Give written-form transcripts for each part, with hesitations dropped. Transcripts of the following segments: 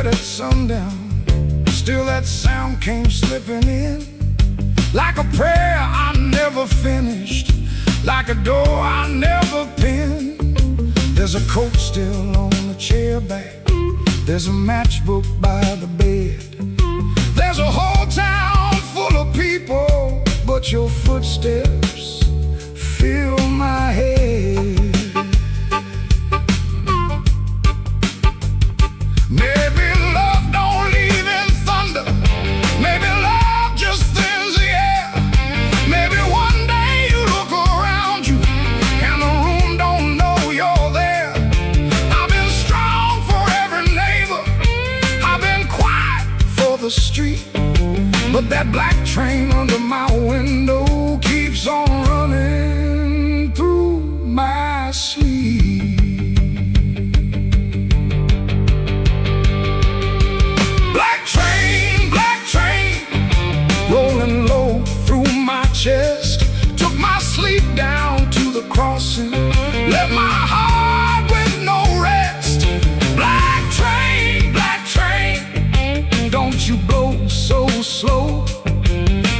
But at sundown, still that sound came slipping in, like a prayer I never finished, like a door I never pinned. There's a coat still on the chair back, there's a matchbook by the bed. There's a whole town full of people, but your footsteps fill my head. Maybe love don't leave in thunder, maybe love just thins the air. Maybe one day you look around you and the room don't know you're there. I've been strong for every neighbor, I've been quiet for the street, but that black train under my window keeps on running through my sleep. Black train, rolling low through my chest, took my sleep down to the crossing, left my heart with no rest. Black train, don't you blow so slow.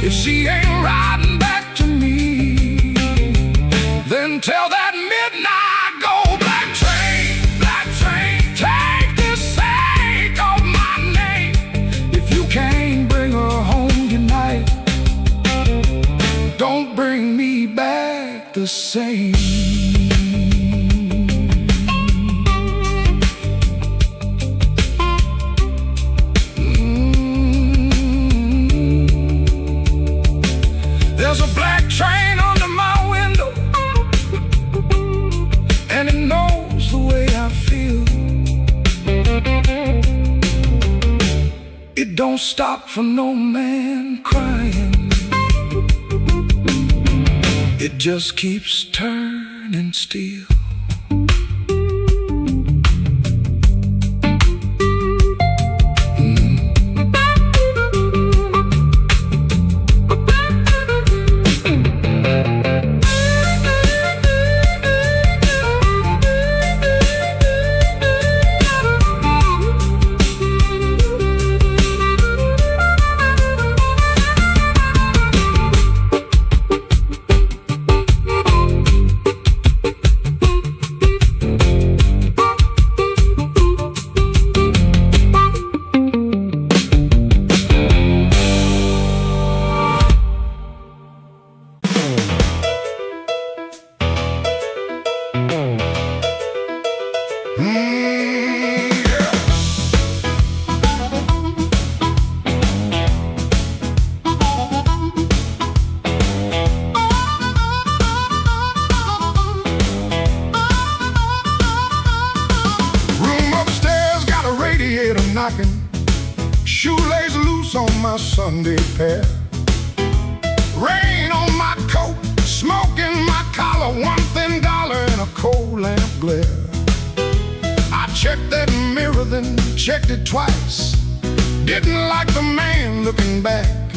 If she ain't riding back to me, then tell that midnight go. Black train, take the sake of my name. If you can't bring her home tonight, don't bring me back the same. There's a black train under my window, and it knows the way I feel. It don't stop for no man crying, it just keeps turning still. Knocking, shoelace loose on my Sunday pair. Rain on my coat, smoke in my collar, one thin dollar in a cold lamp glare. I checked that mirror, then checked it twice. Didn't like the man looking back,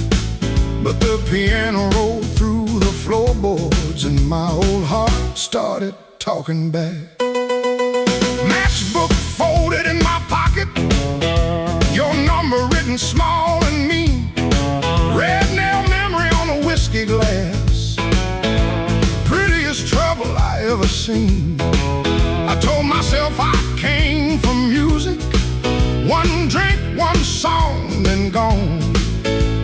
but the piano rolled through the floorboards and my old heart started talking back. Matchbook folded in my pocket, your number written small and mean, red nail memory on a whiskey glass, prettiest trouble I ever seen. I told myself I came from music, one drink, one song, then gone.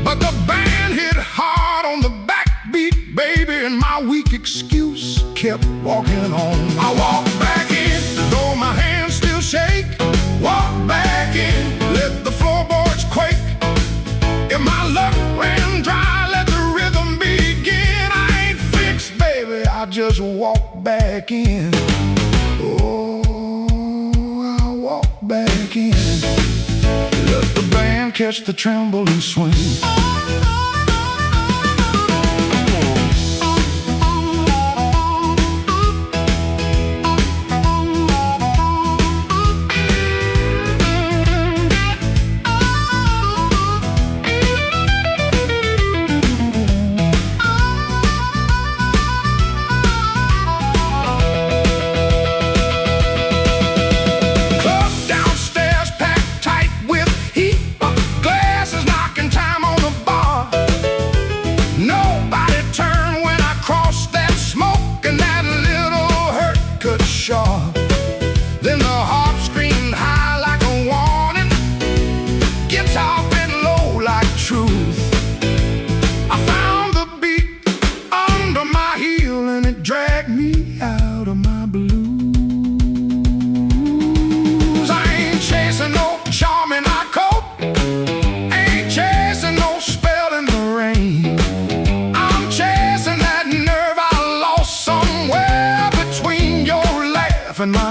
But the band hit hard on the backbeat, baby, and my weak excuse kept walking on. I walked back in, though my hands still shake. Walk back in, let the floorboards quake. If my luck ran dry, let the rhythm begin. I ain't fixed, baby, I just walk back in. Oh, I walk back in. Let the band catch the tremble and swing.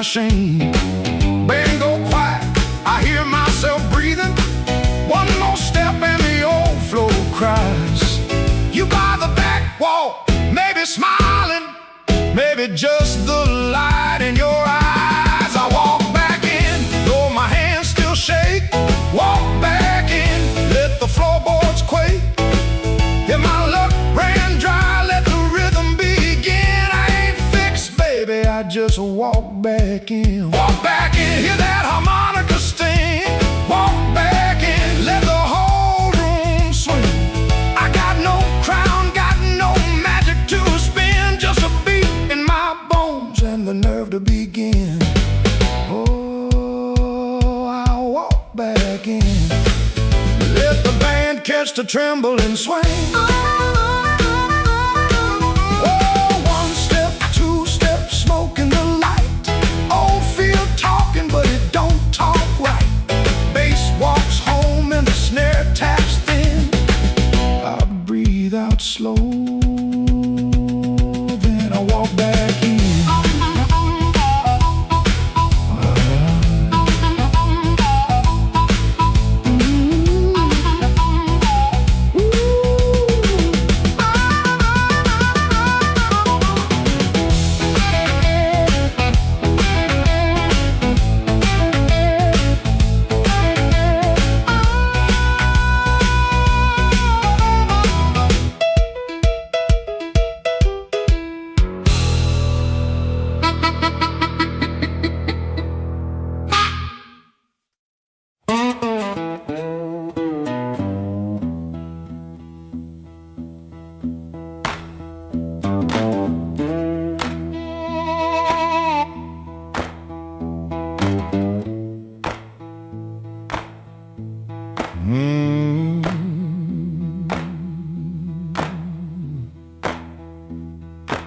my shame. Band go quiet, I hear myself breathing. One more step and the old floor cries. You by the back wall, maybe smiling, maybe just the light in your eyes. I walk back in, though my hands still shake. Walk back in, let the floorboards quake. If my luck ran dry, let the rhythm begin. I ain't fixed, baby, I just walk back in. Walk back in, hear that harmonica sting. Walk back in, let the whole room swing. I got no crown, got no magic to spin. Just a beat in my bones and the nerve to begin. Oh, I'll walk back in. Let the band catch the tremble and swing. Oh, one step, two steps, smoke in the light. Old field talking, but it don't talk right. Bass walks home and the snare taps thin. I breathe out slow, then I walk back in.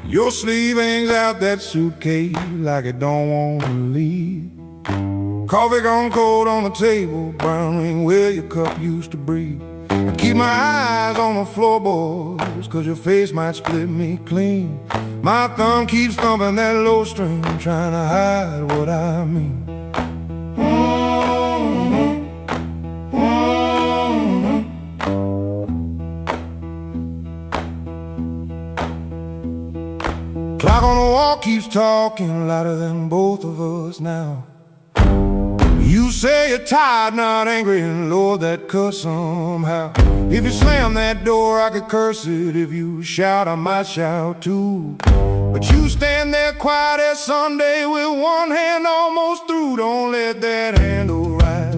Your sleeve hangs out that suitcase like it don't want to leave. Coffee gone cold on the table, brown ring where your cup used to breathe. I keep my eyes on the floorboards, cause your face might split me clean. My thumb keeps thumping that low string, trying to hide what I mean. Clock on the wall keeps talking louder than both of us now. You say you're tired, not angry, and lower that cuss somehow. If you slam that door, I could curse it. If you shout, I might shout too. But you stand there quiet as Sunday with one hand almost through. Don't let that handle rise.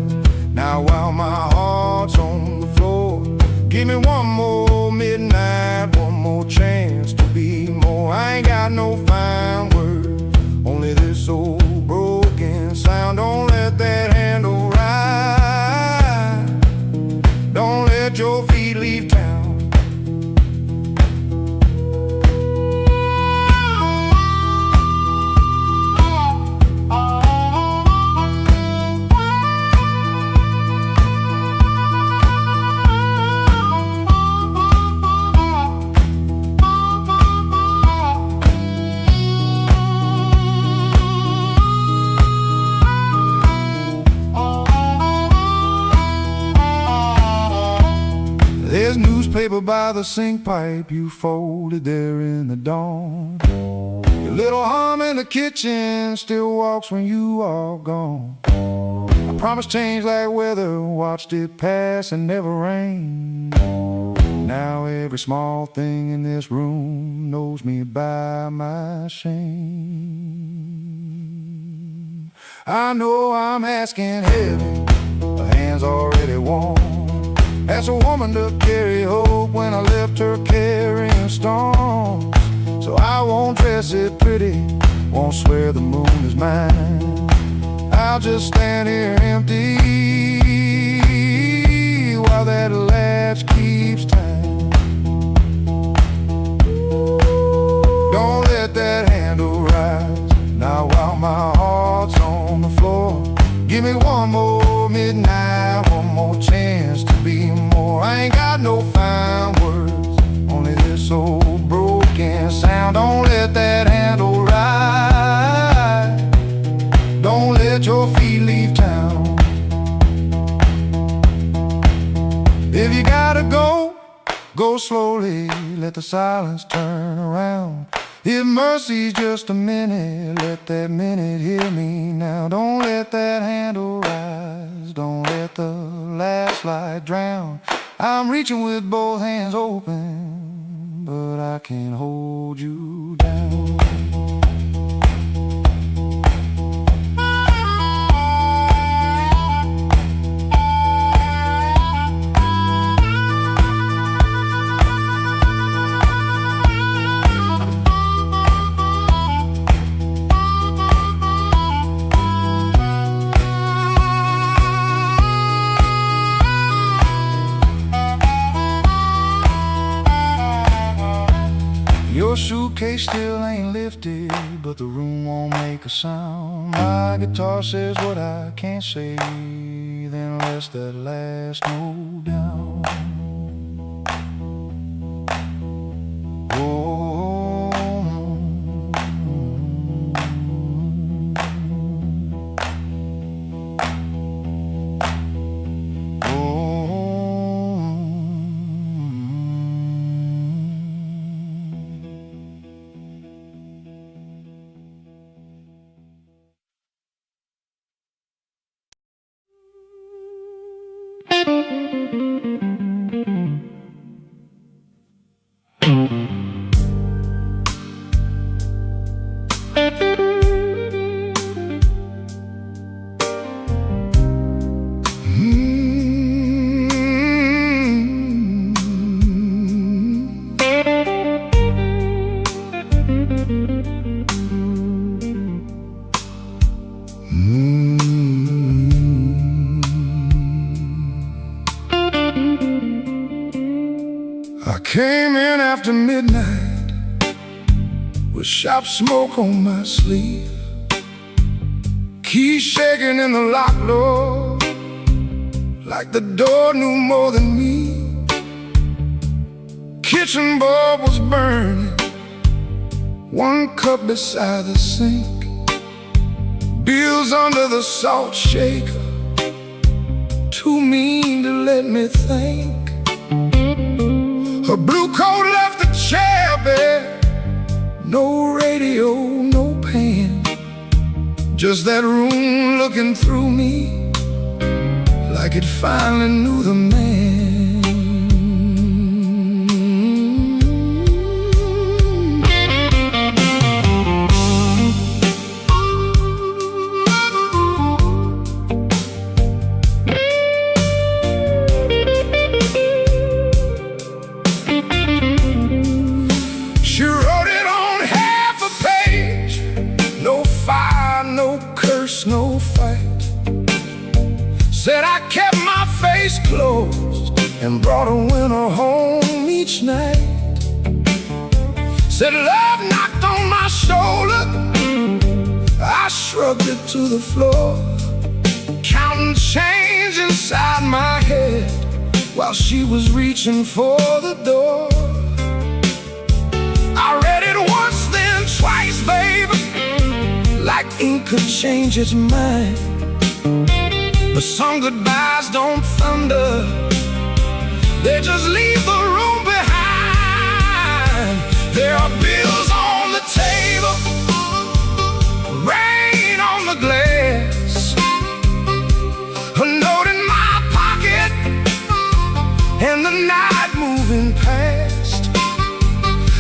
Now while my heart's on the floor, give me one more midnight, one more chance to be more. I ain't got no fine words, only this old broken sound. Don't let that handle ride. Don't let your feet leave town. There's newspaper by the sink pipe you folded there in the dawn. Your little hum in the kitchen still walks when you are gone. I promised change like weather, watched it pass and never rain. Now every small thing in this room knows me by my shame. I know I'm asking heavy, the hand's already warm. Asked a woman to carry hope when I left her carrying storms. So I won't dress it pretty, won't swear the moon is mine. I'll just stand here empty while that latch keeps time. Don't let that handle rise. Now while my heart's on the floor, give me one more midnight, one more chance to be more. I ain't got no fine words, only this old broken sound. Don't let that handle ride. your feet leave town. If you gotta go, go slowly, let the silence turn around. If mercy's just a minute, let that minute hear me now. Don't let that handle rise, don't let the last light drown. I'm reaching with both hands open, but I can't hold you down. Your suitcase still ain't lifted, but the room won't make a sound. My guitar says what I can't say, then lets that last note down. Oh, I came in after midnight with sharp smoke on my sleeve, keys shaking in the lock, Lord, like the door knew more than me. Kitchen bulb was burning, one cup beside the sink, bills under the salt shaker, too mean to let me think. Her blue coat left the chair bare, no radio, no pen, just that room looking through me like it finally knew the man. No fight, said I kept my face closed and brought a winner home each night. Said love knocked on my shoulder, I shrugged it to the floor, counting change inside my head while she was reaching for the door. I read it once, then twice, baby, like ink could change its mind. But some goodbyes don't thunder, they just leave the room behind. There are bills on the table, rain on the glass, a note in my pocket, and the night moving past.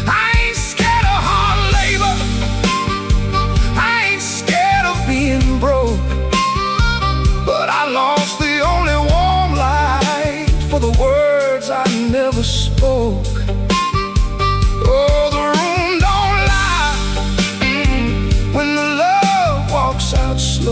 I ain't scared of hard labor, I ain't scared of being broke, but I lost the only warm light for the words I never spoke. Oh, the room don't lie when the love walks out slow.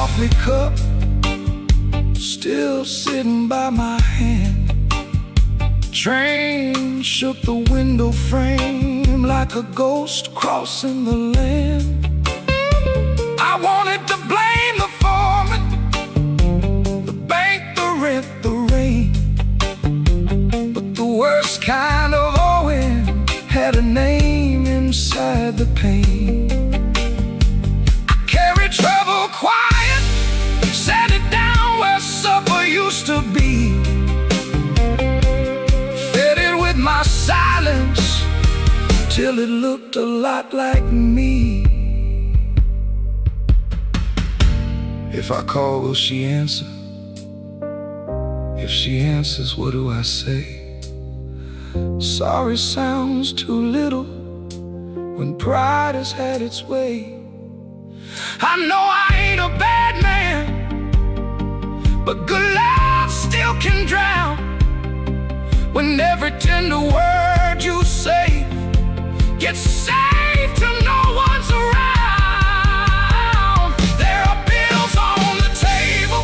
coffee cup still sitting by my hand. Train shook the window frame like a ghost crossing the land. I wanted to blame the foreman, the bank, the rent, the rain, but the worst kind of owing had a name inside the pain. I carried trouble quiet, sat it down where supper used to be, fed it with my silence till it looked a lot like me. If I call, will she answer? If she answers, what do I say? Sorry sounds too little when pride has had its way. I know I ain't a bad man, but good love still can drown when every tender word you say gets saved till no one's around. There are bills on the table,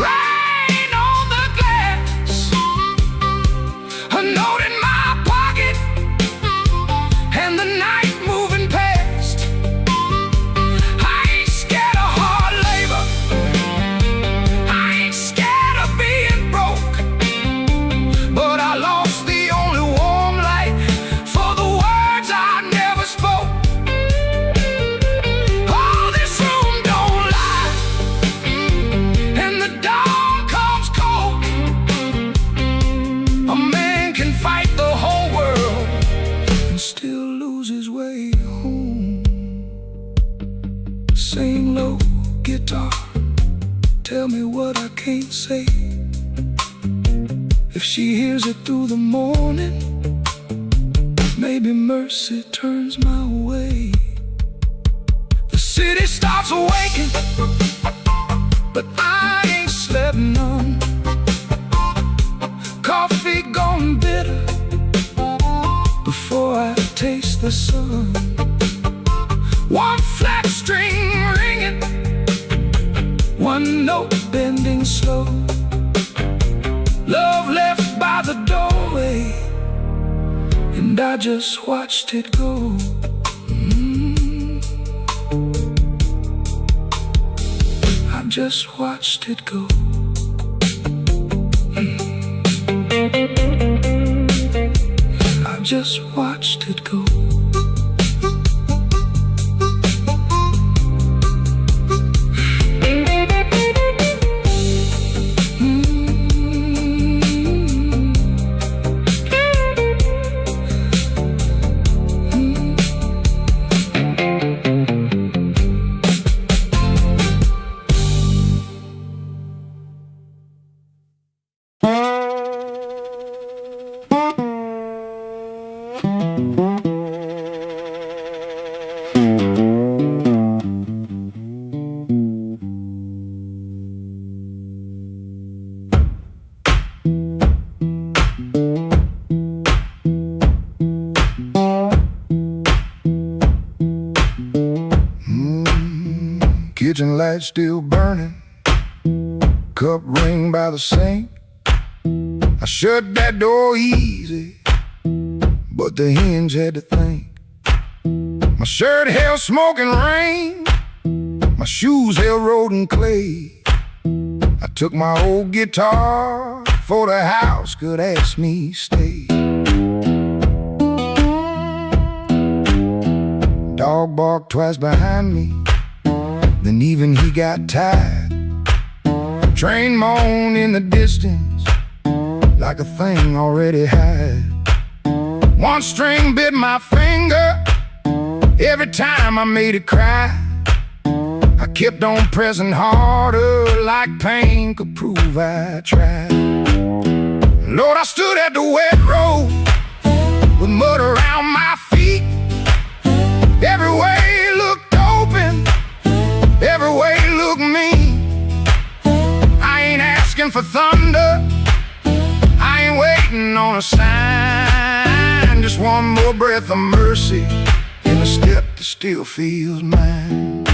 rain on the glass, a note in my pocket, and the night moving past. I ain't scared of hard labor, I ain't scared of being broke, but I lost the only warm light for the words I never spoke. Oh, this room don't lie, and the dawn comes cold. A man can fight the whole world and still lose his way home. Sing low, guitar, tell me what I can't say. If she hears it through the morning, maybe mercy turns my way. The city starts awaking, but I ain't slept none. Coffee gone bitter before I taste the sun. One flat string ringing, one note bending slow. Love left by the doorway, and I just watched it go. I just watched it go. I just watched it go. Kitchen light still burning, cup ring by the sink. I shut that door easy, but the hinge had to think. My shirt held smoke and rain, my shoes held road and clay. I took my old guitar for the house could ask me stay. Dog barked twice behind me, then even he got tired. Train moaned in the distance like a thing already had. One string bit my finger every time I made it cry. I kept on pressing harder like pain could prove I tried. Lord, I stood at the wet road with mud around my feet. Every way looked open, every way looked mean. I ain't asking for thunder, I ain't waiting on a sign. Just one more breath of mercy in the step that still feels mine.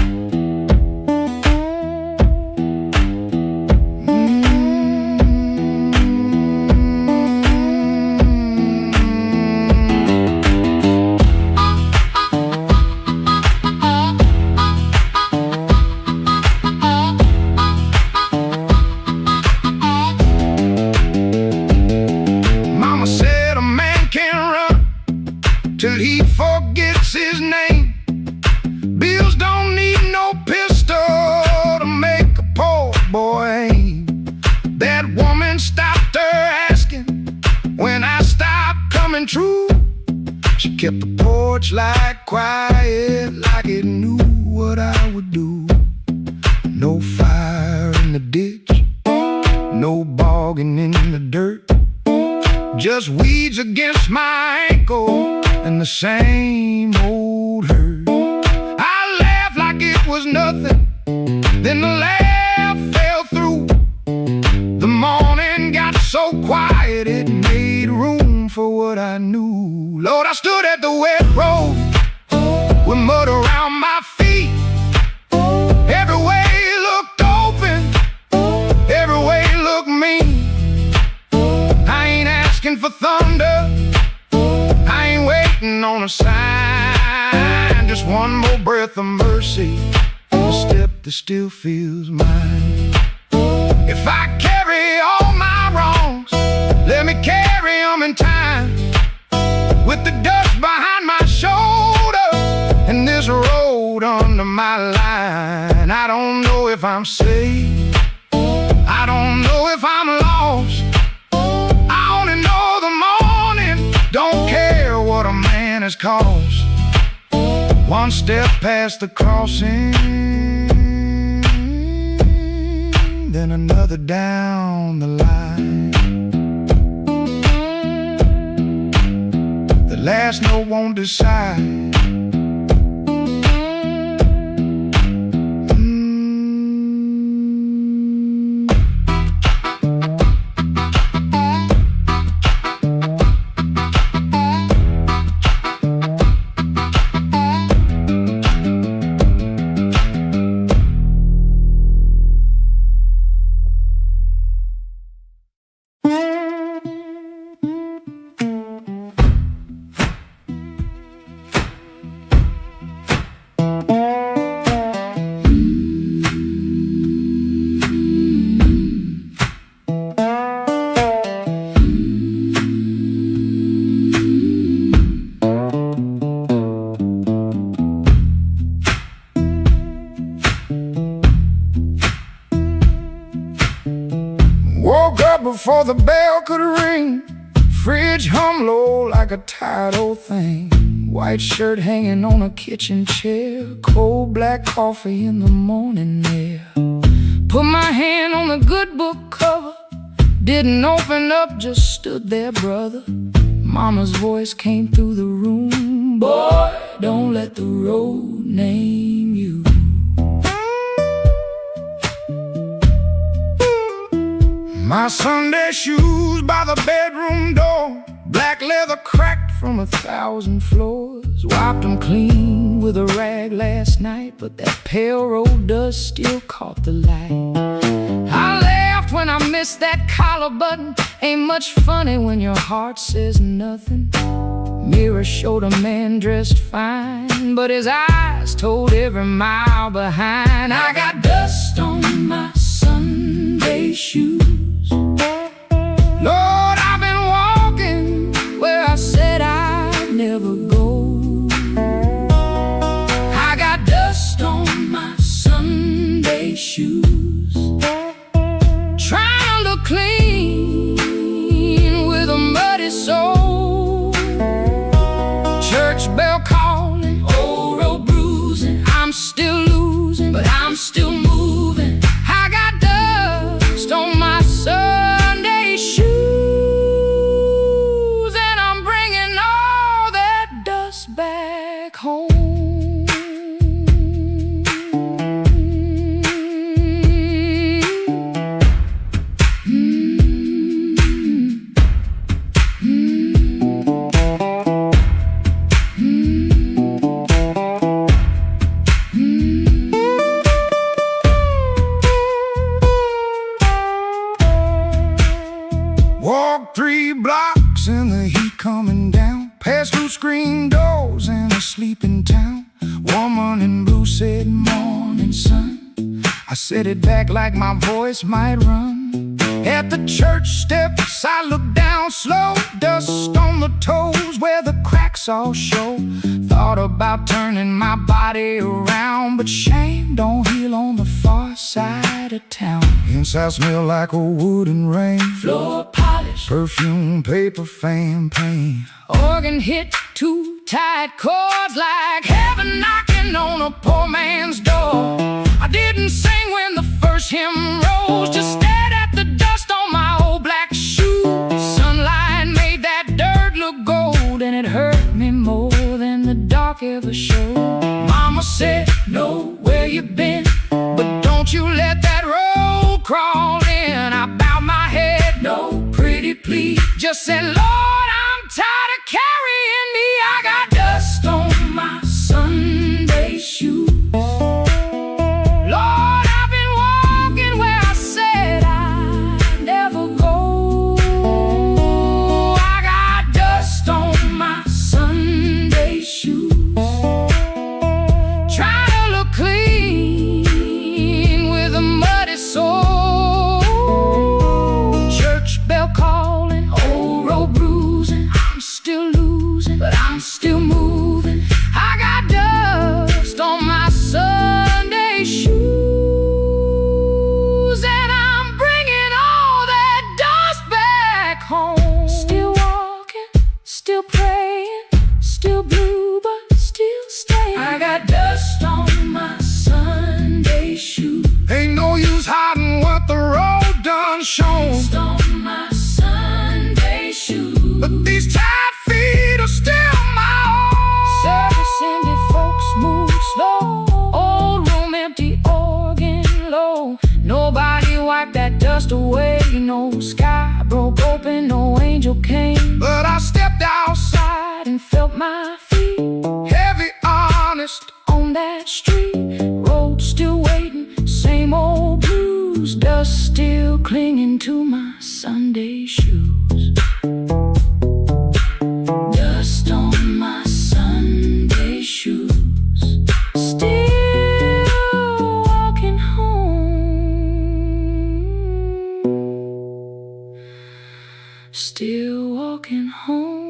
till he forgets his name. Bills don't need no pistol to make a poor boy aim. That woman stopped her asking when I stopped coming true. She kept the porch light quiet like it knew what I would do. No fire in the ditch, no bogging in the dirt, just weeds against my ankle and the same old hurt. I laughed like it was nothing, then the laugh fell through. The morning got so quiet it made room for what I knew. Lord, I stood at the wet road with mud around my feet. Every way looked open, every way looked mean. I ain't asking for thunder, I ain't waiting on a sign. Just one more breath of mercy, a step that still feels mine. If I carry all my wrongs, let me carry them in time. With the dust behind my shoulder and this road under my line. I don't know if I'm saved, I don't know if I'm lost. I only know the morning don't care what a man has cost. One step past the crossing, then another down the line. The last note won't decide. Woke up before the bell could ring. Fridge hum low like a tired old thing. White shirt hanging on a kitchen chair. Cold black coffee in the morning air. Put my hand on the good book cover. Didn't open up, just stood there, brother. Mama's voice came through the room. Boy, don't let the road name you. My Sunday shoes by the bedroom door. Black leather cracked from 1,000 floors. Wiped them clean with a rag last night, but that pale road dust still caught the light. I laughed when I missed that collar button. Ain't much funny when your heart says nothing. Mirror showed a man dressed fine, but his eyes told every mile behind. I got dust on my Sunday shoes. Lord, I've been walking where I said I'd never go. I got dust on my Sunday shoes. Trying to look clean with a muddy soul. Church bell calling, old road bruising. I'm still losing, but I'm still moving. I got dust on my Sunday shoes, and I'm bringing all that dust back home. Walked 3 blocks in the heat coming down, past through screen doors in a sleeping town. Woman in blue said, "Morning, sun." I said it back like my voice might run. At the church steps I looked down slow, dust on the toes where the cracks saw show. Thought about turning my body around, but shame don't heal on the far side of town. Inside smell like a wood and rain, floor polish, perfume, paper, fan, pain. Organ hit two tight chords like heaven knocking on a poor man's door. I didn't sing when the first hymn rose, just stared at the dust on my old black shoes. Sunlight made that dirt look gold, and it hurt me more than the dark ever showed. Mama said, know where you been, but don't you let that road crawl in. I bowed my head, no pretty please, just said, Lord, I'm tired of carrying me. I got dust on my Sunday shoes. Lord, I've been walking where I said I'd never go. I got dust on my Sunday shoes. Trying to look clean with a muddy soul. Church bell calling, old road bruising. I'm still losing, but I'm still moving. I got dust on my Sunday shoes, and I'm bringing all that dust back home. Still walking, still praying, still blue, but still staying. I got dust on my Sunday shoes. Ain't no use hiding what the road done shown. Dust on my Sunday shoes, but these tired feet are still my own. Service ended, folks move slow. Old room empty, organ low. Nobody wiped that dust away. No sky broke open, no angel came. But I stepped outside and felt my feet heavy, honest, on that street. Road still waiting, same old blues. Dust still clinging to my Sunday shoes. Dust on my Sunday shoes. Still walking home. Still walking home.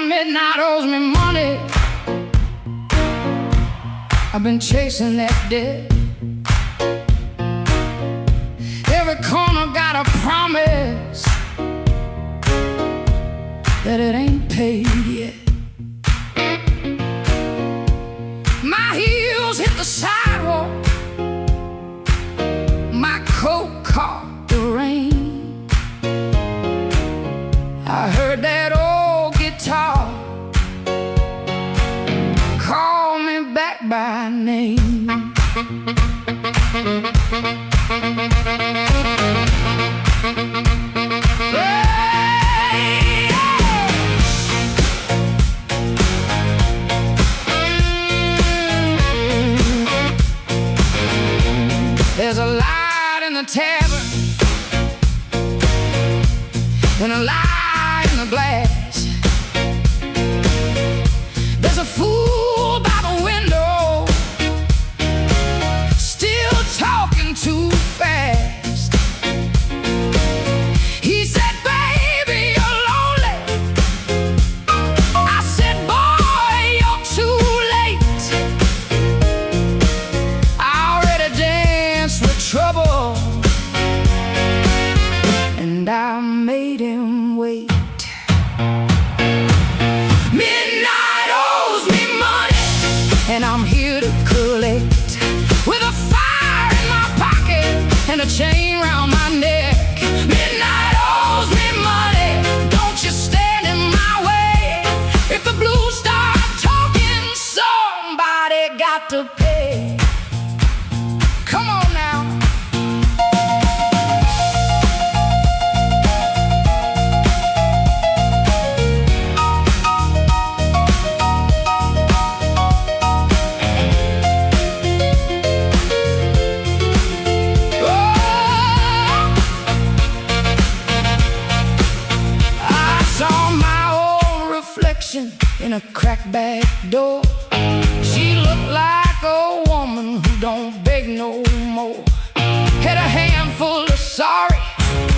Midnight owes me money. I've been chasing that debt. Every corner got a promise that it ain't paid yet. My heels hit the sidewalk, my coat caught the rain. I heard that old guitar call me back by name. Hey, there's a light in the tavern and a light in the glass. There's a fool by the window, still talking too fast. He said, baby, you're lonely. I said, boy, you're too late. I already danced with trouble, and I made him wait. Midnight owes me money. reflection in a cracked back door. She looked like a woman who don't beg no more. Had a handful of sorry,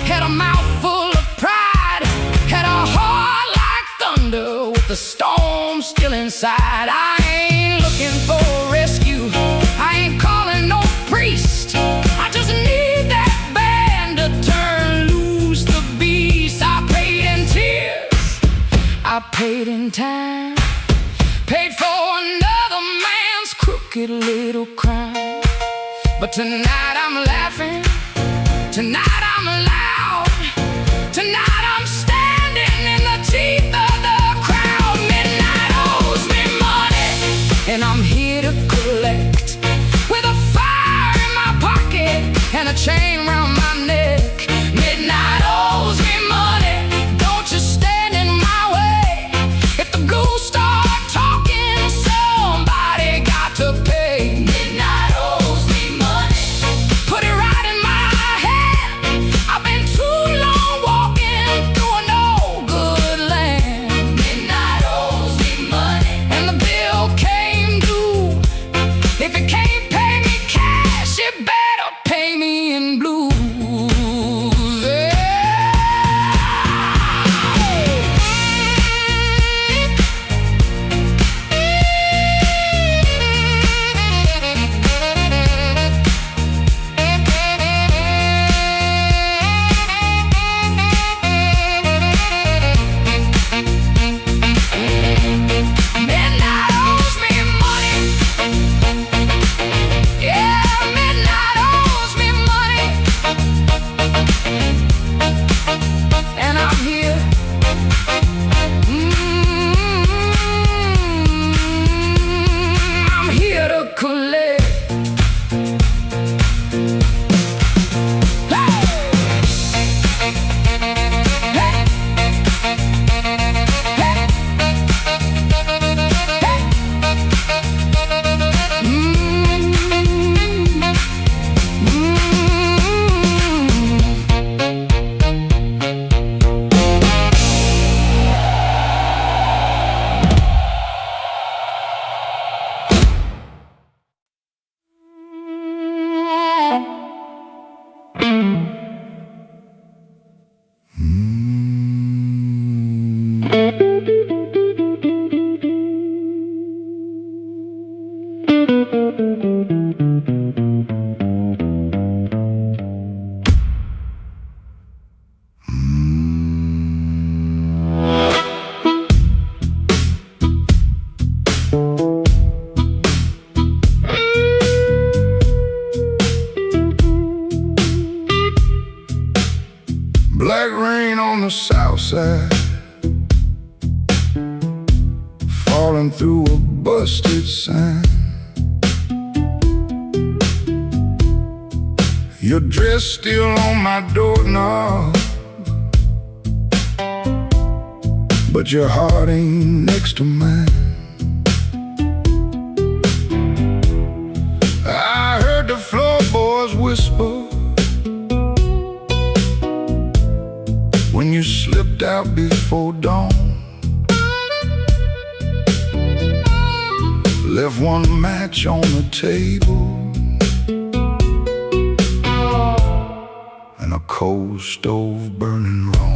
had a mouth full of pride, had a heart like thunder with the storm still inside. I ain't looking for a rescue, I ain't calling no priest. I just need that band to turn loose the beast. I paid in tears, I paid in time, paid for another man's crooked little crime. But tonight I'm laughing, tonight I'm loud, tonight I'm standing in the teeth of the crowd. Midnight owes me money, and I'm here to collect. With a fire in my pocket and a chain round my neck. Midnight owes me money, don't you stand in my way. If the ghouls start talking, somebody got to pay. Midnight owes me money, put it right in my head. I've been too long walking through a no good land. Midnight owes me money, and the bill came due. If it can't pay me cash, it better pay me in blues. Midnight owes me money. Yeah, midnight owes me money. And I'm here. I'm here to collect. Hey! Hey! Hey! Black rain on the south side, falling through a busted sign. Your dress still on my doorknob, but your heart ain't next to mine. I heard the floorboards whisper when you slipped out before dawn. Left one match on the table and a cold stove burning wrong.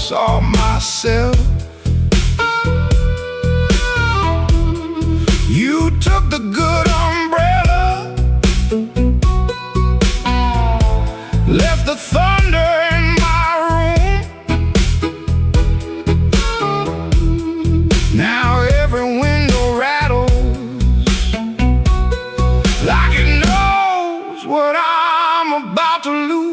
Saw myself. You took the good umbrella, left the thunder in my room. Now every window rattles like it knows what I'm about to lose.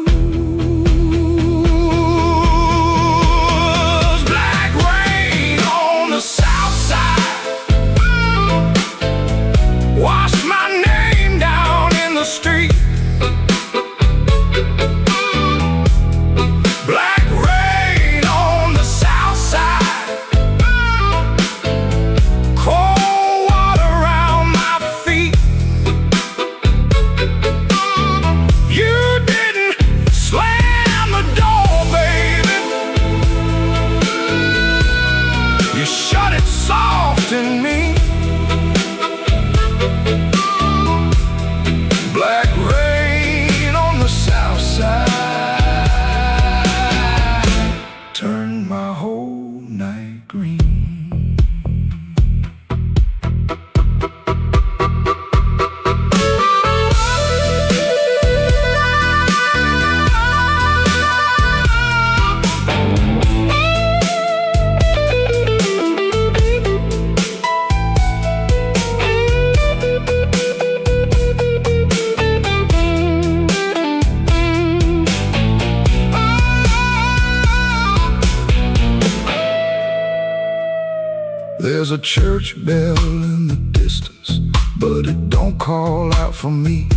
There's a church bell in the distance, but it don't call out for me.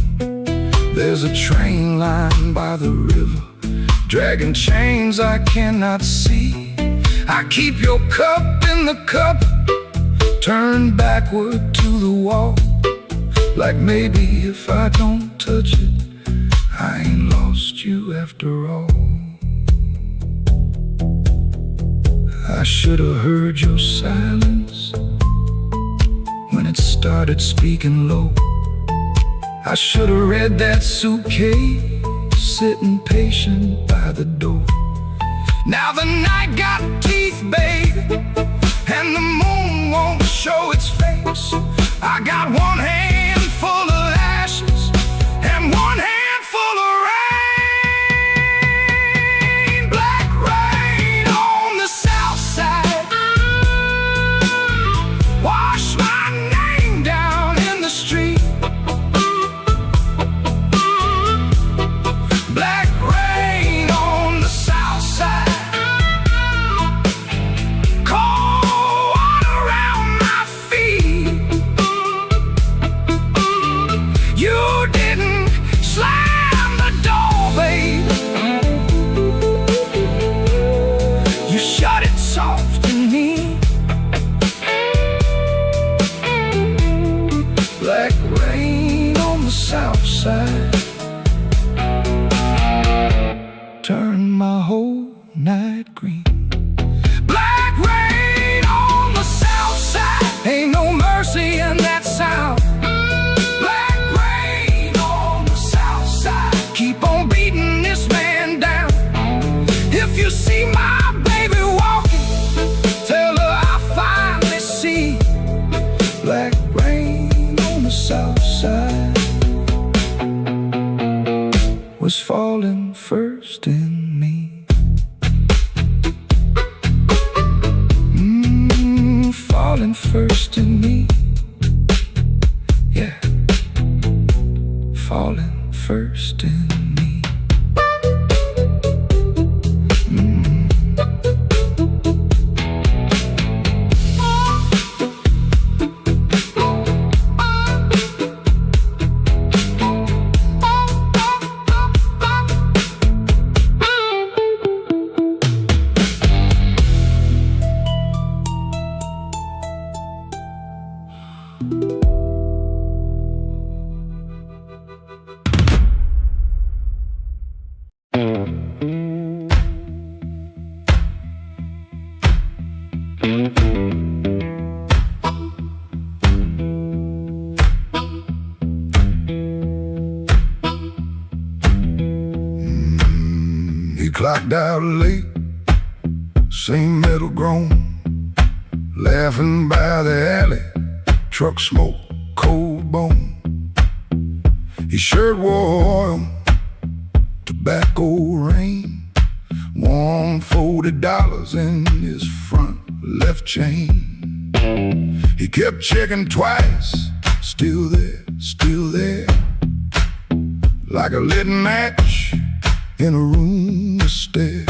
There's a train line by the river, dragging chains I cannot see. I keep your cup in the cup, turned backward to the wall, like maybe if I don't touch it, I ain't lost you after all. I should have heard your silence when it started speaking low. I should have read that suitcase sitting patient by the door. Now the night got teeth, babe, and the moon won't show its face. I got one hand full of ashes and one hand full of rain. Black rain on the south side, wash my name down in the street. Black rain on the south side, cold water around my feet. You didn't slam the door, babe, you shut it soft in me. Black rain on the south side, turn my whole night green. Black rain on the south side, ain't no mercy in that sound. Black rain on the south side, keep on beating this man down. If you see my baby walking, tell her I finally see. Black rain on the south side was falling first in me. Falling first in me. Yeah, falling first in me. He clocked out late, same metal groan, laughing by the alley, truck smoke, cold bone. His shirt wore oil, tobacco rain, $140 in his front left chain. He kept checking twice, still there, like a lit match in a room of stare.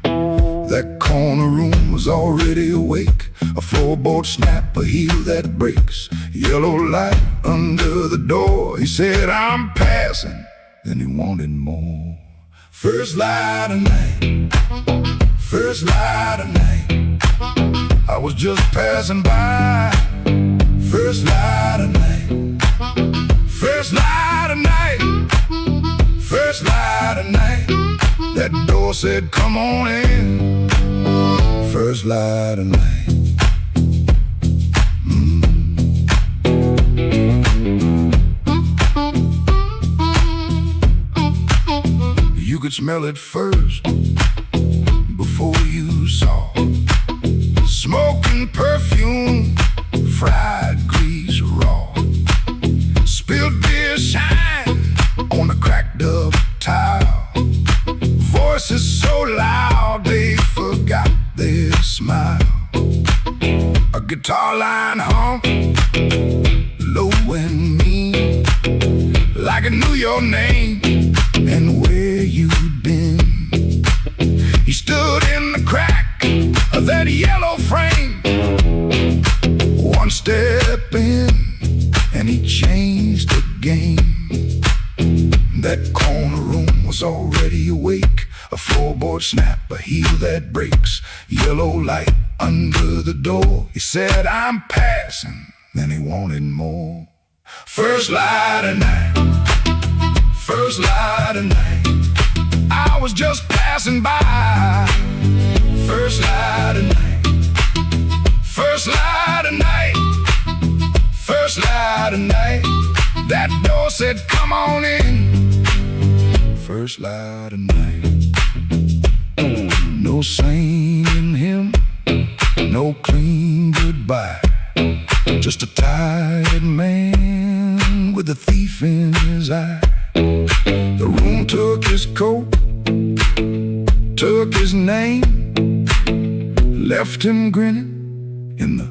That corner room was already awake, a floorboard snap, a heel that breaks, yellow light under the door. He said, I'm passing, then he wanted more. First light of night, first light of night, I was just passing by. First light of night, first light of night, first light of night. That door said, come on in. First light of night. You could smell it first before you saw. Smoking perfume, fried grease raw. Spilled beer shine on a cracked up tile. Voices so loud they forgot their smile. A guitar line hum, low and mean, like it knew your name and where you'd been. He stood in the crack of that yellow frame, the room was already awake. A floorboard snap, a heel that breaks. Yellow light under the door. He said, I'm passing. Then he wanted more. First light of night. First light of night. I was just passing by. First light of night. First light of night. First light of night. That door said, come on in. First light of night. No saying him, no clean goodbye. Just a tired man with a thief in his eye. The room took his coat, took his name, left him grinning in the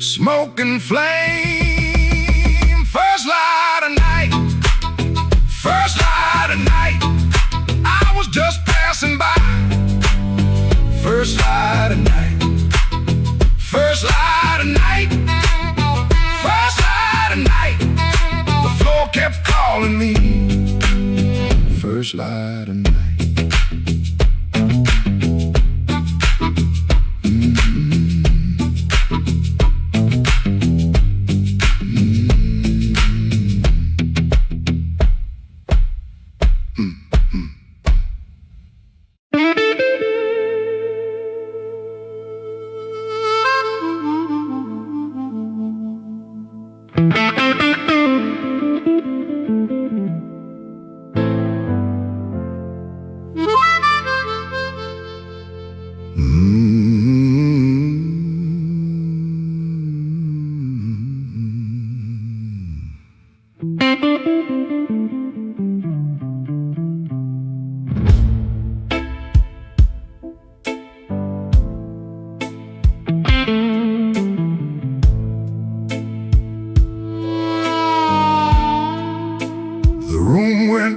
smoking flame. First light of night, first light of night. I was just passing by. First light of night, first light of night, first light of night. The floor kept calling me. First light of night.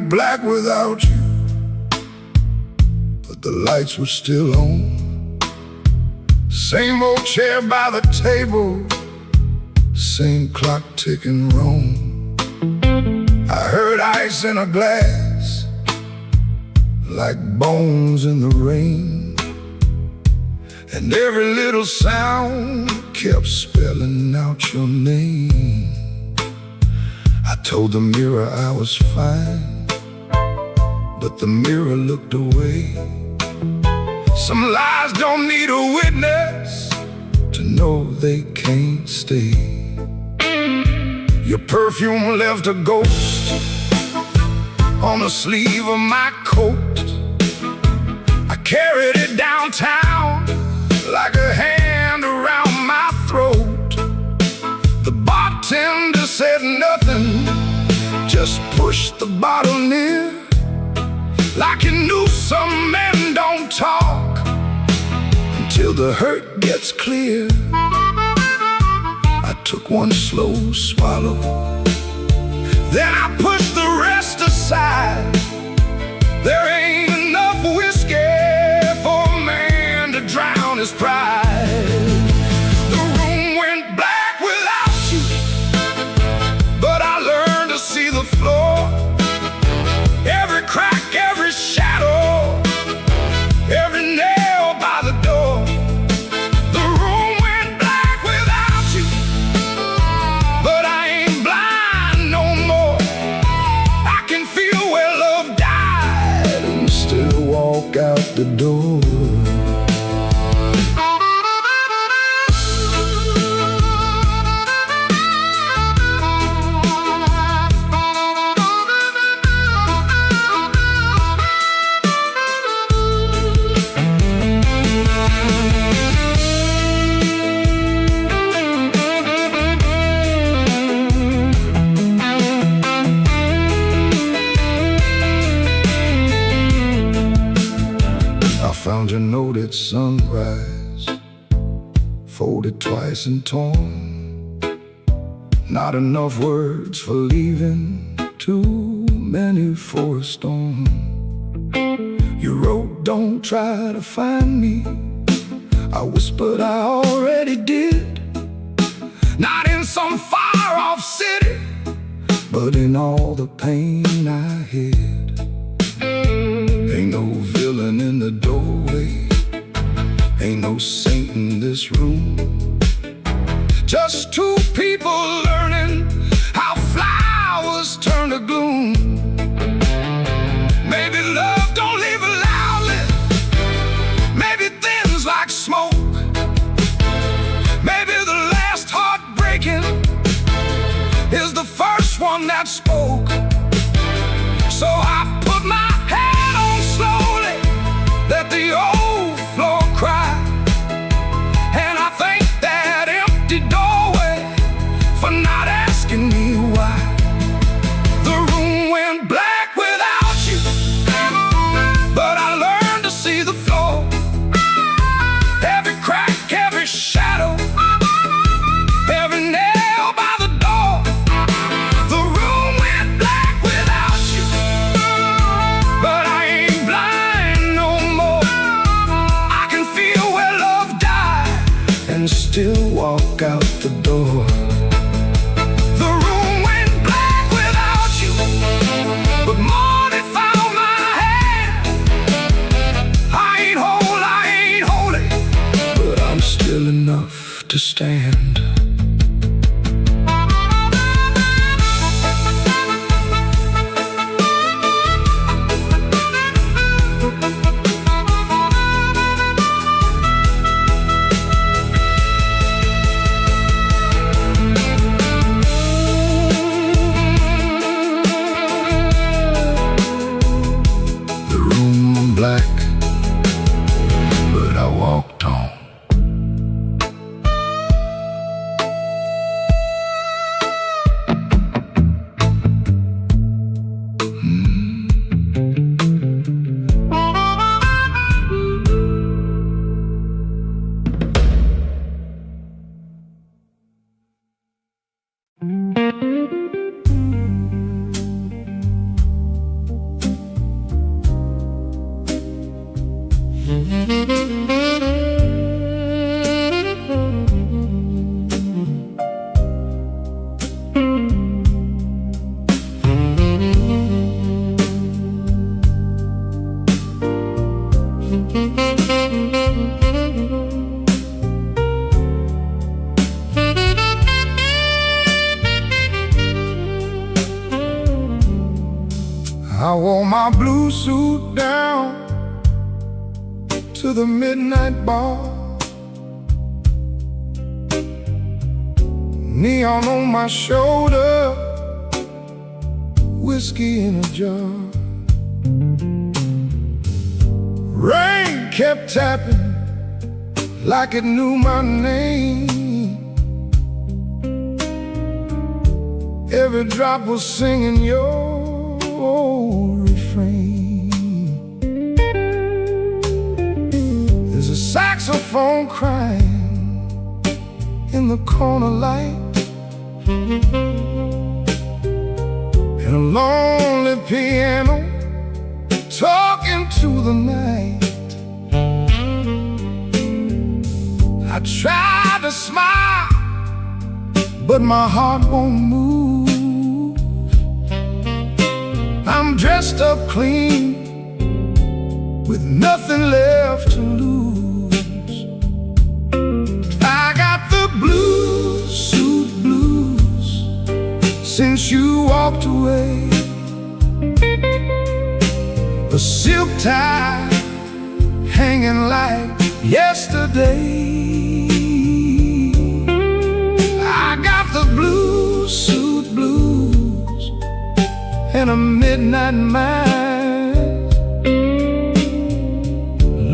Black without you, but the lights were still on. Same old chair by the table, same clock ticking wrong. I heard ice in a glass, like bones in the rain, and every little sound kept spelling out your name. I told the mirror I was fine, but the mirror looked away. Some lies don't need a witness to know they can't stay. Your perfume left a ghost on the sleeve of my coat. I carried it downtown like a hand around my throat. The bartender said nothing, just pushed the bottle near, like he knew some men don't talk until the hurt gets clear. I took one slow swallow, then I pushed the rest aside. There ain't enough whiskey for a man to drown his pride. The room went black without you, but I learned to see the floor. Every crack, every shadow, every nail by the door. The room went black without you, but I ain't blind no more. I can feel where love died and still walk out the door. Found your note at sunrise, folded twice and torn. Not enough words for leaving, too many for a storm. You wrote, don't try to find me. I whispered, I already did. Not in some far-off city, but in all the pain I hid. this room. Just two people learning how flowers turn to gloom. Maybe love don't leave it loudly. Maybe things like smoke. Maybe the last heartbreaking is the first one that spoke. So I put my head on slowly, let the old floor cry. And I thank that empty doorway for not asking me why. The room went black without you, but I learned to see the floor. Every crack, every shadow, every nail by the door. The room went black without you, but I ain't blind no more. I can feel where love died and still walk out the door. The room went black without you, but morning found my hand. I ain't whole, I ain't holy, but I'm still enough to stand. The room black, but I walked on. I wore my blue suit down to the midnight bar. Neon on my shoulder, whiskey in a jar. Rain kept tapping like it knew my name. Every drop was singing your refrain. There's a saxophone crying in the corner light, and a lonely piano talking to the night. I tried to smile, but my heart won't move. I'm dressed up clean, with nothing left to lose. I got the blue suit blues since you walked away. A silk tie hanging like yesterday. I got the blue suit blues and a midnight mass,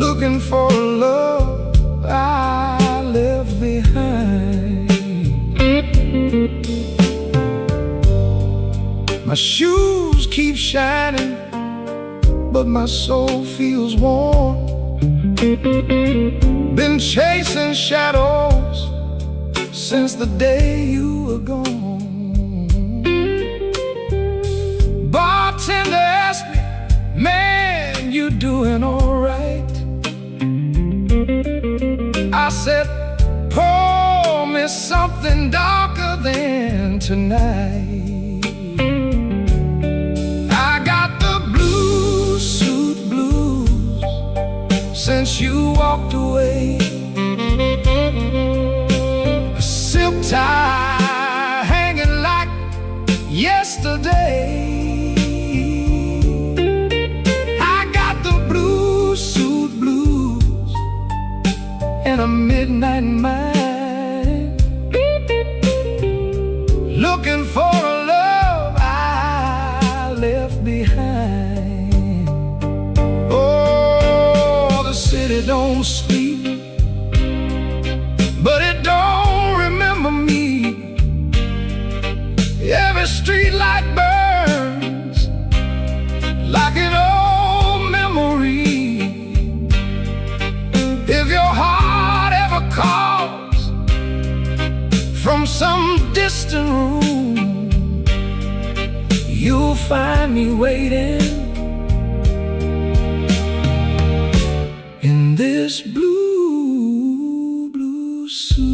looking for a love I left behind. My shoes keep shining, but my soul feels warm. Been chasing shadows since the day you were gone. Bartender asked me, man, you doing alright? I said, pour me something darker than tonight. I got the blue suit blues since you walked away. don't sleep, but it don't remember me. Every street light burns like an old memory. If your heart ever calls from some distant room, you'll find me waiting in this blue, blue suit.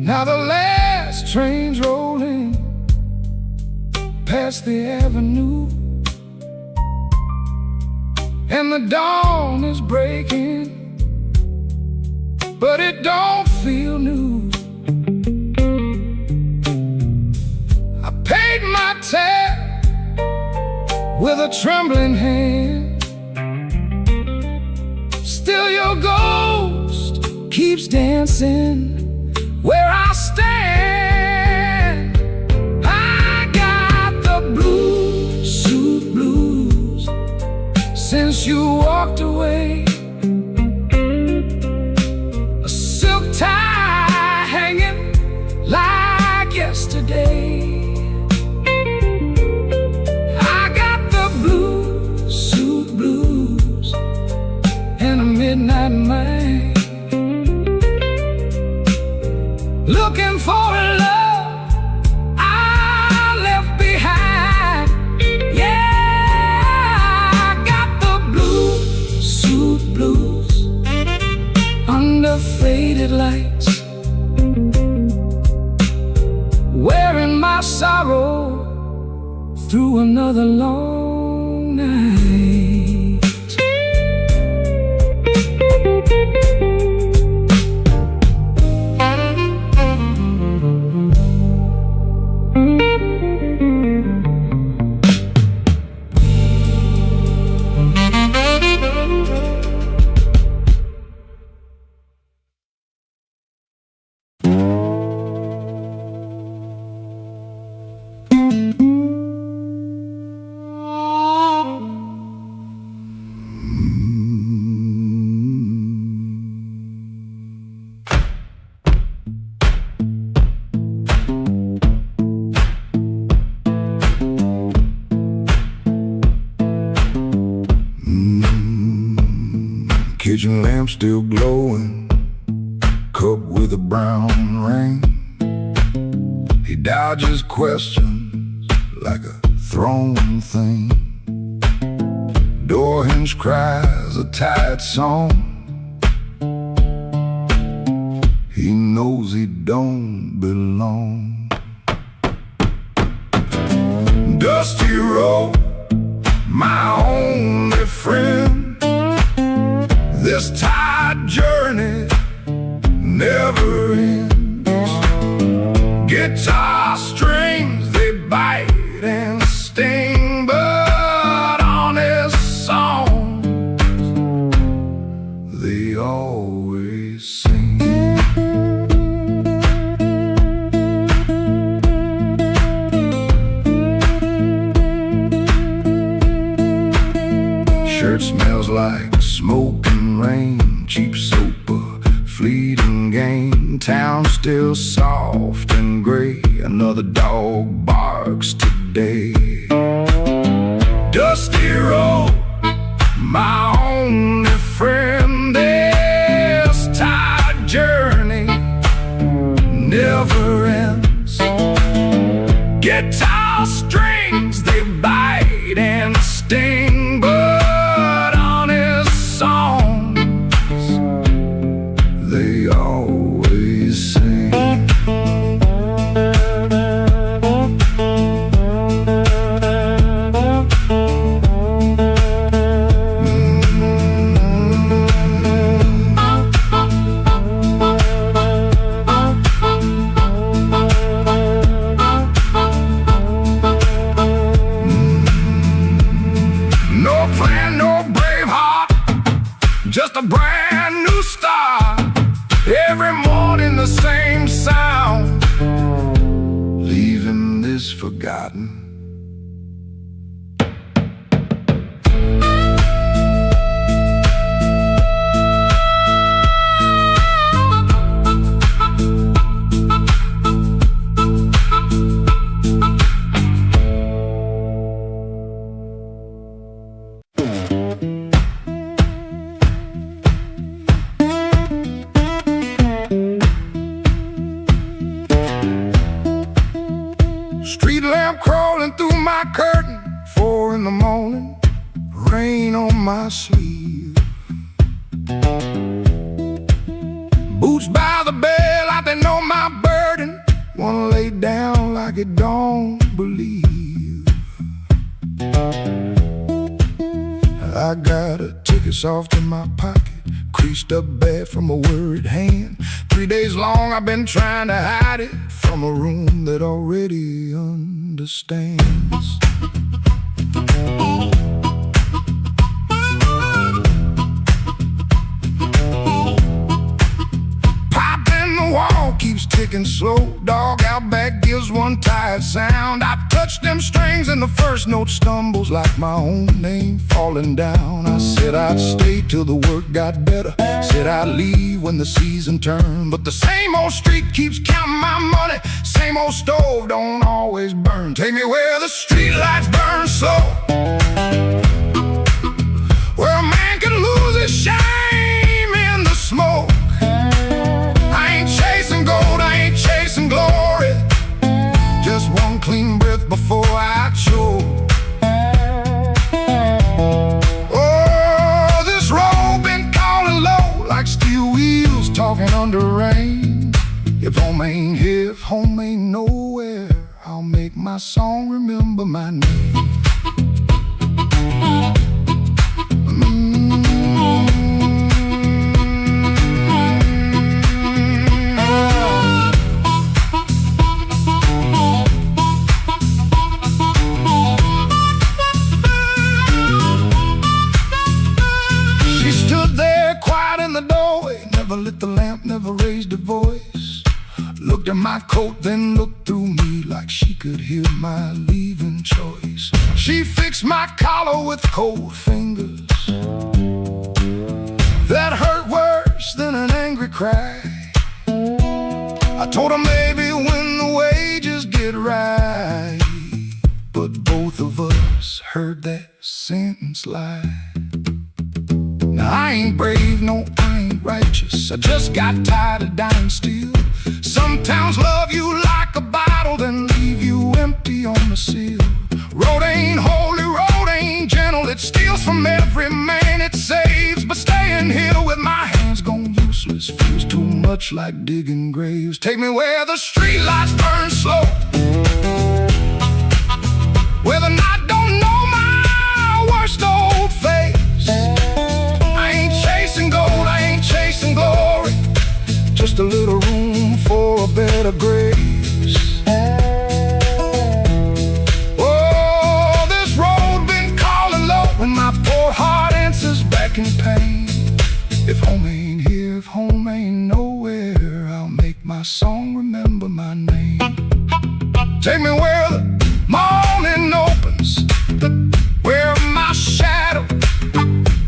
Now the last train's rolling past the avenue, and the dawn is breaking, but it don't feel new. I paid my tab with a trembling hand. Still your ghost keeps dancing where I stand. I got the blue suit blues since you walked away. A silk tie hanging like yesterday. I got the blue suit blues and a midnight mind, looking for a love I left behind. Yeah, I got the blue suit blues under faded lights, wearing my sorrow through another long night. Kitchen lamp still glowing, cup with a brown ring. He dodges questions like a thrown thing. Door hinge cries a tired song. He knows he don't belong. Dusty road, my only friend. This tired journey never ends. Guitar strings, they bite and sting, but honest songs, they always sing. Shirt smells like smoke and rain, cheap soap, a fleeting game. Town still soft and gray, another dog barks today. Dusty road, my only friend. This tired journey never ends. Guitar strings, they bite and sting, but honest songs, they always sing. plan, no brave heart, just a brand new start. Every morning the same sound, leaving this forgotten. Street lamp crawling through my curtain, 4 in the morning, rain on my sleeve. Boots by the bed like they know my burden, wanna lay down like it don't believe. I got a ticket soft in my pocket, creased up bad from a worried hand. 3 days long I've been trying to hide it from a room that already understands. Pipe in the wall keeps ticking slow, dog out back gives one tired sound. I touch them strings and the first note stumbles like my own name falling down. I said I'd stay till the work got better, said I'd leave when the season turned, but the same old street keeps counting my money, same old stove don't always burn. Take me where the street lights burn slow, where a man can lose his shame in the smoke. I ain't chasing gold, I ain't chasing glory, just one clean breath before I choke. Oh, this road been calling low like steel wheels talking under rain. If home ain't here, if home ain't nowhere, I'll make my song remember my name. She stood there quiet in the doorway, never lit the lamp, never raised her voice. Looked at my coat, then looked through me like she could hear my leaving choice. She fixed my collar with cold fingers that hurt worse than an angry cry. I told her maybe when the wages get right, but both of us heard that sentence lie. Now I ain't brave, no, I ain't righteous, I just got tired of dying still. Some towns love you like a bottle, then leave you empty on the sill. Road ain't holy, road ain't gentle, it steals from every man it saves. But staying here with my hands gone useless feels too much like digging graves. Take me where the street lights burn slow, where the night don't know my worst old face. I ain't chasing gold, I ain't chasing glory, just a little room for a better grace. Oh, this road been calling low, and my poor heart answers back in pain. If home ain't here, if home ain't nowhere, I'll make my song remember my name. Take me where the morning opens, where my shadow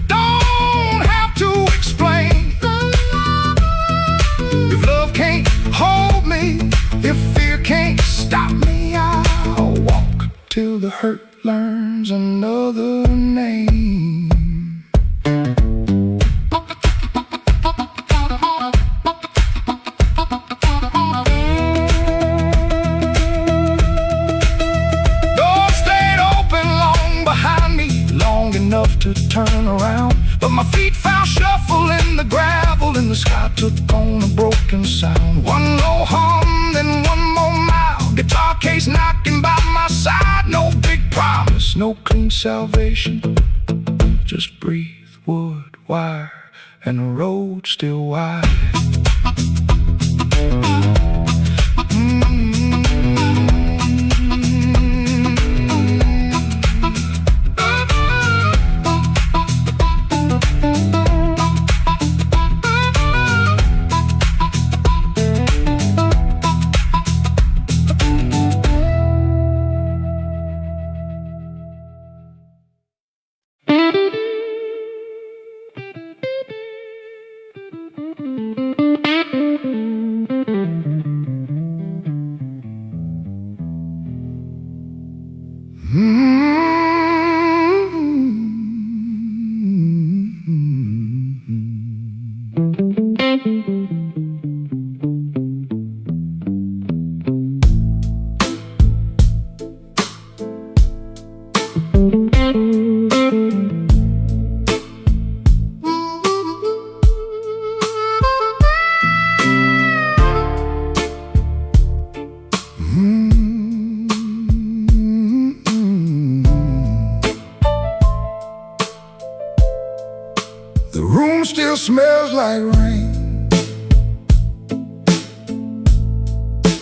don't have to explain. If love can't hold me, if fear can't stop me, I'll walk till the hurt learns another name. Doors stayed open long behind me, long enough to turn around, but my feet found shuffle in the gravel, and the sky took on a broken sound. One low hum, then one more mile, guitar case knocking by my side. No big promise, no clean salvation, just breathe, wood, wire, and the road still wide. The room still smells like rain,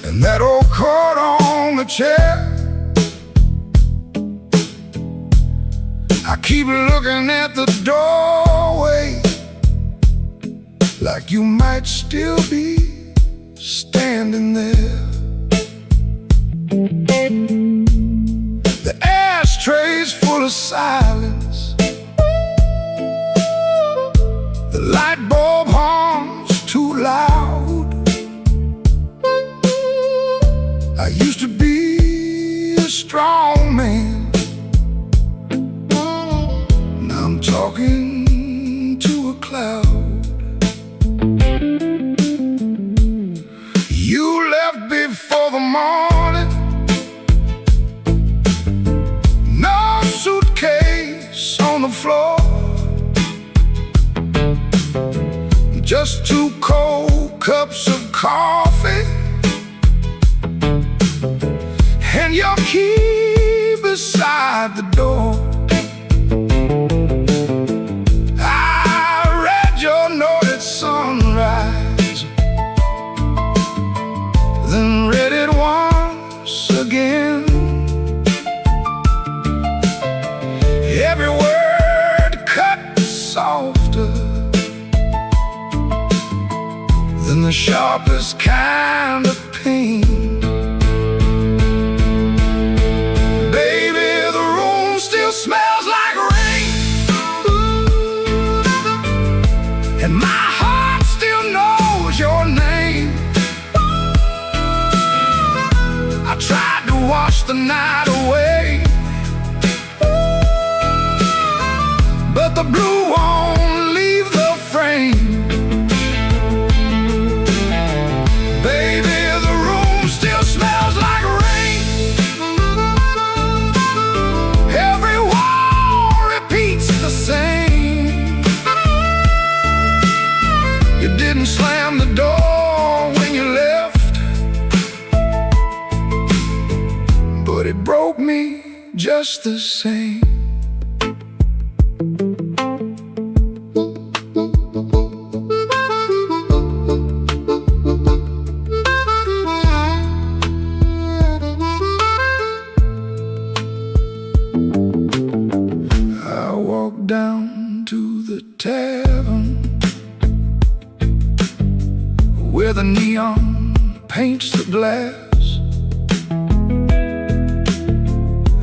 and that old coat on the chair. I keep looking at the doorway, like you might still be standing there. The ashtray's full of silence, the light bulb hums too loud. I used to be a strong man, now I'm talking to a cloud. You left before the morning, no suitcase on the floor, just 2 cold cups of coffee and your key beside the door. I read your note at sunrise, then read it once again. Every word cut softer than the sharpest kind of pain. Baby, the room still smells like rain, and my heart still knows your name. I tried to wash the night away, but the blue won't leave the frame. Baby, the room still smells like rain. Every wall repeats the same. You didn't slam the door when you left, but it broke me just the same. I walked down to the tavern where the neon paints the glass.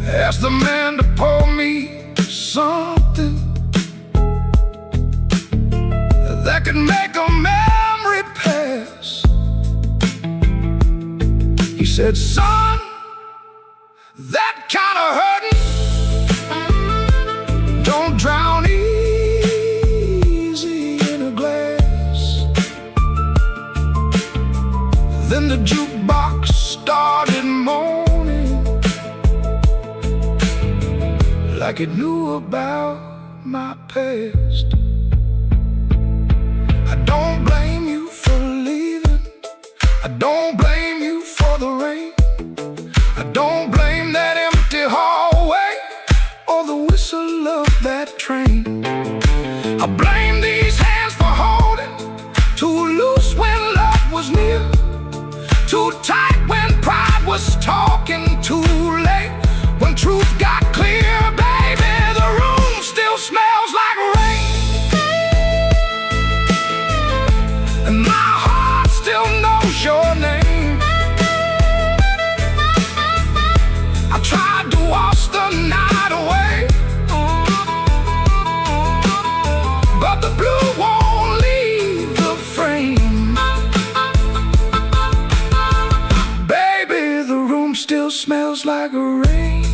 Asked the man to pour me something that could make a memory pass. He said, son, that kind of hurting don't drown easy in a glass. Then the jukebox started moaning like it knew about my past. I don't blame you for leaving, I don't blame you for the rain, I don't blame that empty hallway or the whistle of that train. I blame these hands for holding too loose when love was near, too tight when pride was talking, too late when truth got clear. Baby, the room still smells like rain, and my heart still knows your name. I tried to wash the night away, but the blue won't leave the frame. Baby, the room still smells like rain.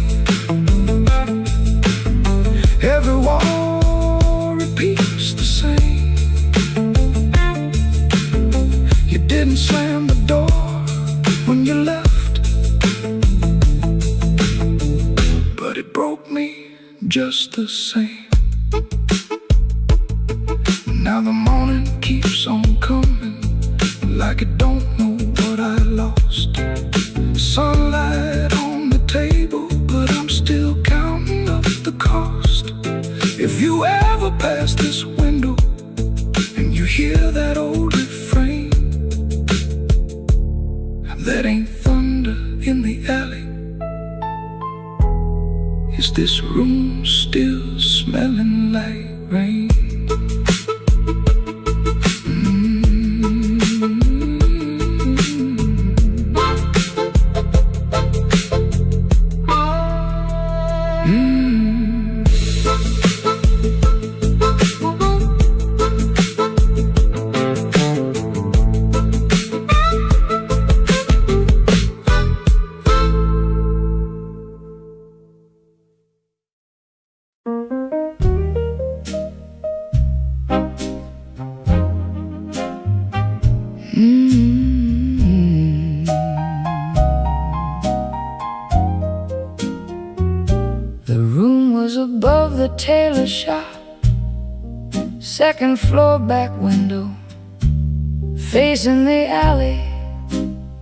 Every wall repeats the same. You didn't slam the door when you left, but it broke me just the same. Now the morning keeps on coming, like it don't know what I lost. Sunlight on the table, but I'm still counting up the cost. If you ever pass this window, hear that old refrain? That ain't thunder in the alley. Is this room still smelling like rain? The room was above the tailor shop, second floor back window, facing the alley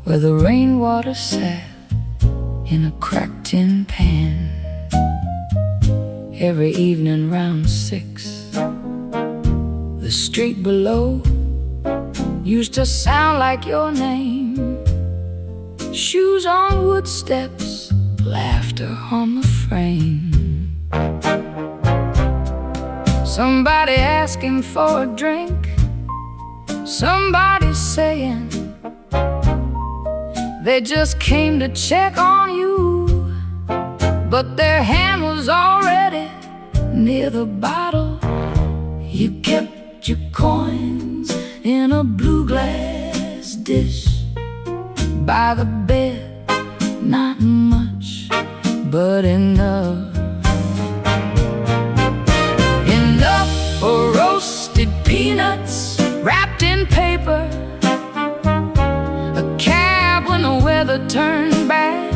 where the rainwater sat in a cracked tin pan. Every evening round 6, the street below used to sound like your name. Shoes on wood steps, laughter on the frame. Somebody asking for a drink, somebody saying they just came to check on you, but their hand was already near the bottle. You kept your coins in a blue glass dish by the bed. Not much, but enough. Enough for roasted peanuts wrapped in paper, a cab when the weather turned bad,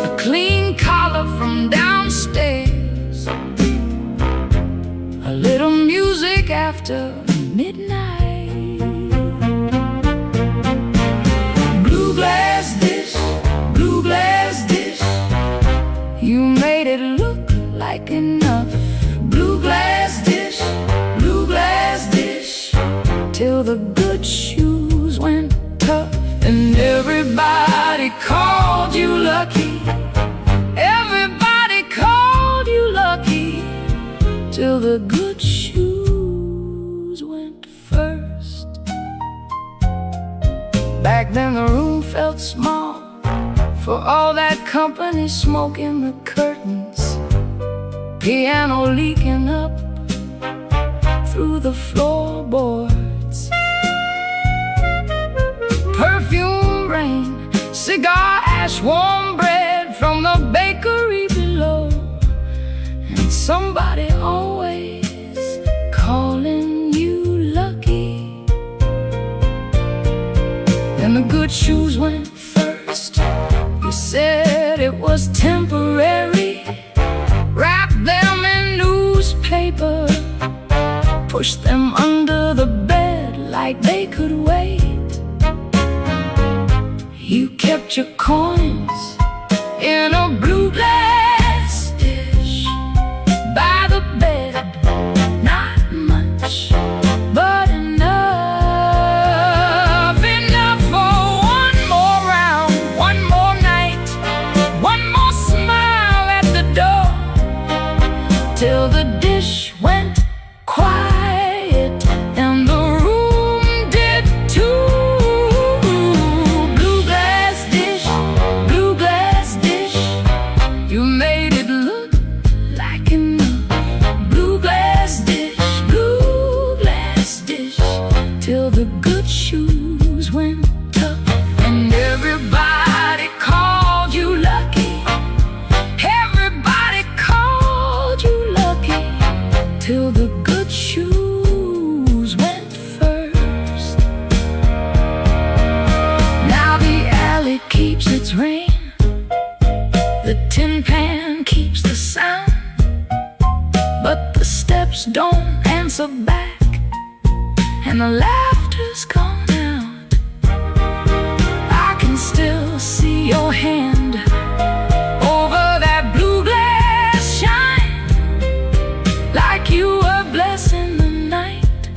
a clean collar from downstairs, a little music after midnight. Blue glass dish, blue glass dish, you made it look like enough. Blue glass dish, till the good shoes went tough. And everybody called you lucky, everybody called you lucky, till the good shoes went first. Back then the room felt small, for all that company smoking the curtains, piano leaking up through the floorboards, perfume rain, cigar ash, warm bread from the bakery below, and somebody always calling you lucky. Then the good shoes went first. You said it was temporary, wrap them in newspaper, push them under the bed like they could wait. You kept your coins in a blue glass dish by the bed. Not much, but enough. Enough for one more round, one more night, one more smile at the door, till the dish went quiet and the room did too. Blue glass dish, you made it look like enough. Blue glass dish, till the good shoes went tough. And everybody called you lucky, everybody called you lucky, till the good shoes went first. Now the alley keeps its rain, the tin pan keeps the sound, but the steps don't answer back, and the laughter's gone out. I can still see your hand over that blue glass shine, like you were blessing the night.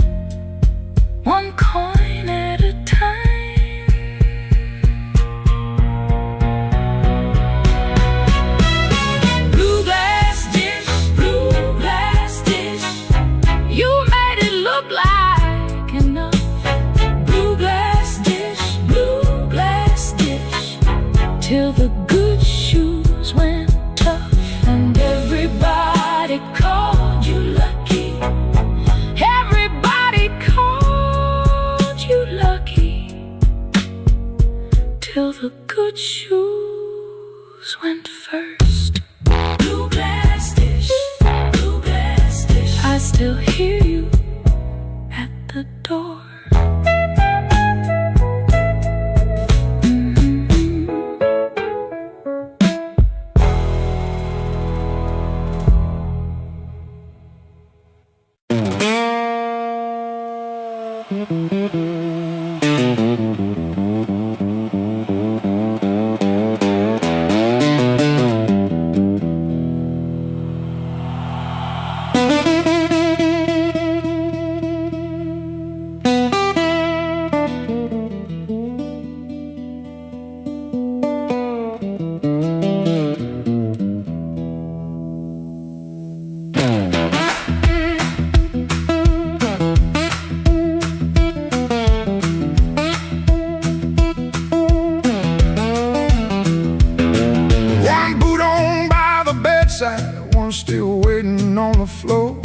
still waiting on the floor.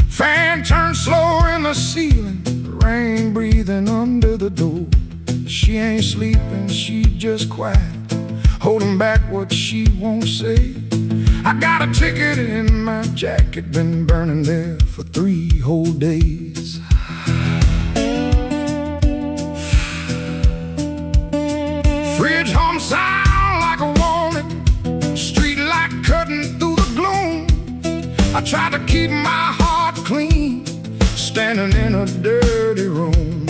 Fan turned slower in the ceiling, rain breathing under the door. She ain't sleeping, she just quiet, holding back what she won't say. I got a ticket in my jacket, been burning there for 3 whole days. Fridge hum sound like a warning, street light cutting through the gloom. I try to keep my heart clean, standing in a dirty room.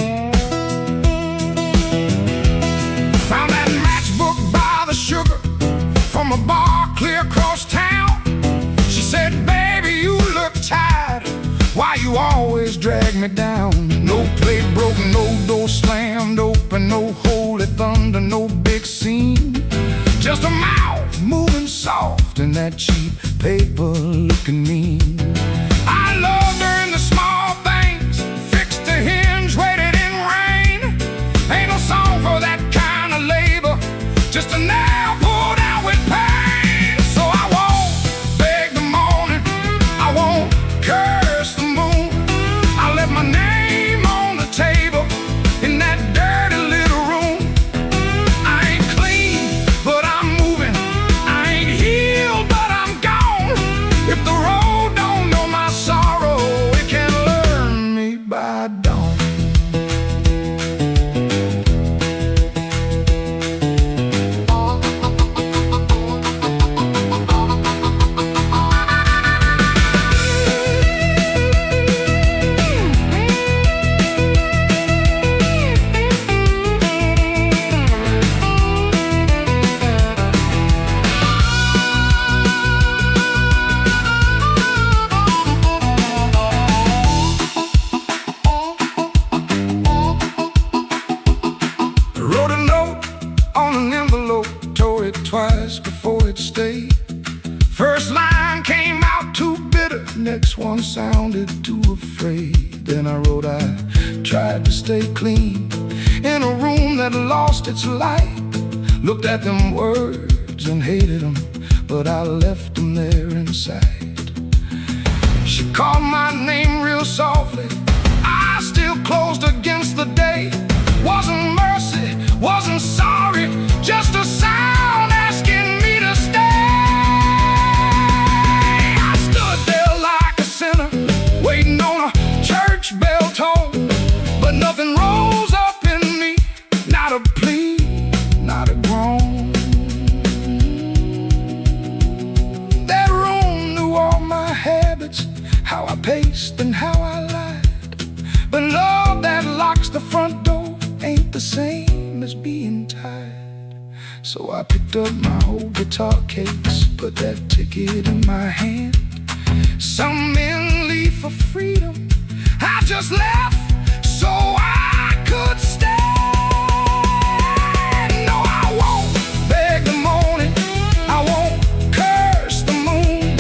Found that matchbook by the sugar, from a bar clear across town. She said, baby, you look tired, why you always drag me down? No plate broken, no door slammed open, no holy thunder, no big scene. Just a mouth moving soft and that cheap paper looking mean. I loved her in the small things, fixed a hinge, waited in rain. Ain't no song for that kind of labor, just a nail pulled out with pain. So I won't beg the morning, I won't curse the moon. I left my name on the table in that dirty little room. I ain't clean, but I'm moving. I ain't healed, but I'm gone. If the road don't know my sorrow, it can learn me by dawn. Wrote a note on an envelope, tore it twice before it stayed. First line came out too bitter, next one sounded too afraid. Then I wrote, I tried to stay clean in a room that lost its light. Looked at them words and hated them, but I left them there inside. She called my name real softly, I still closed against the day. Wasn't mercy, wasn't sorry, just a sound asking me to stay. I stood there like a sinner, waiting on a church bell tone, but nothing rose up in me, not a plea, not a groan. That room knew all my habits, how I paced and how I lied. But love that locks the front door ain't the same as being tired. So I picked up my whole guitar case, put that ticket in my hand. Some men leave for freedom, I just left so I could stand. No, I won't beg the morning, I won't curse the moon.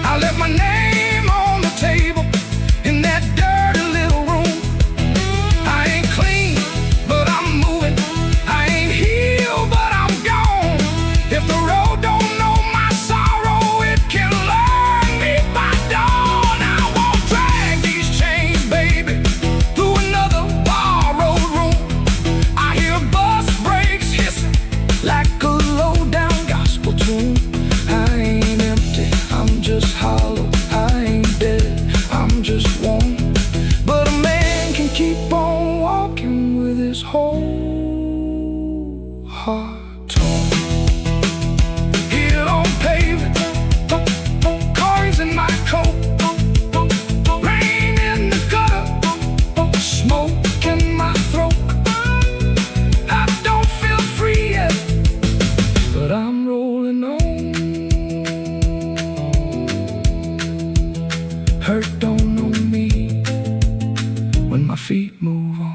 I left my name on the table in that dirty little room. I ain't clean, but I'm moving. I ain't healed, but I'm gone. If the road don't know my sorrow, it can learn me by dawn. I won't drag these chains, baby, through another borrowed room. I hear bus brakes hissing like a low-down gospel tune. I ain't empty, I'm just hollow. I ain't dead, I'm just warm. But a man can keep on walking with his whole heart torn. Here on pavement, cars in my coat, rain in the gutter, smoke in my throat. I don't feel free yet, but I'm rolling on. Hurt don't know me when my feet move on.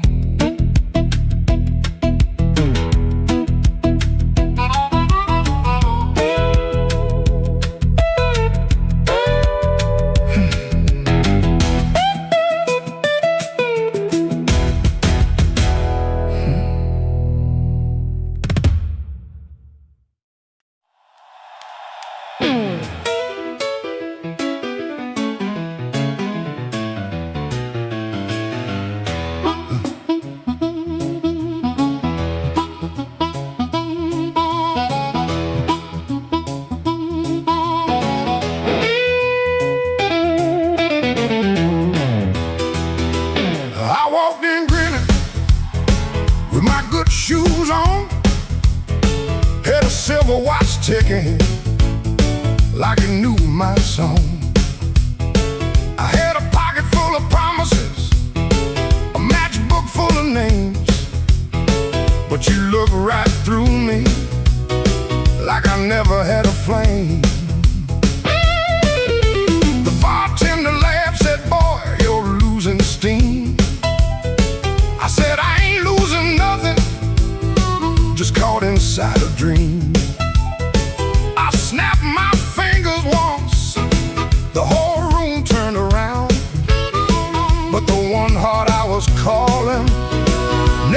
my song. I had a pocket full of promises, a matchbook full of names, but you look right through me like I never had a flame. The bartender laughed, said, boy, you're losing steam. I said, I ain't losing nothing, just caught inside a dream. I snapped my fingers once, the whole room turned around, but the one heart I was calling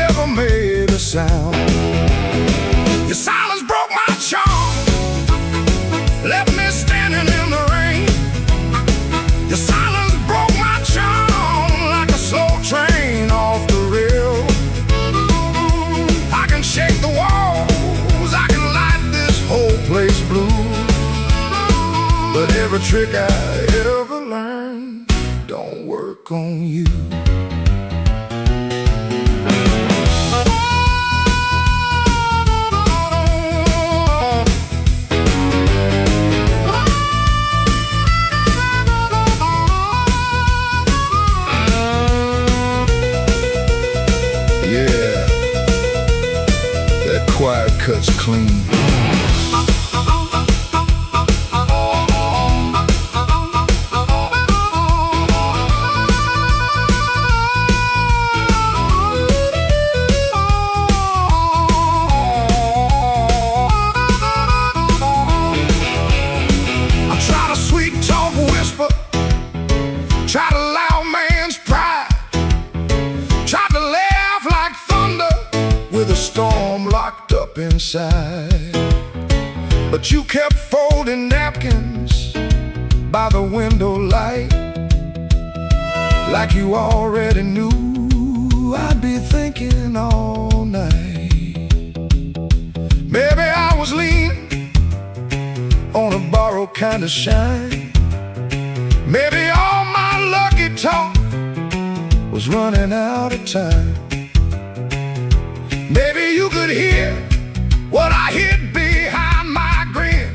never made a sound. Your silence broke my charm, left me standing in the rain. Your silence broke my charm like a slow train off the rail. I can shake the walls, I can light this whole place blue, but every trick I ever learned don't work on you. Quiet cuts clean. I try to sweet talk whisper, try to loud man's pride, try to laugh like thunder with a storm locked up inside. But you kept folding napkins by the window light, like you already knew I'd be thinking all night. Maybe I was leaning on a borrowed kind of shine. Maybe all my lucky talk was running out of time. Maybe you could hear what I hid behind my grin.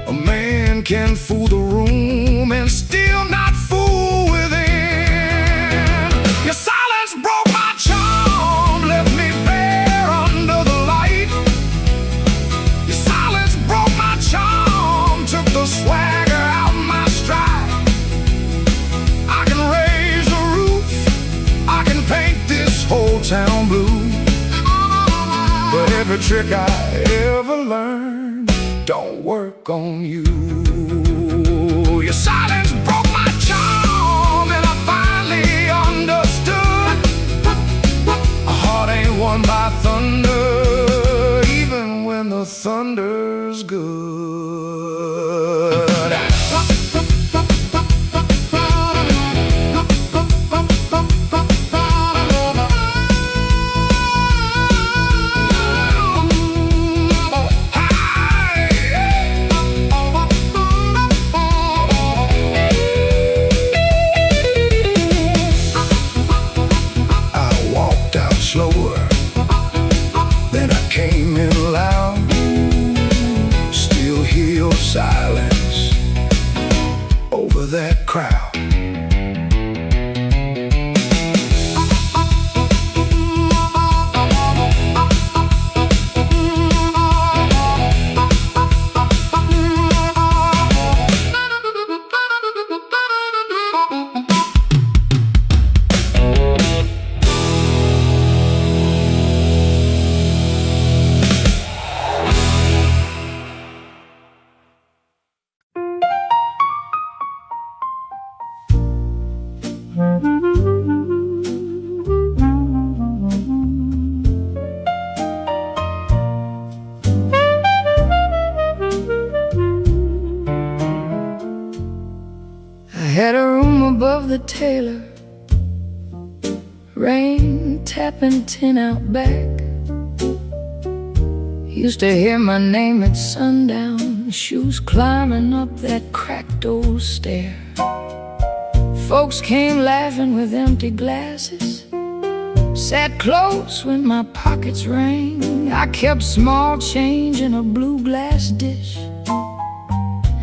A man can fool the room and still not fool within. Your silence broke my charm, left me bare under the light. Your silence broke my charm, took the swagger out my stride. I can raise the roof, I can paint this whole town blue, but every trick I ever learned don't work on you. Your silence broke my charm, and I finally understood a heart ain't won by thunder, even when the thunder's good. Slower, then I came in loud. Still hear your silence over that crowd. Had a room above the tailor, rain tapping tin out back. Used to hear my name at sundown, shoes climbing up that cracked old stair. Folks came laughing with empty glasses, sat close when my pockets rang. I kept small change in a blue glass dish,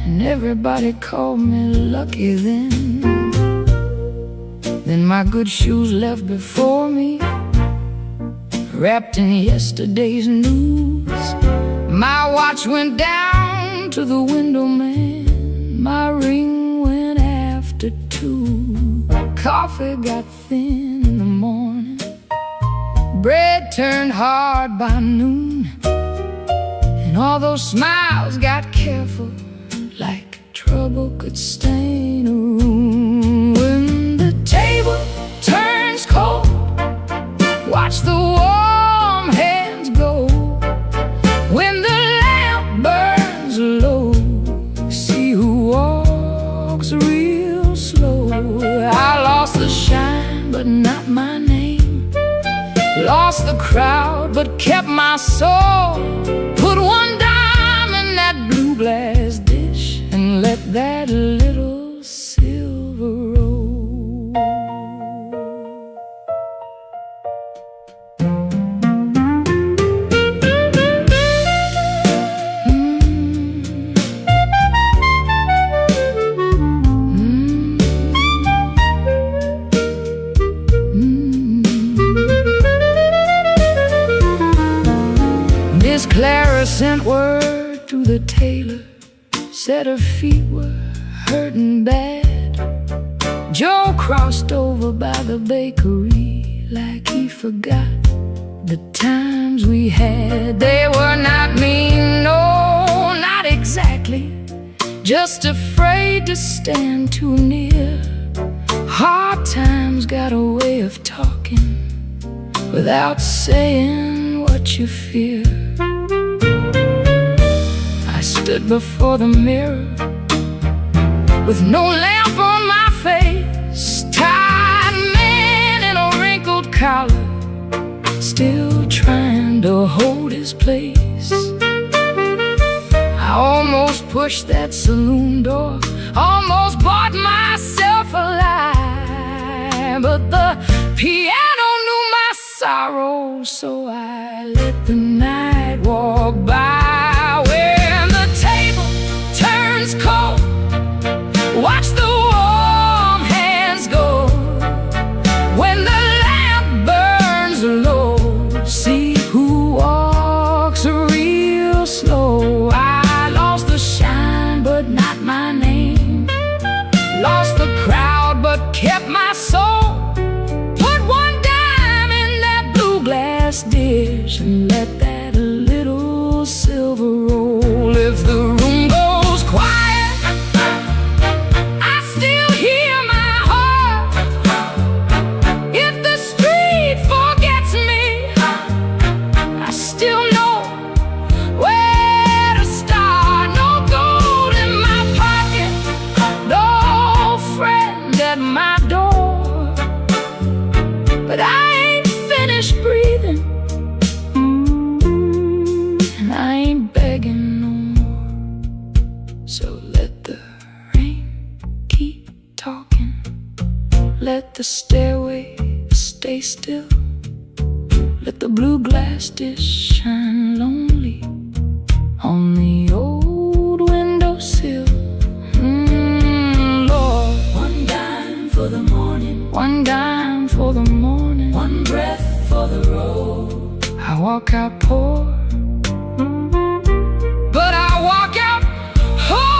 and and everybody called me lucky then. Then my good shoes left before me, wrapped in yesterday's news. My watch went down to the window man, my ring went after 2. Coffee got thin in the morning, bread turned hard by noon, and all those smiles got careful, like trouble could stain a room. When the table turns cold, watch the warm hands go. When the lamp burns low, see who walks real slow. I lost the shine, but not my name. Lost the crowd, but kept my soul. Put one dime in that blue glass dish and let that little silver roll. Miss Clara sent word to the tailor, said her feet were hurting bad. Joe crossed over by the bakery like he forgot the times we had. They were not mean, no, not exactly, just afraid to stand too near. Hard times got a way of talking without saying what you fear. I stood before the mirror with no lamp on my face, tired man in a wrinkled collar, still trying to hold his place. I almost pushed that saloon door, almost bought myself a lie, but the piano knew my sorrow, so I let the night walk by. When the table turns cold, watch the warm hands go. When the lamp burns low, see who walks real slow. I lost the shine, but not my name. Lost the crowd, but kept my soul. Put one dime in that blue glass dish and let that little silver roll. If the room goes quiet, I still hear my heart. If the street forgets me, I still know where to start. No gold in my pocket, no friend at my door, but I ain't finished breathing, and I ain't begging no more. So let the rain keep talking, let the stairway stay still, let the blue glass dish shine lonely on the old windowsill. Lord, one dime for the morning, one dime for the morning, one breath for the road. I walk out poor, but I walk out whole.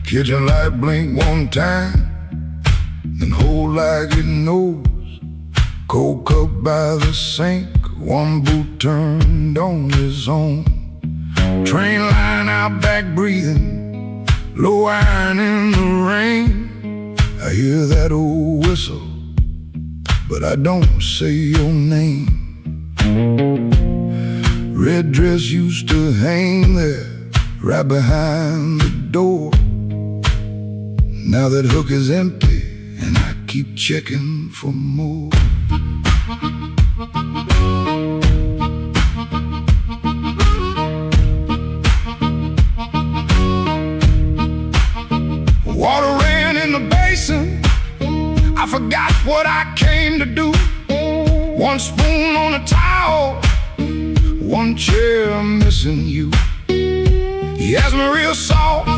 Kitchen light blink one time, then hold like it knows. Cold cup by the sink, one boot turned on his own. Train line out back breathing, low iron in the rain. I hear that old whistle but I don't say your name. Red dress used to hang there, right behind the door. Now that hook is empty, and I keep checking for more. Water ran in the basin, I forgot what I came to do. One spoon on a towel, one chair missing you. He asked me real soft,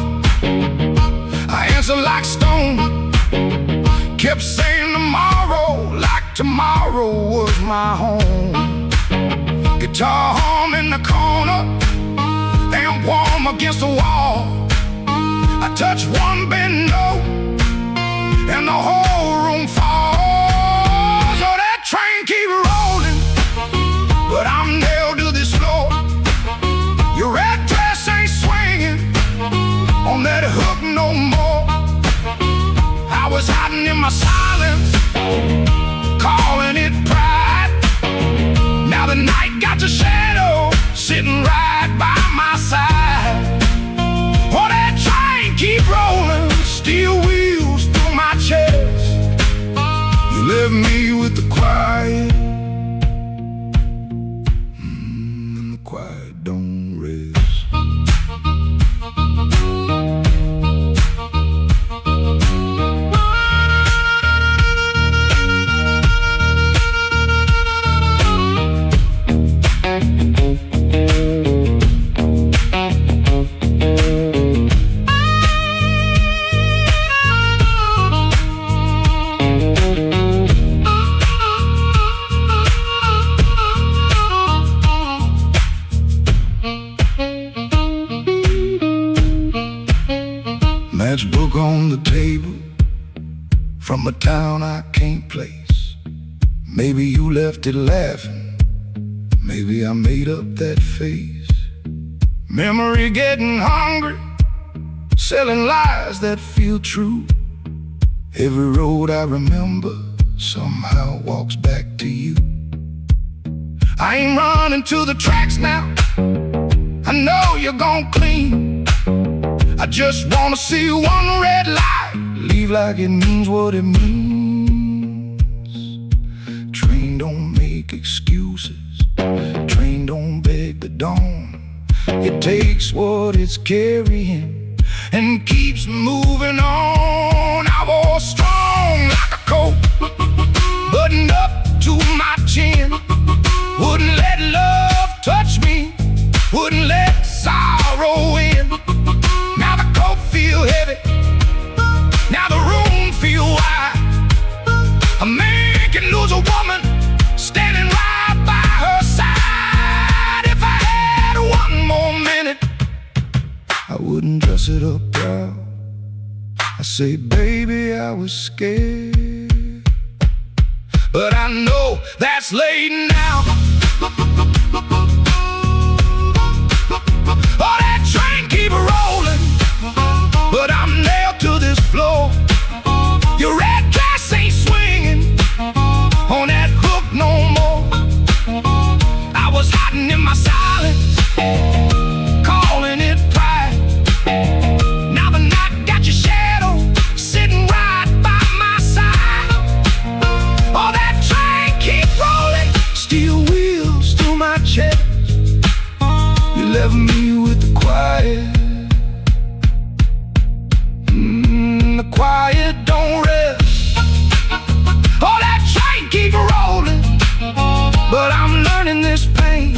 I answered like stone. Kept saying tomorrow, like tomorrow was my home. Guitar hum in the corner, damn warm against the wall. I touch one bend note, and the whole room falls. So that train keep rolling, but I'm nailed to this floor. Your red dress ain't swinging on that hook no more. I was hiding in my silence, calling it pride. Now the night got your shadow sitting right by my side. Oh, that train keep rolling, steel wheels through my chest. You left me with the quiet, and the quiet don't rest. Matchbook on the table, from a town I can't place. Maybe you left it laughing, maybe I made up that face. Memory getting hungry, selling lies that feel true. Every road I remember somehow walks back to you. I ain't running to the tracks now, I know you're gon' clean. I just wanna see one red light, leave like it means what it means. Train don't make excuses, train don't beg the dawn. It takes what it's carrying and keeps moving on. I was strong like a coat, buttoned up to my chin. Wouldn't let love touch me, wouldn't let sorrow in. Now the coat feel heavy, now the room feel wide. A man can lose a woman standing right by her side. If I had one more minute, I wouldn't dress it up proud. I say, baby, I was scared, but I know that's late now. Oh, that train keep rolling, but I'm nailed to this floor. Your red dress ain't swinging on that hook no more. I was hiding in my silence, calling it pride. Now the night got your shadow sitting right by my side. Oh, that train keep rolling, steel wheels through my chest. You left me with the quiet, the quiet don't rest. Oh, that train keep rolling, but I'm learning this pain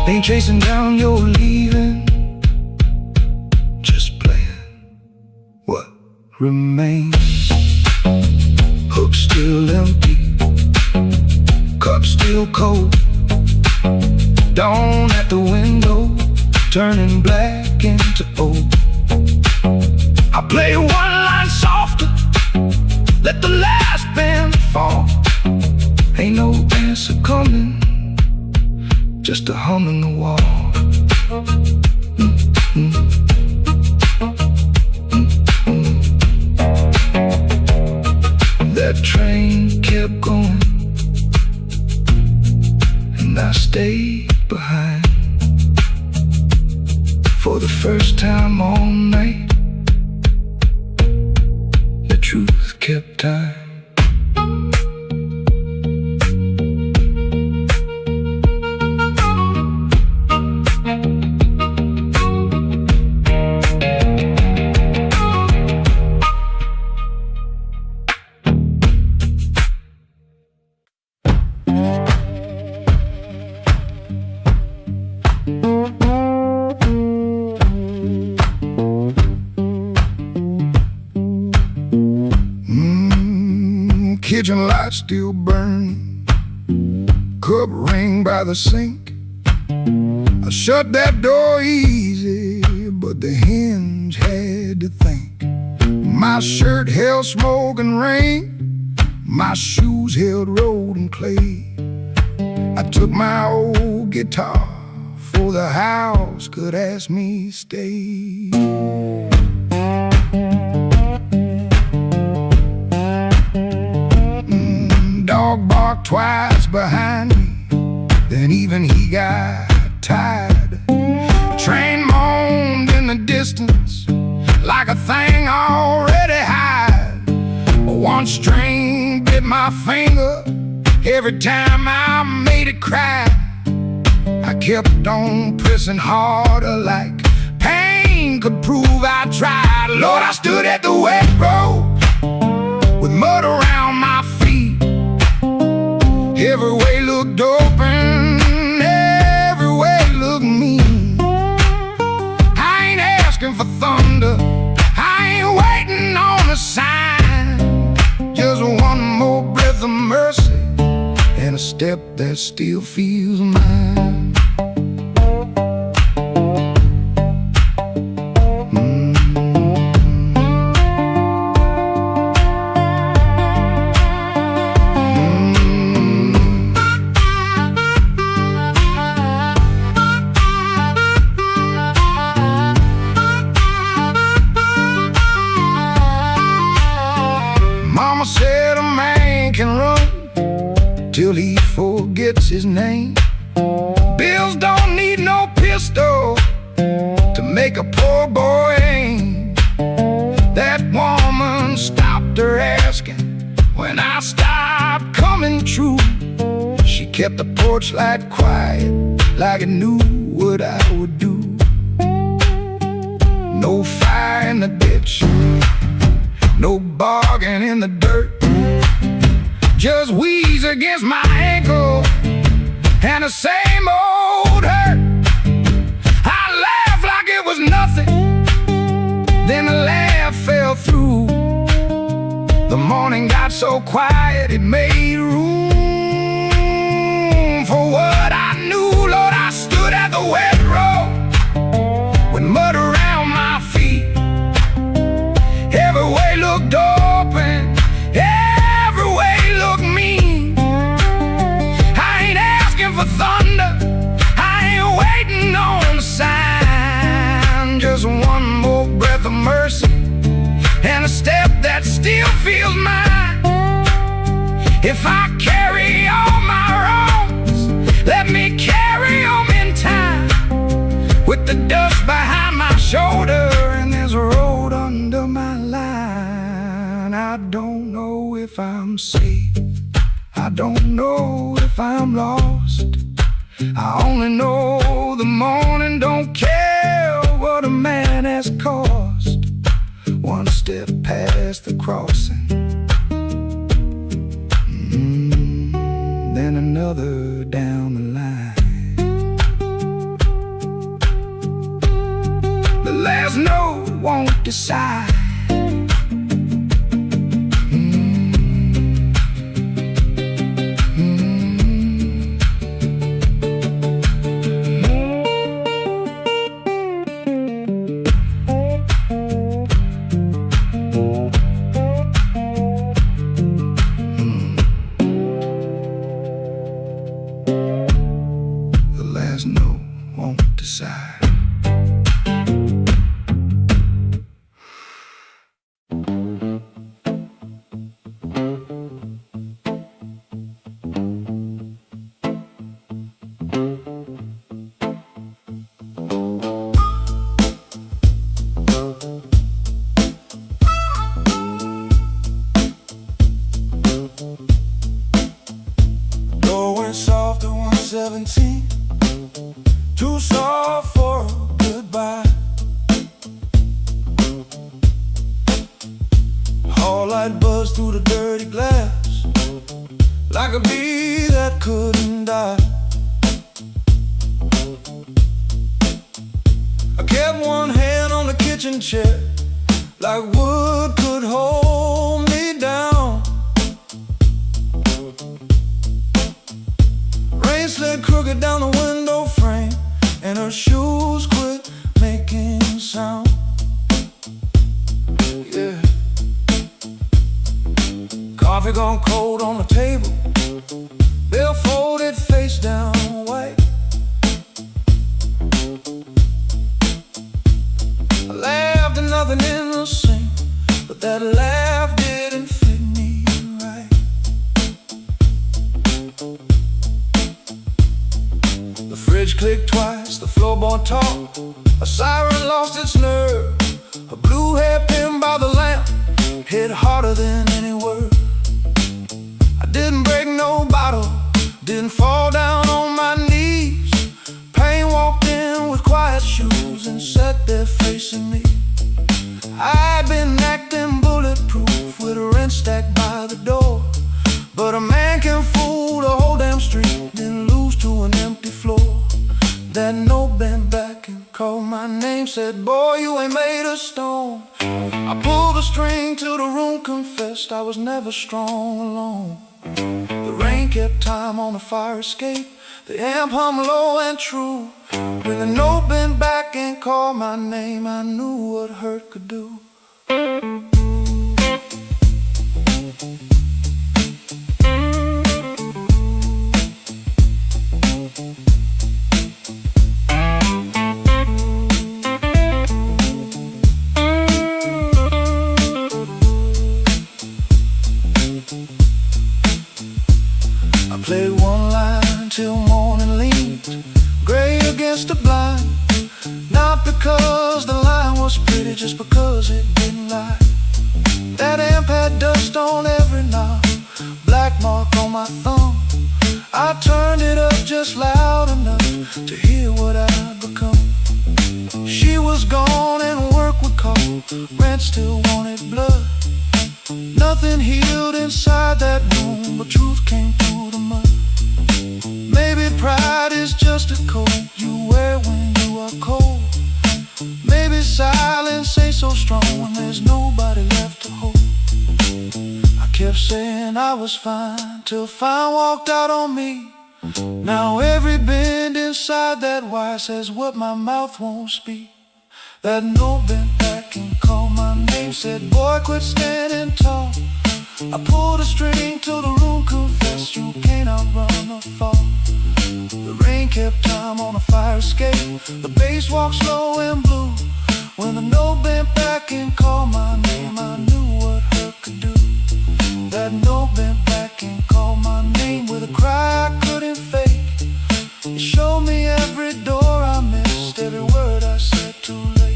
ain't chasing down your leaving, just playing what remains. Hook still empty, cup still cold. Dawn at the window, turning black into old. I play one line softer, let the last band fall. Ain't no answer coming, just a hum in the wall. That train kept going. and I stayed behind for the first time all night. The truth kept time. Kitchen light still burning, cup ring by the sink. I shut that door easy, but the hinge had to think. My shirt held smoke and rain, my shoes held road and clay. I took my old guitar, for the house could ask me stay. Dog barked twice behind me, then even he got tired. Train moaned in the distance like a thing already hired. One string bit my finger every time I made it cry. I kept on pressing harder like pain could prove I tried. Lord, I stood at the wet road with mud around my feet. Every way looked open, every way looked mean. I ain't asking for thunder, I ain't waiting on a sign. Just one more breath of mercy and a step that still feels mine. Mama said a man can run till he forgets his name. Bills don't need no pistol to make a poor boy aim. That woman stopped her asking when I stopped coming true. She kept the porch light quiet like it knew what I would do. No fire in the ditch, no bargain in the dirt, just wheeze against my ankle and the same old hurt. I laughed like it was nothing, then the laugh fell through. The morning got so quiet it made room for what I knew. Lord, I stood at the wet road with mud around my feet. Every way looked open, every way looked mean. I ain't asking for thunder, I ain't waiting on a sign. Just one more breath of mercy and a step that still feels mine. If I carry all my wrongs, let me carry them in time. With the dust behind my shoulder and there's a road under my line. I don't know if I'm safe, I don't know if I'm lost. I only know the morning don't care what a man has cost. One step past the crossing, then another down the line. The last note won't decide. No, won't decide. after 117, too soft for a goodbye. All light buzzed through the dirty glass, like a bee that couldn't die. I kept one hand on the kitchen chair, like wood could hold me down. Rain slid crooked down the window frame, and her shoes quit making sound. Yeah. Coffee gone cold on the table, bill folded face down white. I laughed and nothing in the sink, but that laugh didn't fit me right. The fridge clicked twice, the floorboard talked, a siren lost its nerve. A blue hairpin by the lamp hit harder than any word. I didn't break no bottle, didn't fall down on my knees. Pain walked in with quiet shoes and sat there facing me. I'd been acting bulletproof with a rent stacked by the door, but a man can fool the whole damn street, then lose to an empty floor. That note bent back and called my name, said, boy, you ain't made of stone. I pulled the string till the room confessed I was never strong alone. The rain kept time on the fire escape, the amp hummed low and true. When the note bent back and called my name, I knew what hurt could do. I played one line till morning leaned gray against the blind. Not because the line was pretty, just because it didn't lie. That amp had dust on every knob, black mark on my thumb. I turned it up just loud enough to hear what I'd become. She was gone and work would call, rent still wanted blood. Nothing healed inside that room, but truth came through the mud. Maybe pride is just a coat you wear when you are cold. Maybe silence ain't so strong when there's nobody left to hold. I kept saying I was fine, till fine walked out on me. Now every bend inside that wire says what my mouth won't speak. That note bent back and called my name, said, boy, quit standing tall. I pulled a string till the room confessed you can't outrun a fall. The rain kept time on a fire escape, the bass walked slow and blue. When the note bent back and called my name, I knew what hurt could do. That note bent back and called my name with a cry I couldn't fake. It showed me every door I missed, every word I said too late.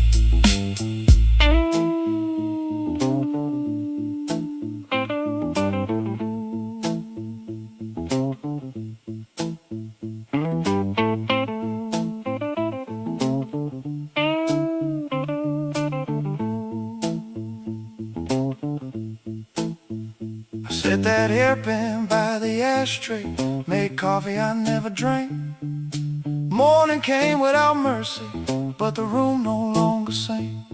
Set that hairpin by the ashtray, made coffee I never drank. Morning came without mercy, but the room no longer sang.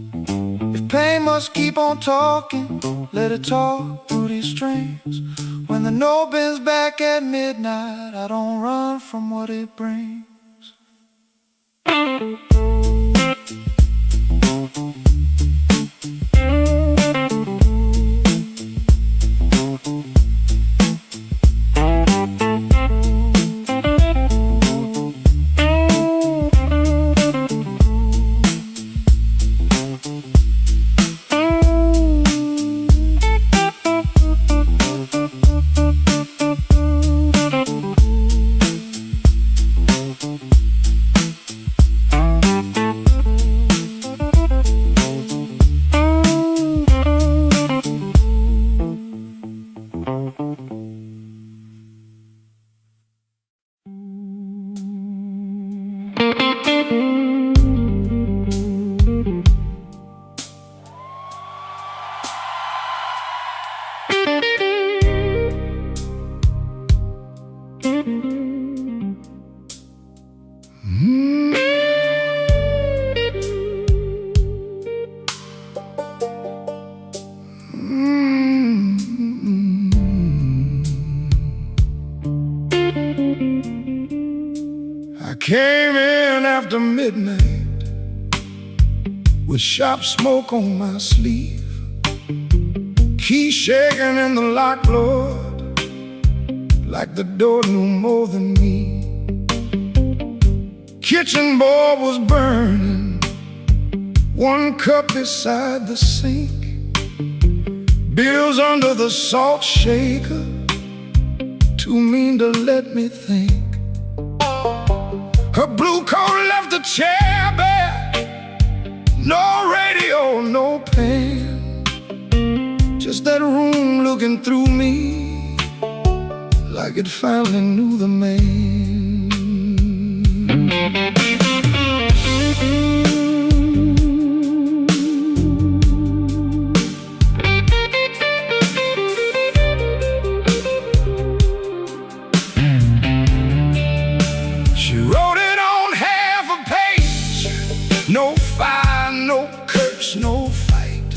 If pain must keep on talking, let it talk through these strings. When the note bends back at midnight, I don't run from what it brings. Came in after midnight with sharp smoke on my sleeve, key shaking in the lock, Lord, like the door knew more than me. Kitchen board was burning, one cup beside the sink, bills under the salt shaker, too mean to let me think. Her blue coat left the chair bare, no radio, no pen, just that room looking through me like it finally knew the man. She wrote it on half a page, no fire, no curse, no fight.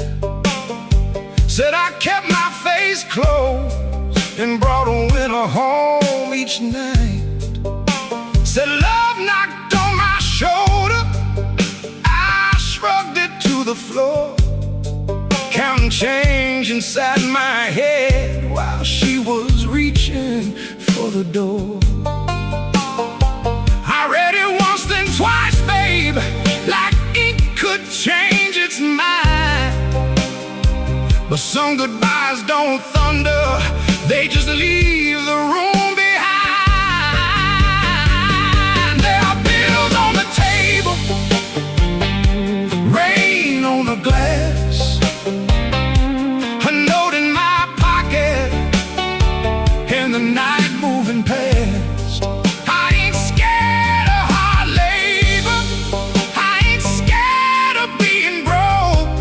Said I kept my face closed and brought a winter home each night. Said love knocked on my shoulder, I shrugged it to the floor, counting change inside my head while she was reaching for the door. I read it once, then twice, babe, like ink could change its mind. But some goodbyes don't thunder, they just leave the room behind. There are bills on the table, rain on the glass, a note in my pocket, and the night moving past. I ain't scared of hard labor, I ain't scared of being broke,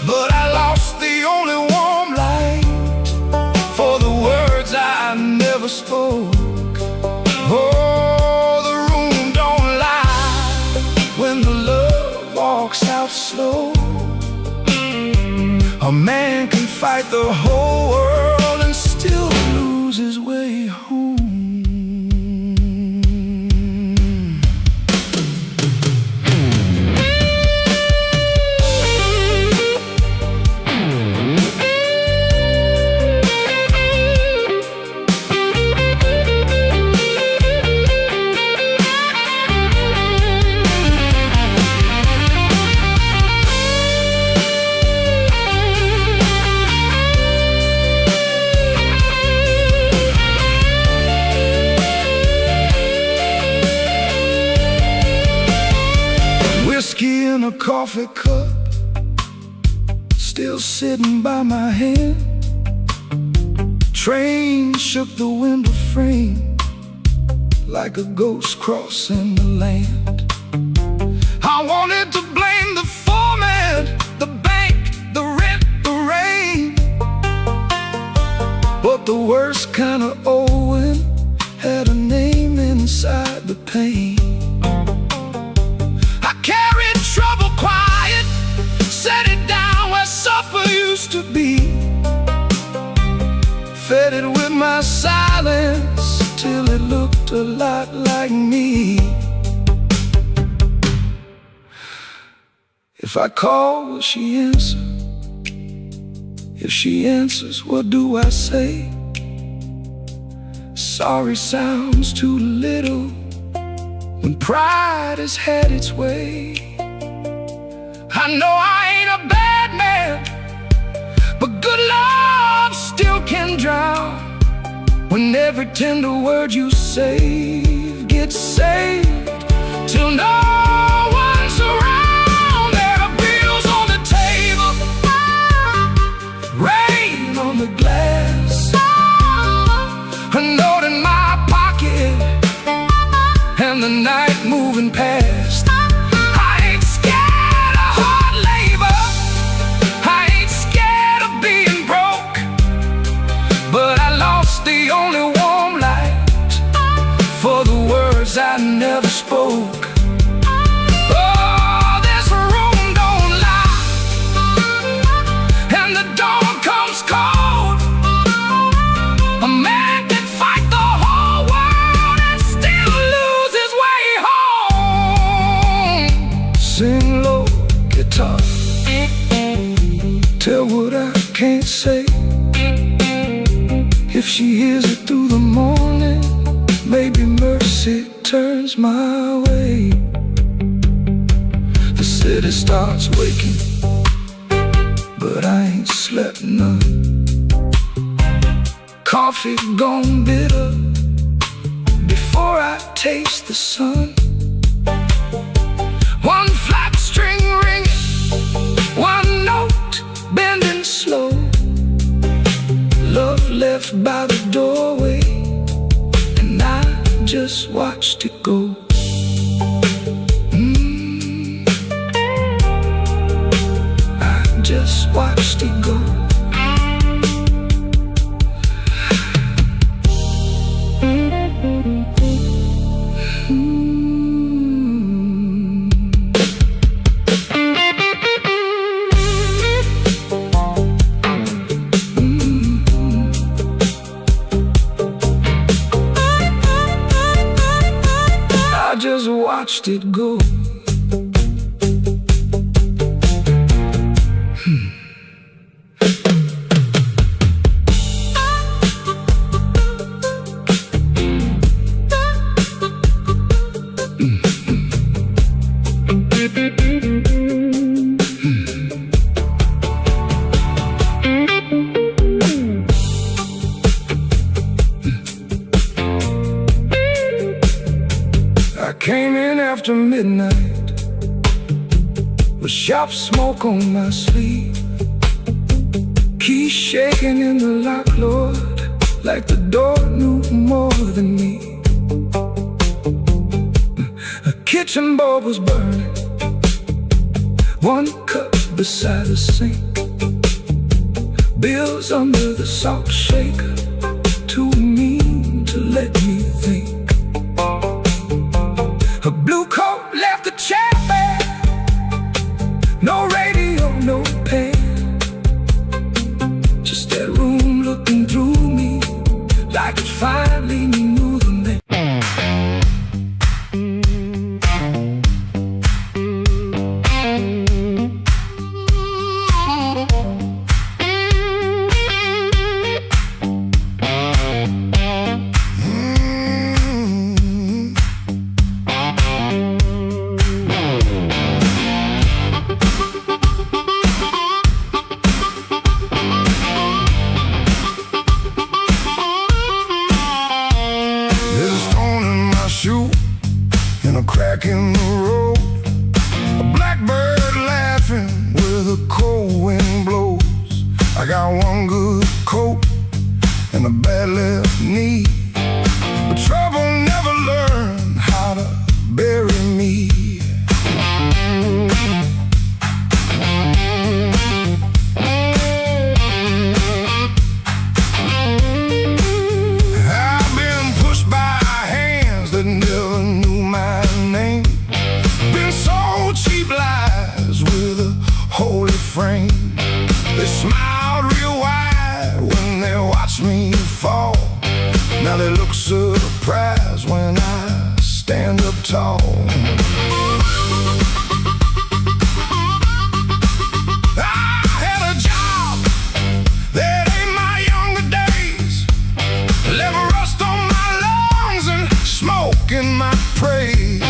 but I lost the only warm light for the words I never spoke. Oh, the room don't lie when the love walks out slow. A man can fight the whole world and still lose his way home. Whiskey in a coffee cup, still sitting by my hand. Train shook the window frame like a ghost crossing the land. I wanted to blame the foreman, the bank, the rent, the rain, but the worst kind of owing had a name inside the pain. I carried trouble quiet, set it down where supper used to be, fed it with my silence till it looked a lot like me. If I call, will she answer? If she answers, what do I say? Sorry sounds too little when pride has had its way. I know I ain't a bad man, but good love still can drown when every tender word you say gets saved till no one's around. There are bills on the table, rain on the glass, a note in my pocket, and the night moving past. words I never spoke. Oh, this room don't lie, and the dawn comes cold. A man can fight the whole world and still lose his way home. Sing low, guitar, tell what I can't say. If she hears it through the morning, maybe mercy turns my way. The city starts waking, but I ain't slept none. Coffee gone bitter before I taste the sun. One flat string ringing, one note bending slow. Love left by the doorway, and I just watched it go. I just watched it go. Just watched it go. I came in after midnight with sharp smoke on my sleeve, keys shaking in the lock, Lord, like the door knew more than me. A kitchen bulb was burning, one cup beside the sink, bills under the salt shaker, too mean to let me think. A blue coat left the chair bare, no radio, no pen, just that room looking through me like it finally knew the name. In a crack in the road, a blackbird laughing where the cold wind blows. I got one good coat and a bad left knee, but trouble never learned how to bury me. I've been pushed by hands that never knew my name, been sold cheap lies with a holy frame. They smiled real wide when they watched me fall. Now they look surprised when I stand up tall. I had a job that ain't my younger days, left rust on my lungs and smoke in my praise.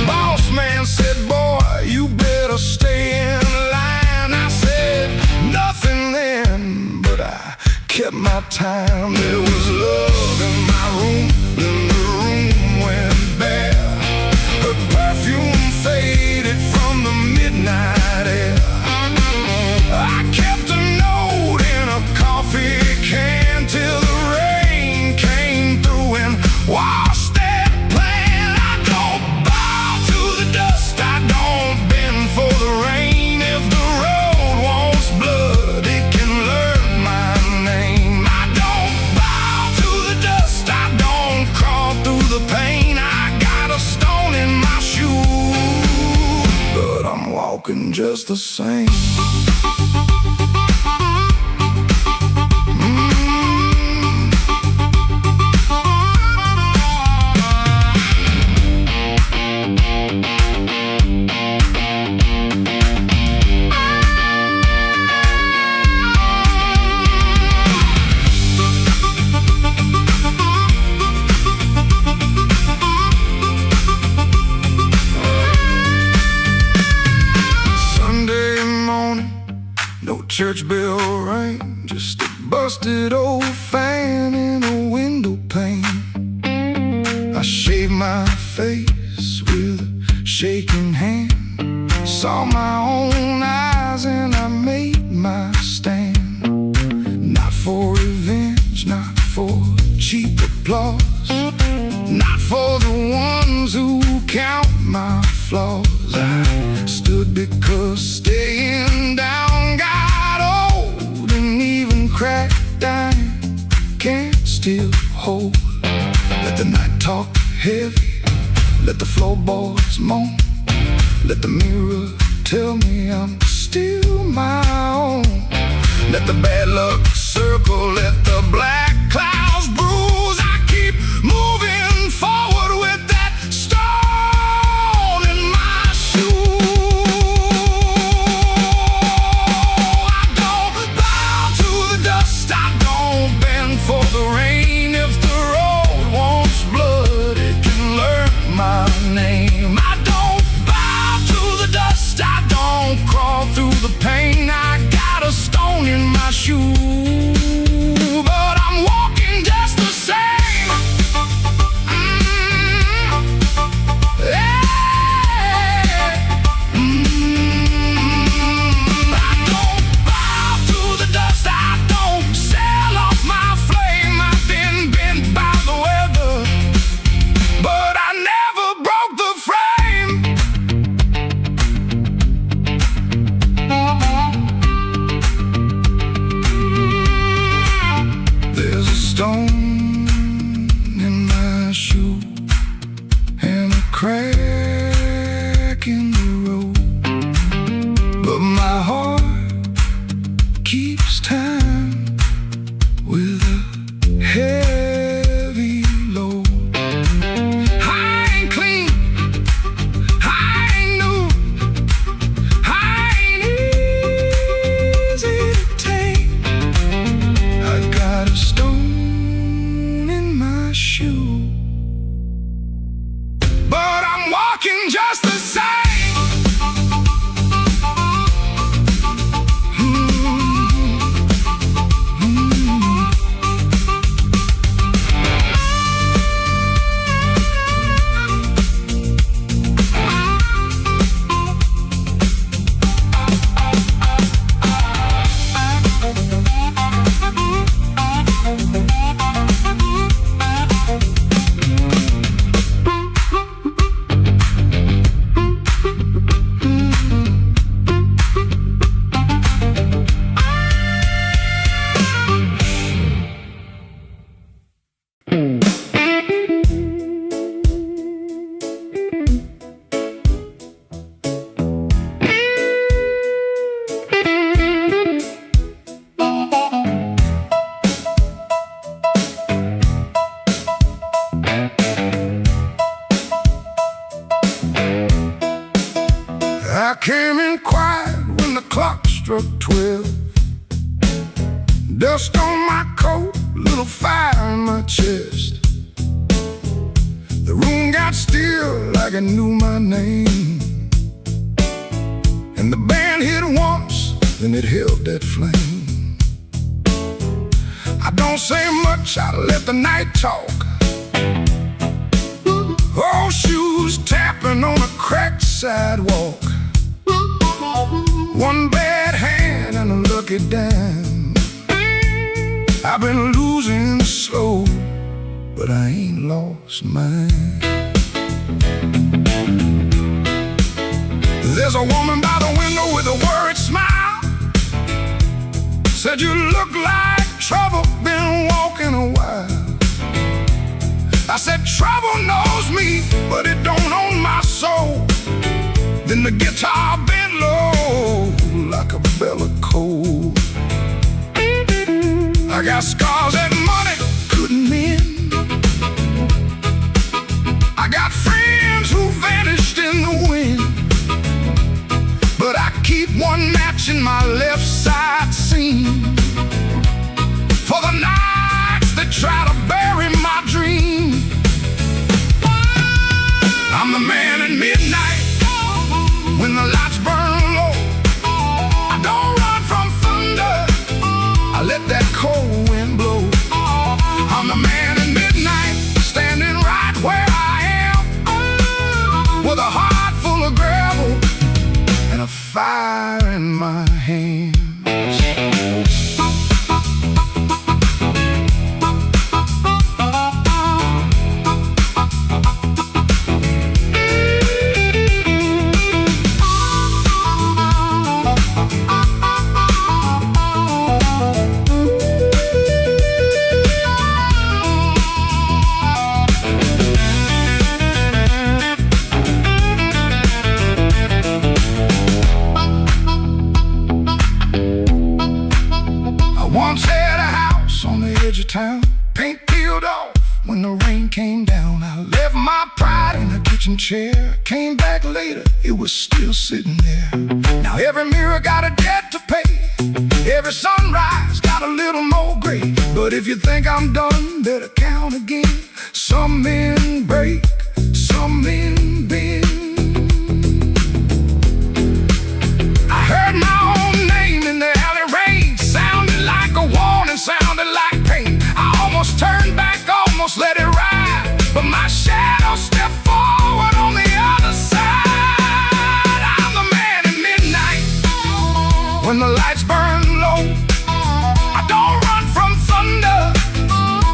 Boss man said, boy, you better stay in line. I said nothing then, but I kept my time. There was love in my room, then the room went bare. Her perfume faded from the midnight air. I kept a note in a coffee can till the rain came through and washed that plan. I don't bow to the dust, I don't bend for the rain. If the road wants blood, it can learn my name. I don't bow to the dust, just the same. Church bell rang, just a busted old fan in a window pane. I shaved my face with a shaking hand, saw my own eyes and I made my stand. Not for revenge, not for cheap applause, not for the ones who count my flaws. I stood because staying down got cracked iron can't still hold. Let the night talk heavy, let the floorboards moan, let the mirror tell me I'm still my own. Let the bad luck circle, let the black clouds bruise. I keep moving forward with that stone in my shoe. For the rain, if the road wants blood, it can learn my name. I don't bow to the dust, I don't crawl through the pain. I got a stone in my shoe, but I'm walking just the same. I don't bow to the dust, I don't sell off my by the weather, but I never broke the frame. There's a stone in my shoe and a crack in the road, but my heart keeps time with a heavy load. I ain't clean, I ain't new, I ain't easy to tame. I got a stone in my shoe, but I'm walking just the same. I came in quiet when the clock struck 12. Dust on my coat, little fire in my chest. The room got still like it knew my name, and the band hit once, then it held that flame. I don't say much, I let the night talk. Old shoes tapping on a cracked sidewalk. One bad hand and a lucky dime. I've been losing slow, but I ain't lost mine. There's a woman by the window with a worried smile. Said you look like trouble, been walking a while. I said trouble knows me, but it don't own my soul. Then the guitar bent low scars that money couldn't mend. I got friends who vanished in the wind, but I keep one match in my left side seam for the nights that try to bury my dream. I'm the man at midnight when the lights burn low. I don't run from thunder, I let that cold wind blow. I'm the man at midnight, standing right where I am, with a heart full of gravel and a fire in my hands. Once had a house on the edge of town, paint peeled off when the rain came down. I left my pride in a kitchen chair, came back later, it was still sitting there. Now every mirror got a debt to pay, every sunrise got a little more gray. But if you think I'm done, better count again. Some men break, some men bend. I heard my own name in the alley rain, sounded like a warning, sounded like pain. I almost turned back, almost let it ride, but my shadow stepped forward on the other side. I'm the man at midnight when the lights burn low. I don't run from thunder,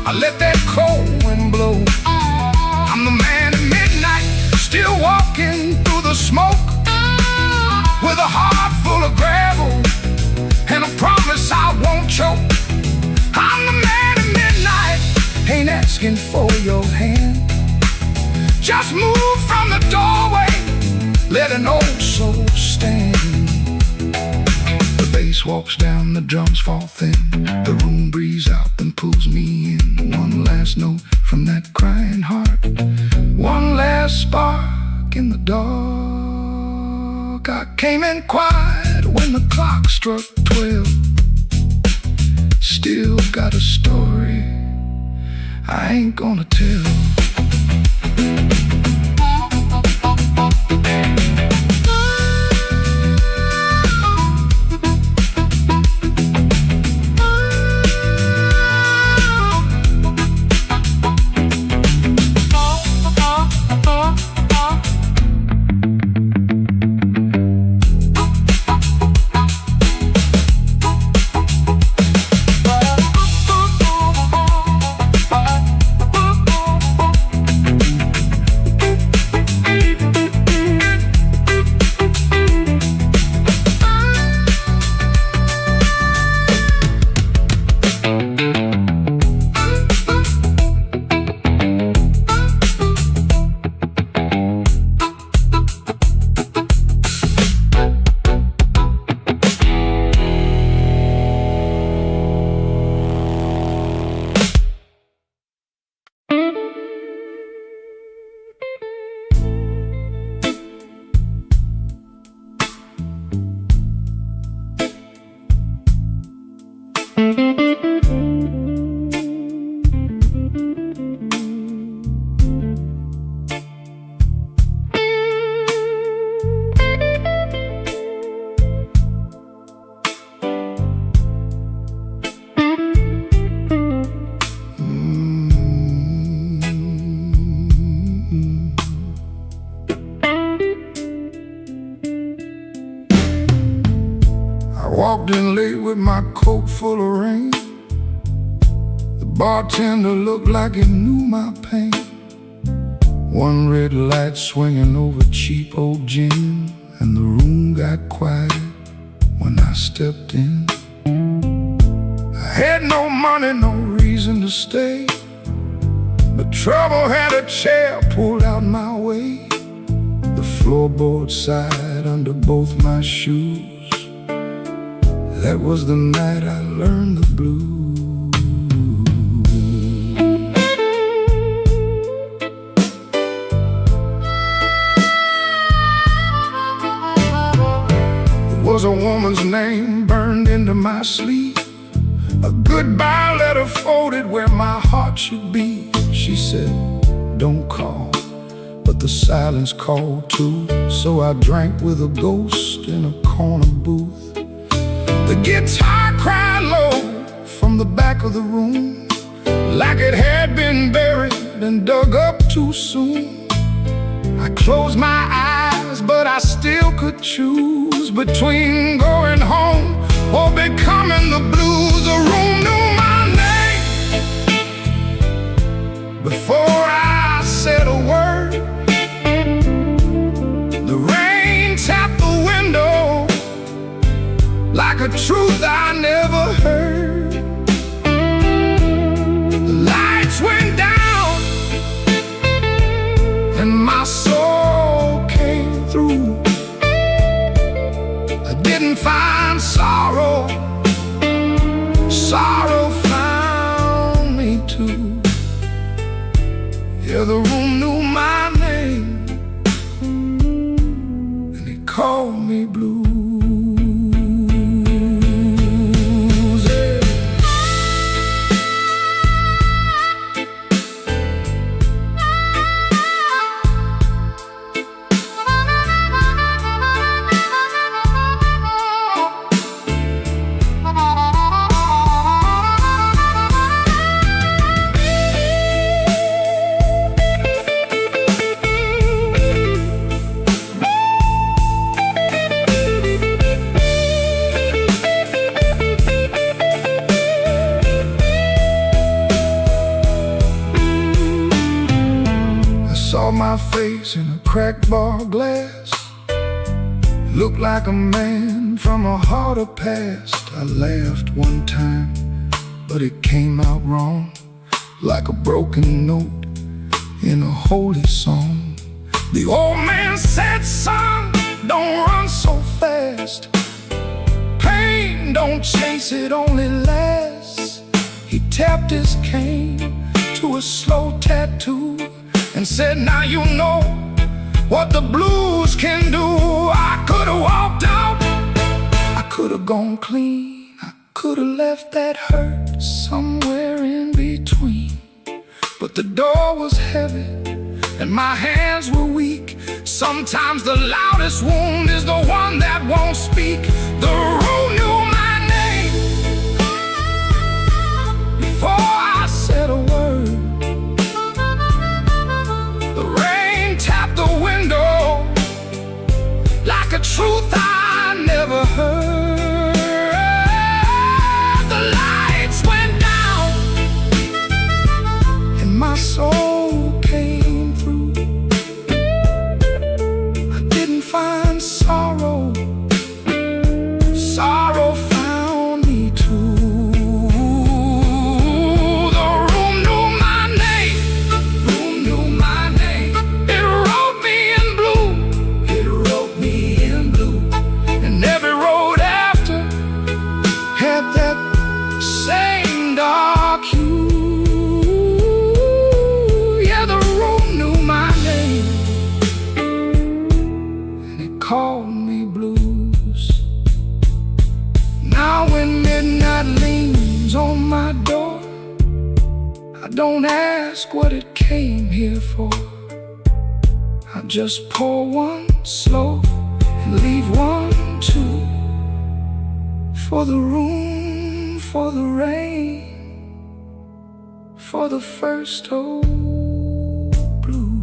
I let that cold wind blow. I'm the man at midnight, still walking through the smoke, with a heart full of gravel and a promise I won't choke. I'm the man at midnight, ain't asking for your hand. Just move from the doorway, let an old soul stand. The bass walks down, the drums fall thin, the room breathes out and pulls me in. One last note from that crying heart, one last spark in the dark. I came in quiet when the clock struck 12. Still got a story I ain't gonna tell. Walked in late with my coat full of rain. The bartender looked like he knew my pain. One red light swinging over cheap old gin, and the room got quiet when I stepped in. I had no money, no reason to stay, but trouble had a chair pulled out my way. The floorboard side under both my shoes. That was the night I learned the blues. was a woman's name burned into my sleeve, a goodbye letter folded where my heart should be. She said, don't call, but the silence called too. So I drank with a ghost in a corner booth. The guitar cried low from the back of the room, like it had been buried and dug up too soon. I closed my eyes, but I still could choose between going home or becoming the blues. The room knew my name before I said a word. The rain tapped the window like a truth I never heard. The lights went down and my soul came through. I didn't find sorrow, sorrow found me too. Yeah, the room knew my name and it called me blue. Saw my face in a cracked bar glass, looked like a man from a harder past. I laughed one time, but it came out wrong, like a broken note in a holy song. The old man said, son, don't run so fast. Pain don't chase, it only lasts. He tapped his cane to a slow tattoo and said, now you know what the blues can do. I could've walked out, I could've gone clean, I could've left that hurt somewhere in between. But the door was heavy and my hands were weak. Sometimes the loudest wound is the one that won't speak. The room knew my name before I said a word. The rain tapped the window like a truth I never heard. The lights went down and my soul came through. I didn't find sorrow, sorrow found me too. The room knew my name, room knew my name. It wrote me in blue, it wrote me in blue. And every road after had that same dark hue. Yeah, the room knew my name and it called me blues. Now when midnight leans on my door, I don't ask what it came here for. I just pour one slow and leave one too. For the room, for the rain, for the first old blues.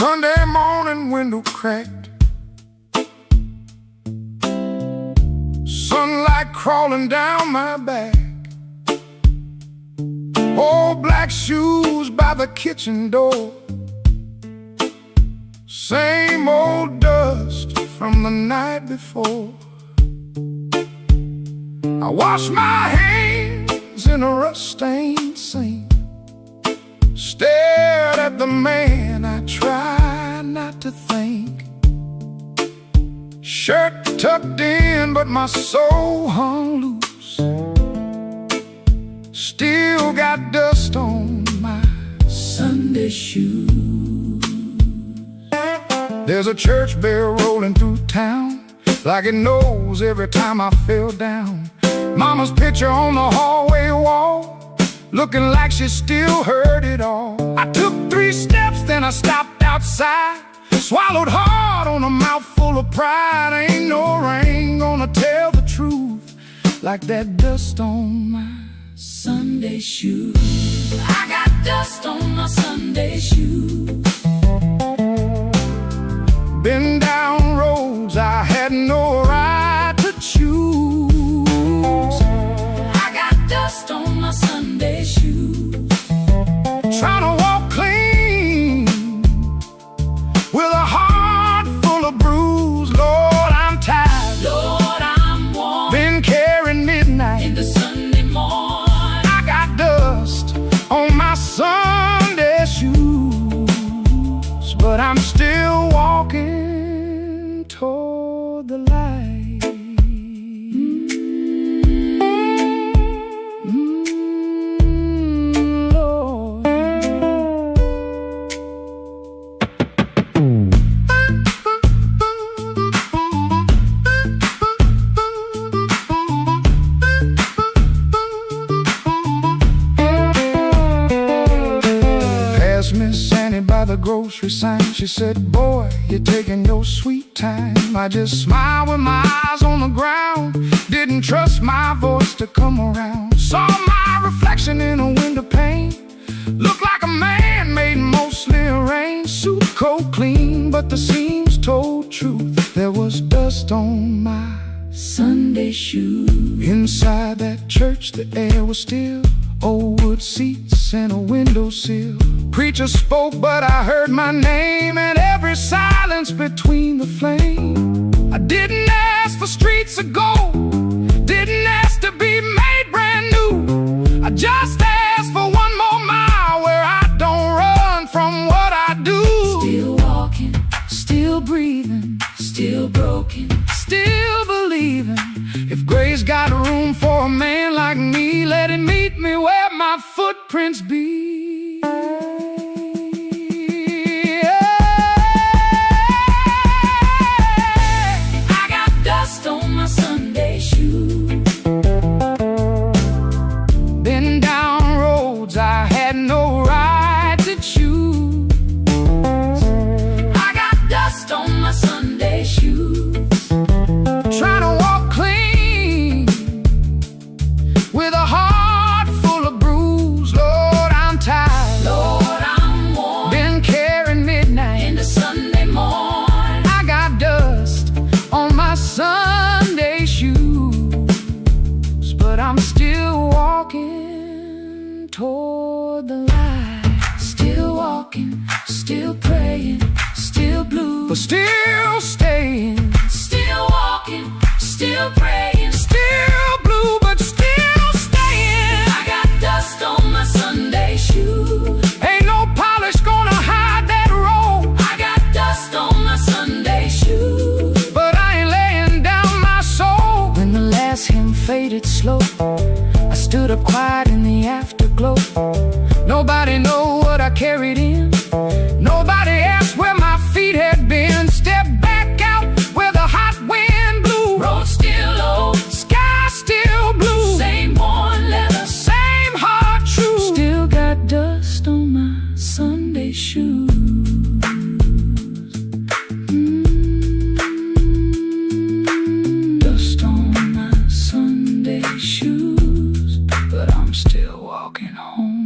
Sunday morning window cracked, sunlight crawling down my back. Old black shoes by the kitchen door, same old dust from the night before. I wash my hands in a rust-stained sink, stared at the man I try not to think. Shirt tucked in but my soul hung loose, still got dust on my Sunday shoes. There's a church bell rolling through town, like it knows every time I fell down. Mama's picture on the hallway wall, looking like she still heard it all. I took 3 steps, then I stopped outside, swallowed hard on a mouthful of pride. Ain't no rain gonna tell the truth like that dust on my Sunday shoes. I got dust on my Sunday shoes. Been down roads I had no right to choose. I got dust on my Sunday shoes. Trying to walk clean with a heart full of bruise. Lord, I'm tired. Lord, I'm warm. Been carrying midnight into Sunday morning. I got dust on my Sunday shoes, but I'm still walking toward the light. Lord. Passed Miss Annie by the grocery sign. She said, boy, you're taking your sweet time. I just smiled with my eyes on the ground, didn't trust my voice to come around. Saw my reflection in a window pane, looked like a man made mostly of rain. Suit coat clean, but the seams told truth. There was dust on my Sunday shoes. Inside that church the air was still, old wood seats and a windowsill. Preacher spoke but I heard my name, and every silence between the flame. I didn't ask for streets of gold, didn't ask to be made brand new. I just asked for one more mile where I don't run from what I do. Still walking, still breathing, still broken, Still believing if grace got room for a man like me, let it meet me where my footprints be. I got dust on my Sunday shoes. Been down roads I had no right to choose. I got dust on my Sunday shoes. Trying to walk clean with a heart full of bruise. Lord, I'm tired. Lord, I'm warm. Been carrying midnight into Sunday morning. I got dust on my Sunday shoes, but I'm still walking toward the light. Still walking, still praying, still blue, But still staying, still walking, still praying, still blue, but still staying. I got dust on my Sunday shoes. Ain't no polish gonna hide that road, I got dust on my Sunday shoes. but I ain't laying down my soul. When the last hymn faded slow, I stood up quiet in the afterglow. Nobody know what I carried in, nobody asked where my feet had been. Stepped back out where the hot wind blew. Road still low, Sky still blue, same worn leather. same heart true. Still got dust on my Sunday shoes. Dust on my Sunday shoes, but I'm still walking home.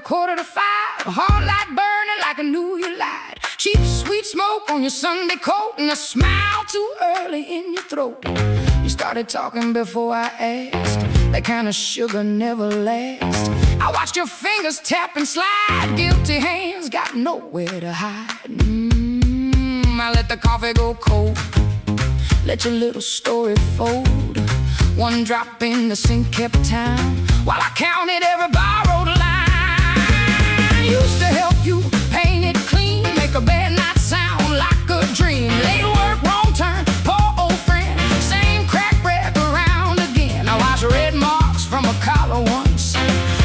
4:45, a hard light burning like I knew you lied. Cheap sweet smoke on your Sunday coat and a smile too early in your throat. You started talking before I asked, that kind of sugar never lasts. I watched your fingers tap and slide, guilty hands got nowhere to hide. I let the coffee go cold, let your little story fold. One drop in the sink kept time, while I counted every borrowed line. Used to help you paint it clean, make a bad night sound like a dream. Late work, wrong turn, poor old friend, same crack break around again. I watched red marks from a collar once,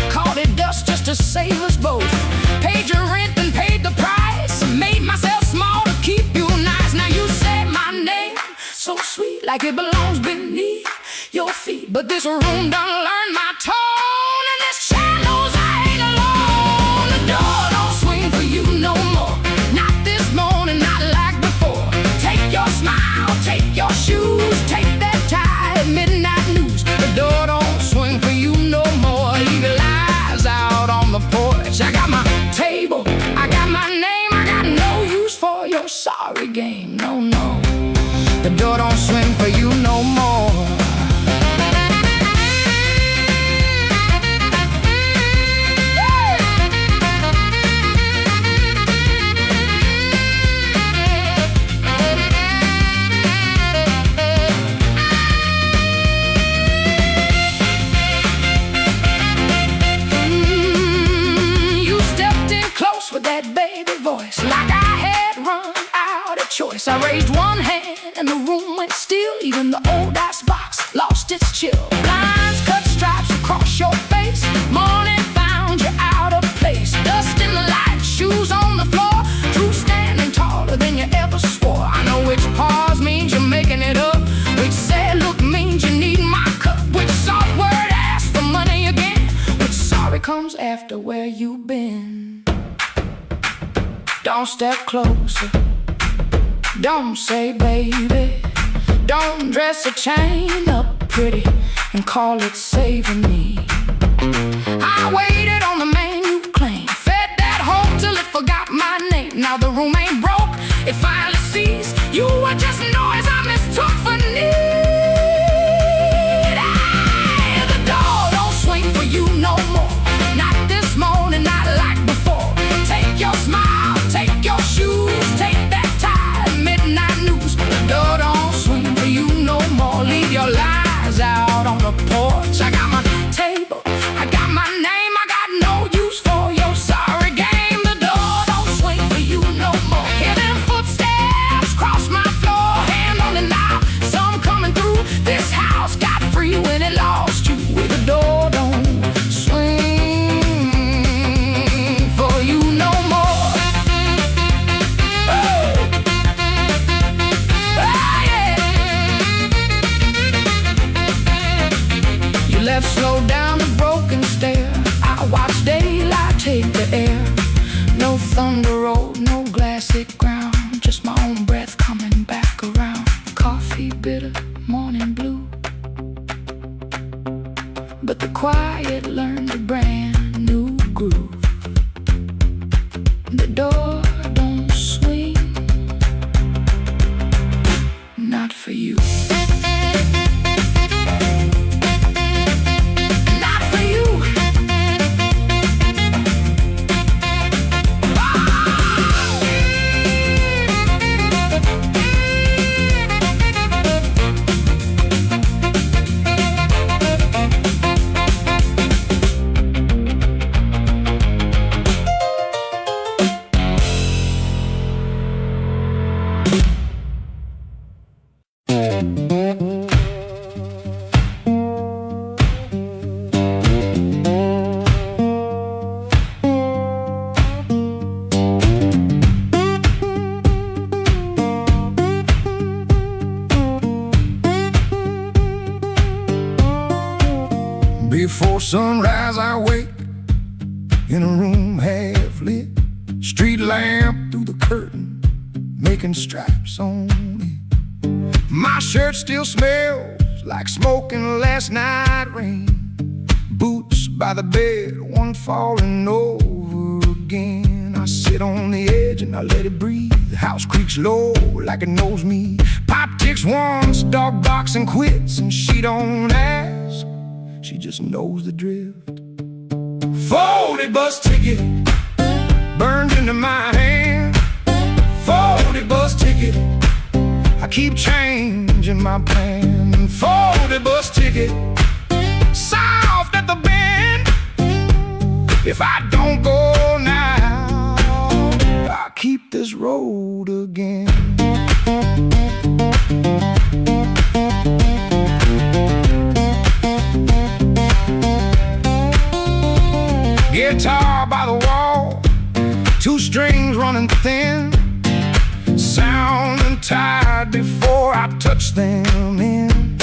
called it dust just to save us both. Paid your rent and paid the price, made myself small to keep you nice. Now you say my name so sweet, like it belongs beneath your feet. But this room done learned my tone, and this child knows I ain't alone. The door don't swing for you no more, not this morning, not like before. Take your smile, take your shoes, take that tie at midnight news. The door don't swing for you no more. Leave your lies out on the porch. I got my table, I got my name, I got no use for your sorry game. No, no, the door don't swing for you no more. Voice, like I had run out of choice. I raised one hand and the room went still. Even the old ice box lost its chill. Lines cut stripes across your face. Morning found you out of place. Dust in the light, shoes on the floor. Through standing taller than you ever swore. I know which pause means you're making it up, which sad look means you need my cup, which soft word asks for money again, which sorry comes after where you've been. Don't step closer, don't say baby. Don't dress a chain up pretty and call it saving me. I waited on the man you claim, fed that hope till it forgot my name. Now the room ain't broke, it finally sees you were just noise I mistook for need. The door don't swing for you no more, not this morning, not like before. Take your smile, take your shoes, take that tie, midnight news. The door don't swing for you no more. Leave your lies out on the porch. I got my table, I got my name, I got no use for your sorry game. The door don't swing for you no more. Hear them footsteps cross my floor, hand on the knob, some coming through. This house got free when it lost you. The door don't swing for you no more. Left slow down the broken stair. I watch daylight take the air. No thunder road, no glassy ground, just my own breath coming back around. Coffee bitter, morning blue, but the quiet learned a brand new groove. The door don't swing, not for you. Before sunrise I wake in a room half lit, street lamp through the curtain making stripes on it. My shirt still smells like smoking last night rain. Boots by the bed, one falling over again. I sit on the edge and I let it breathe. The house creaks low like it knows me. Pop ticks once, dog barks and quits, and she don't ask, she just knows the drift. Folded bus ticket burned into my hand. Folded bus ticket, I keep changing my plan. Folded bus ticket, soft at the bend. If I don't go now, I'll keep this road again. Guitar by the wall, two strings running thin, sounding tired before I touch them in.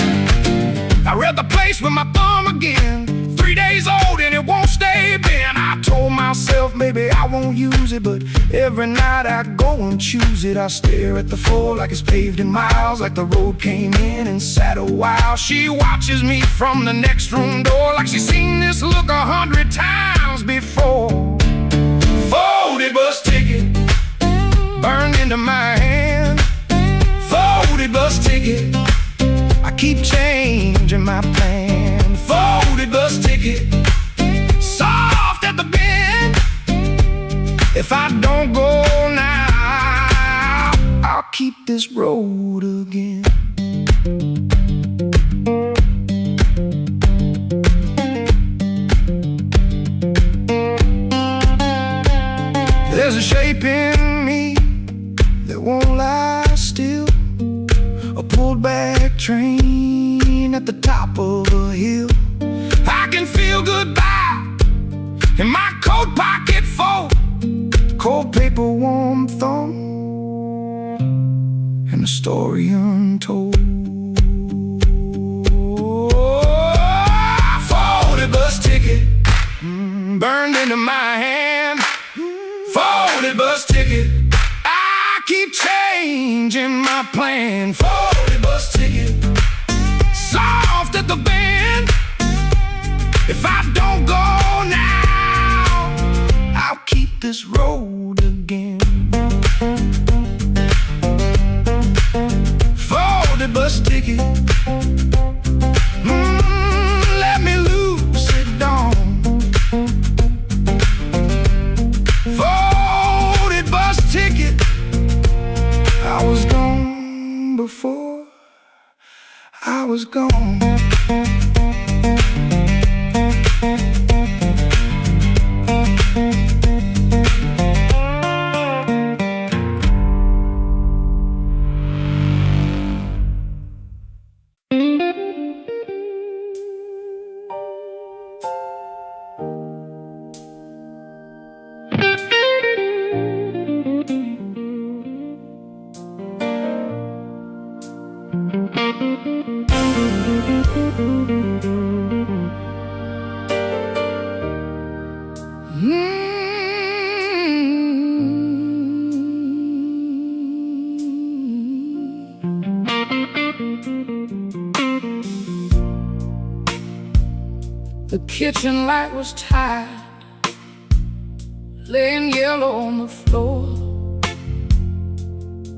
I read the place with my thumb again. 3 days old and it won't stay bent. I told myself maybe I won't use it, but every night I go and choose it. I stare at the floor like it's paved in miles, like the road came in and sat a while. She watches me from the next room door like she's seen this look 100 times before. Folded bus ticket burned into my hand. Folded bus ticket, I keep changing my plan. Folded bus ticket, soft at the bend. If I don't go now, I'll keep this road again. There's a shape in me that won't lie still, a pulled back train at the top of a hill. I can feel goodbye in my coat pocket full, cold paper, warm thumb, and a story untold. Folded bus ticket burned into my hand. Folded bus ticket, I keep changing my plan. Folded bus ticket, soft at the bend. If I don't go now, I'll keep this road again. Folded bus ticket, let me loose it down. Folded bus ticket, I was gone before I was gone. The kitchen light was tired, laying yellow on the floor.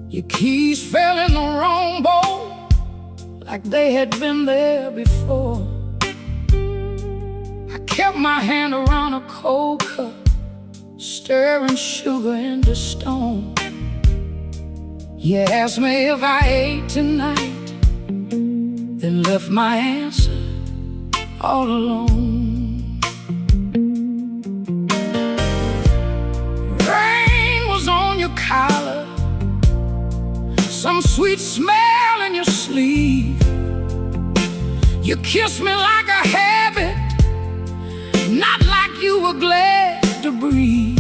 Your keys fell in the wrong bowl, like they had been there before. I kept my hand around a cold cup, stirring sugar into stone. You asked me if I ate tonight, then left my answer all alone. Rain was on your collar, some sweet smell in your sleeve. You kissed me like a habit, not like you were glad to breathe.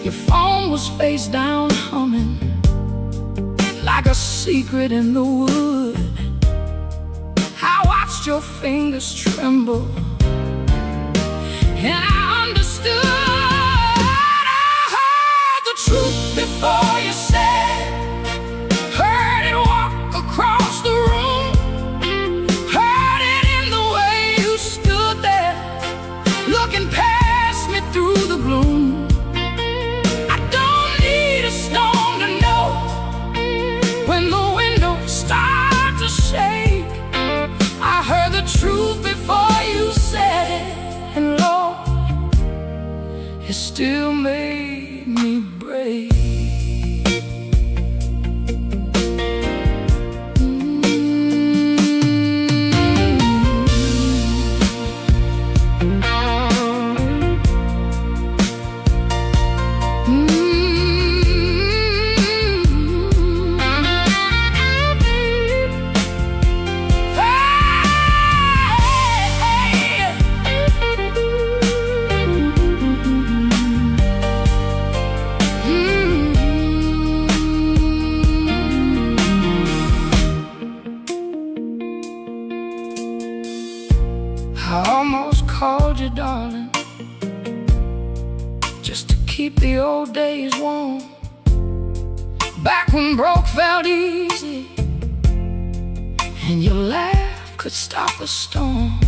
Your phone was face down humming, like a secret in the wood. I watched your fingers tremble, and I understood. I heard the truth before you said, heard it walk across the room, heard it in the way you stood there, you still made me brave. I almost called you darling, just to keep the old days warm. Back when broke felt easy, and your laugh could stop a storm.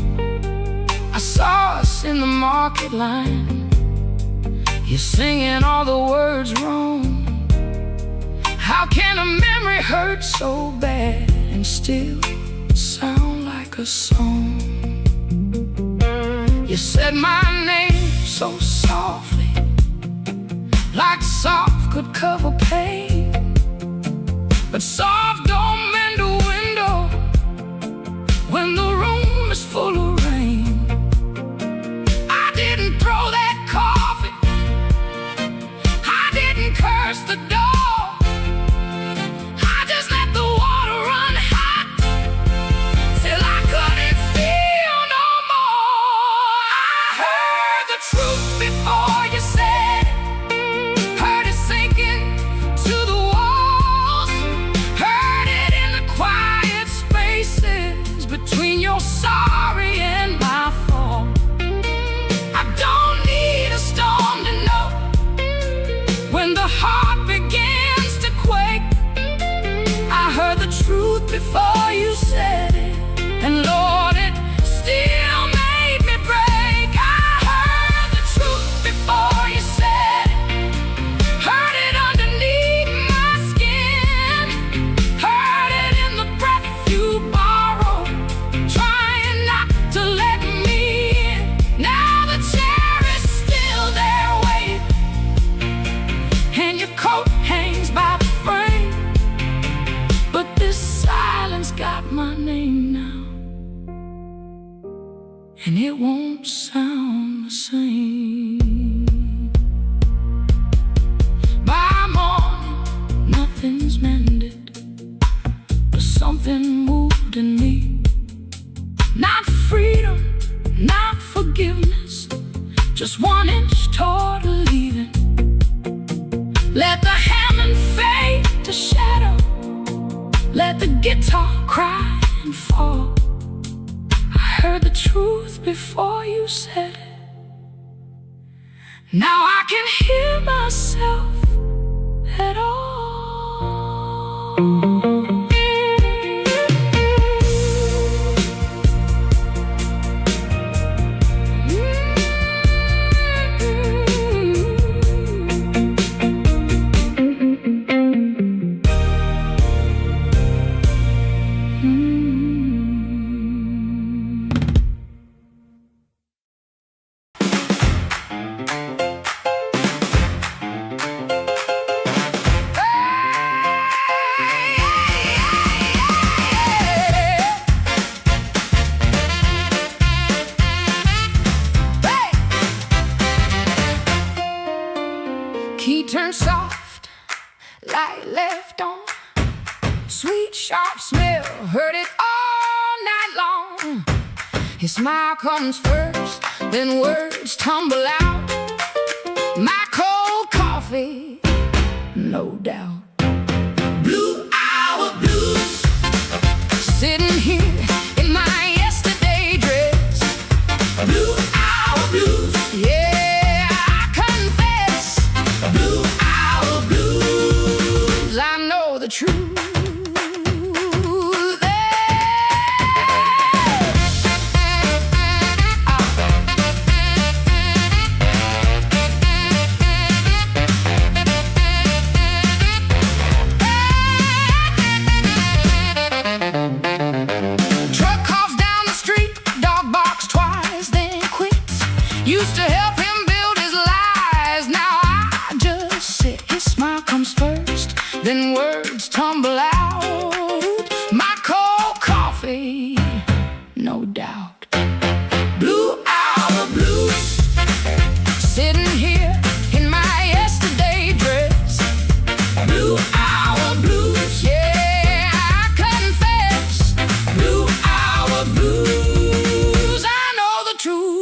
I saw us in the market line, you're singing all the words wrong. How can a memory hurt so bad and still sound like a song? You said my name so softly, like soft could cover pain. But soft don't mend a window when the room is full of rain. I didn't throw that coffee, I didn't curse the dog, I just let the water run hot till I couldn't feel no more. I heard the truth before you said it, heard it sinking to the walls, heard it in the quiet spaces between your sorry and my fall. I don't need a storm to know when the heart begins to quake. I heard the truth before you said it, and Lord, it still made me break. I heard the truth before you said it, heard it underneath my skin, heard it in the breath you borrowed, trying not to let me in. Now the chair is still there waiting, and your coat hangs by the frame, but this silence got my name now, and it won't sound the same. By morning, nothing's mended, but something moved in me. Not freedom, not forgiveness, just 1 inch toward leaving. Let the Hammond fade to shadow, let the guitar cry and fall. I heard the truth before you said it, now I can hear myself at all. Key turned soft, light left on, sweet sharp smell, heard it all night long. His smile comes first, then words tumble out. My cold coffee, no doubt. Blue hour blues, sitting here in my yesterday dress. Blue hour blues, yeah. The truth. no doubt. Blue hour blues, sitting here in my yesterday dress. Blue hour blues, yeah, I confess. Blue hour blues, I know the truth.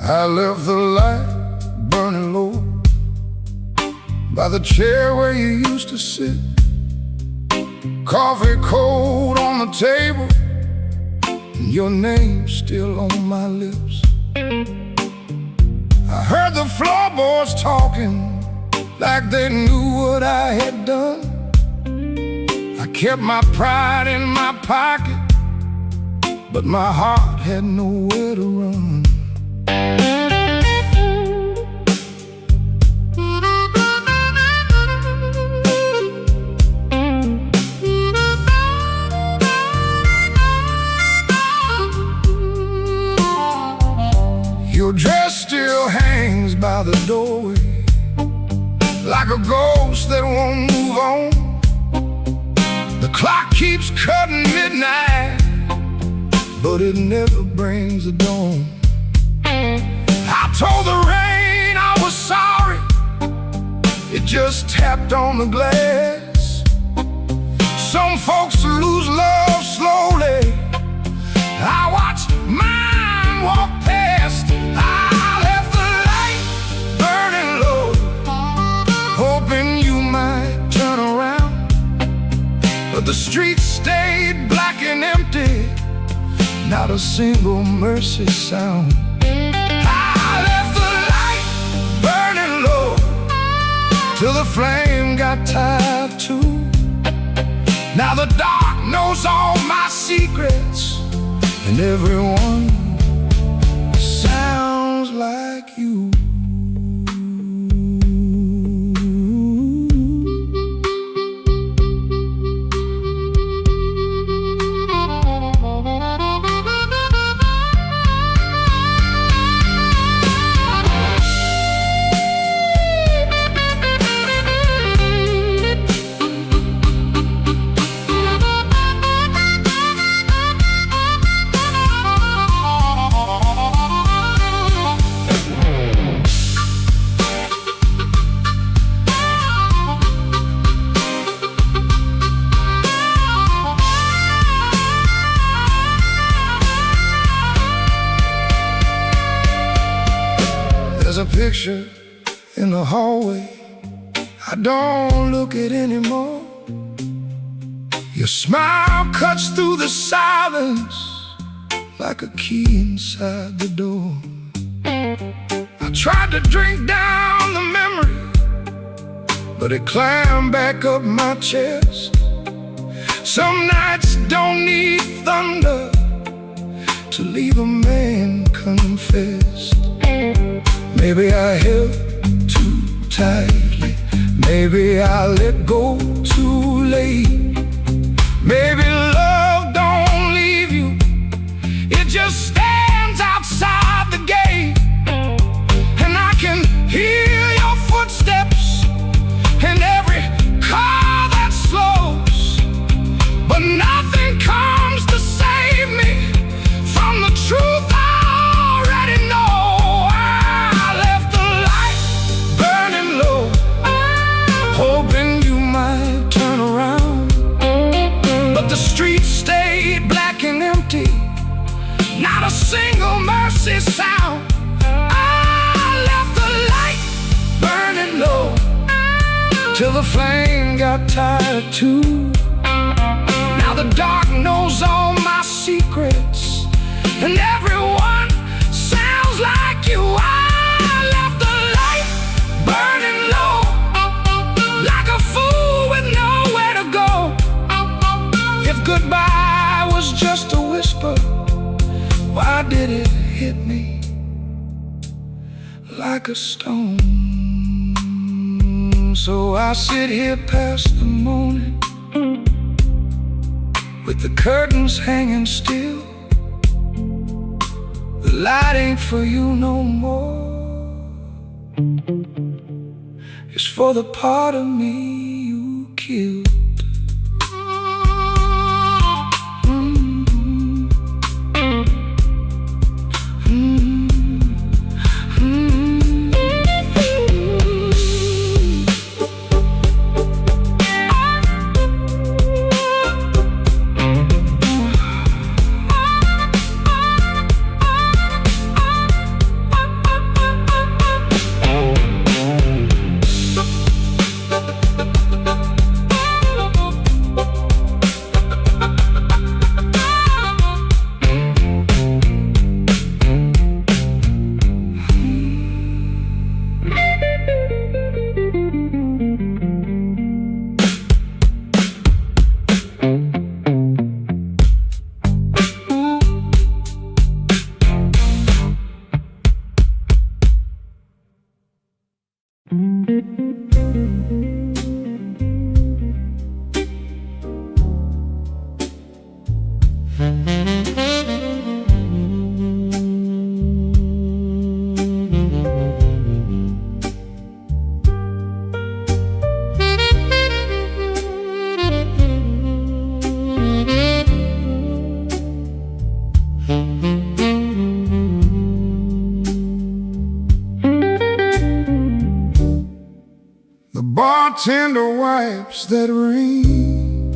I left the light burning low by the chair where you used to sit. Coffee cold on the table, and your name still on my lips. I heard the floorboards talking like they knew what I had done. I kept my pride in my pocket, but my heart had nowhere to run. Your dress still hangs by the doorway, like a ghost that won't move on. The clock keeps cutting midnight, but it never brings the dawn. I told the rain I was sorry, it just tapped on the glass. Some folks lose love slowly, I watched mine walk past. I left the light burning low, hoping you might turn around, but the streets stayed black and empty, not a single mercy sound. I left the light burning low till the flame got tired too. Now the dark knows all my secrets, and everyone sounds like you. There's a picture in the hallway I don't look at anymore. Your smile cuts through the silence like a key inside the door. I tried to drink down the memory, but it climbed back up my chest. Some nights don't need thunder to leave a man confessed. Maybe I held too tightly, maybe I let go too late. Maybe love don't leave you, it just stands outside the gate. And I can hear your footsteps in every car that slows, but nothing comes to save me from the truth I already know. I left the light burning low, hoping you might till the flame got tired too. Now the dark knows all my secrets, and everyone sounds like you. I left the light burning low, like a fool with nowhere to go. If goodbye was just a whisper, why did it hit me like a stone? So I sit here past the morning, with the curtains hanging still. The light ain't for you no more. It's for the part of me you killed. Bartender wipes that rain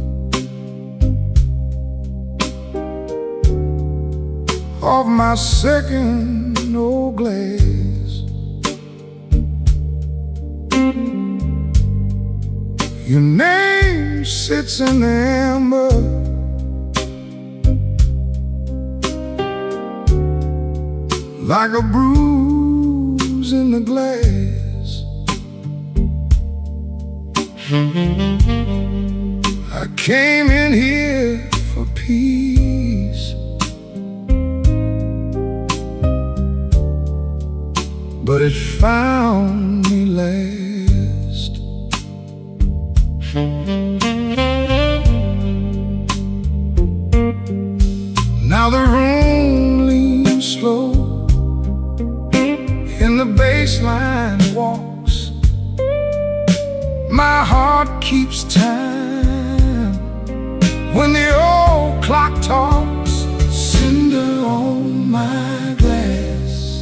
off my second old glass. Your name sits in the amber, like a bruise in the glass. I came in here for peace, but it found me last. Now the room leans slow, and the bass line walks. My heart keeps time when the old clock talks. Cinder on my glass,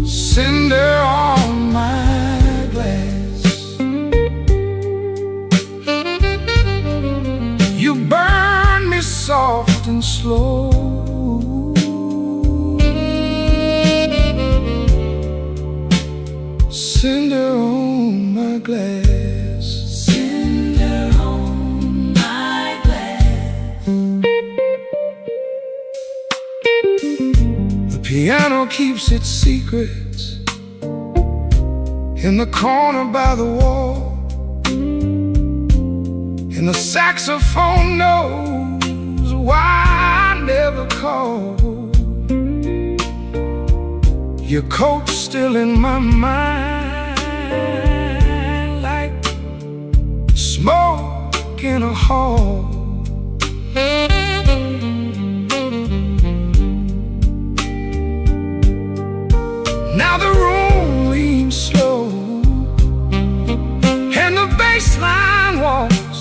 cinder on my glass. You burn me soft and slow, cinder on my glass, cinder on my glass. The piano keeps its secrets in the corner by the wall, and the saxophone knows why I never called. Your coat's still in my mind, like smoke in a hall. Now the room leans slow, and the bass line walks.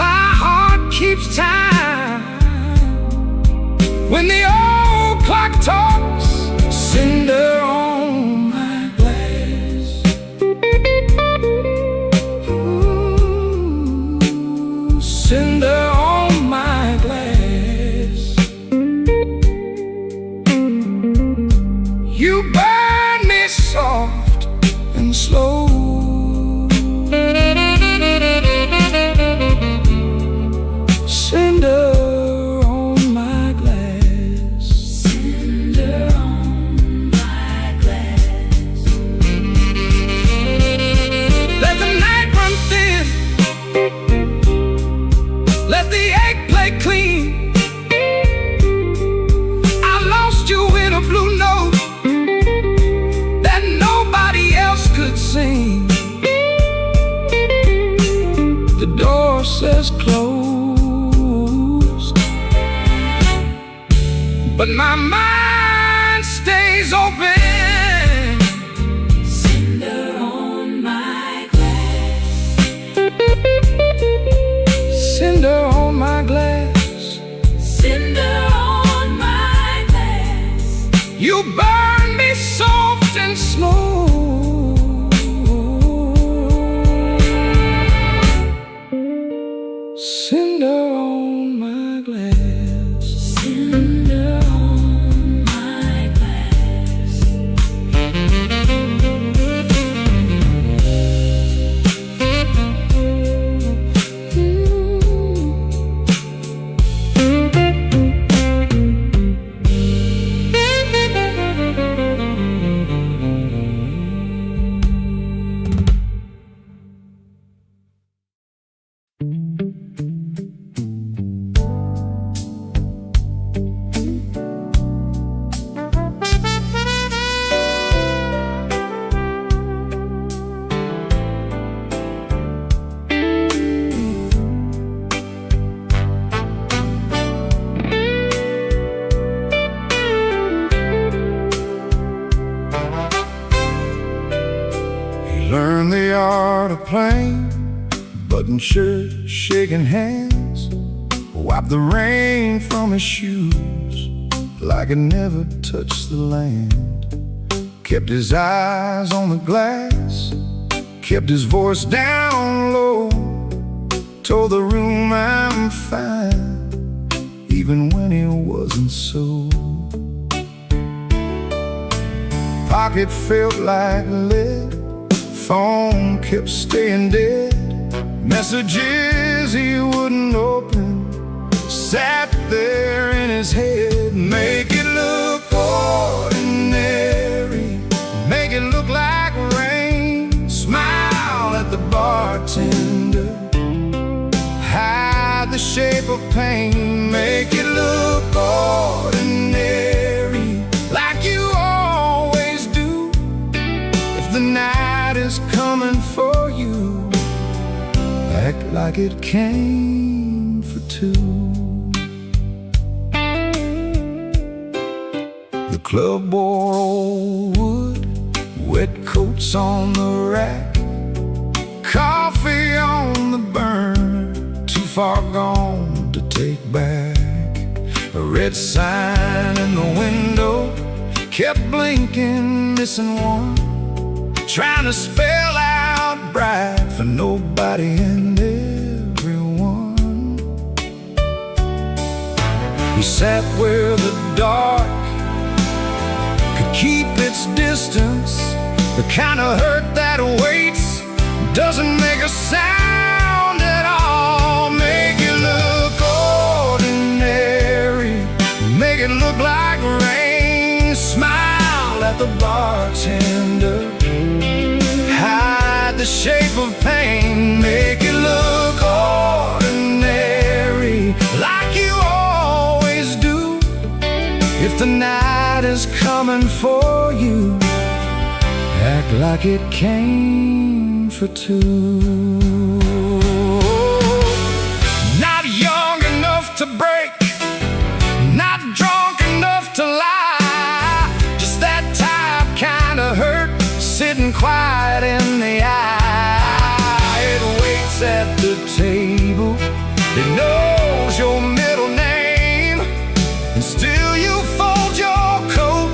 My heart keeps time when the old clock talks. Cinder on my glass. Ooh. You burn me soft and slow. Cinder on my glass. Cinder on my glass. Let the night run thin. Let the egg play clean. I lost you in a blue note that nobody else could sing. The door says closed, but my mind stays open. Cinder on my glass. Cinder on my glass. Cinder on my glass. You burn me soft and slow. Cinder on my glass. Cinder on my glass. Learn the art of playing, button shirt, shaking hands, wipe the rain from his shoes like it never touched the land. Kept his eyes on the glass, kept his voice down low, told the room I'm fine, even when he wasn't so. Pocket felt like lead, phone kept staying dead, messages he wouldn't open sat there in his head. Make it look ordinary, make it look like rain, smile at the bartender, hide the shape of pain. Make it look ordinary, like you always do. If the night is coming for you, act like it came for two. The club wore old wood, wet coats on the rack, coffee on the burner, too far gone to take back. A red sign in the window kept blinking, missing one, trying to spell out bright for nobody and everyone. He sat where the dark could keep its distance, the kind of hurt that waits, doesn't make a sound at all. Make it look ordinary, make it look like rain, smile at the bartender, hide the shape of pain. Make it look ordinary, like you always do. If the night is coming for you, act like it came for two. Not young enough to break, not drunk enough to lie, just that type kind of hurt sitting quiet in the eye. It waits at the table, it knows your middle name, and still you fold your coat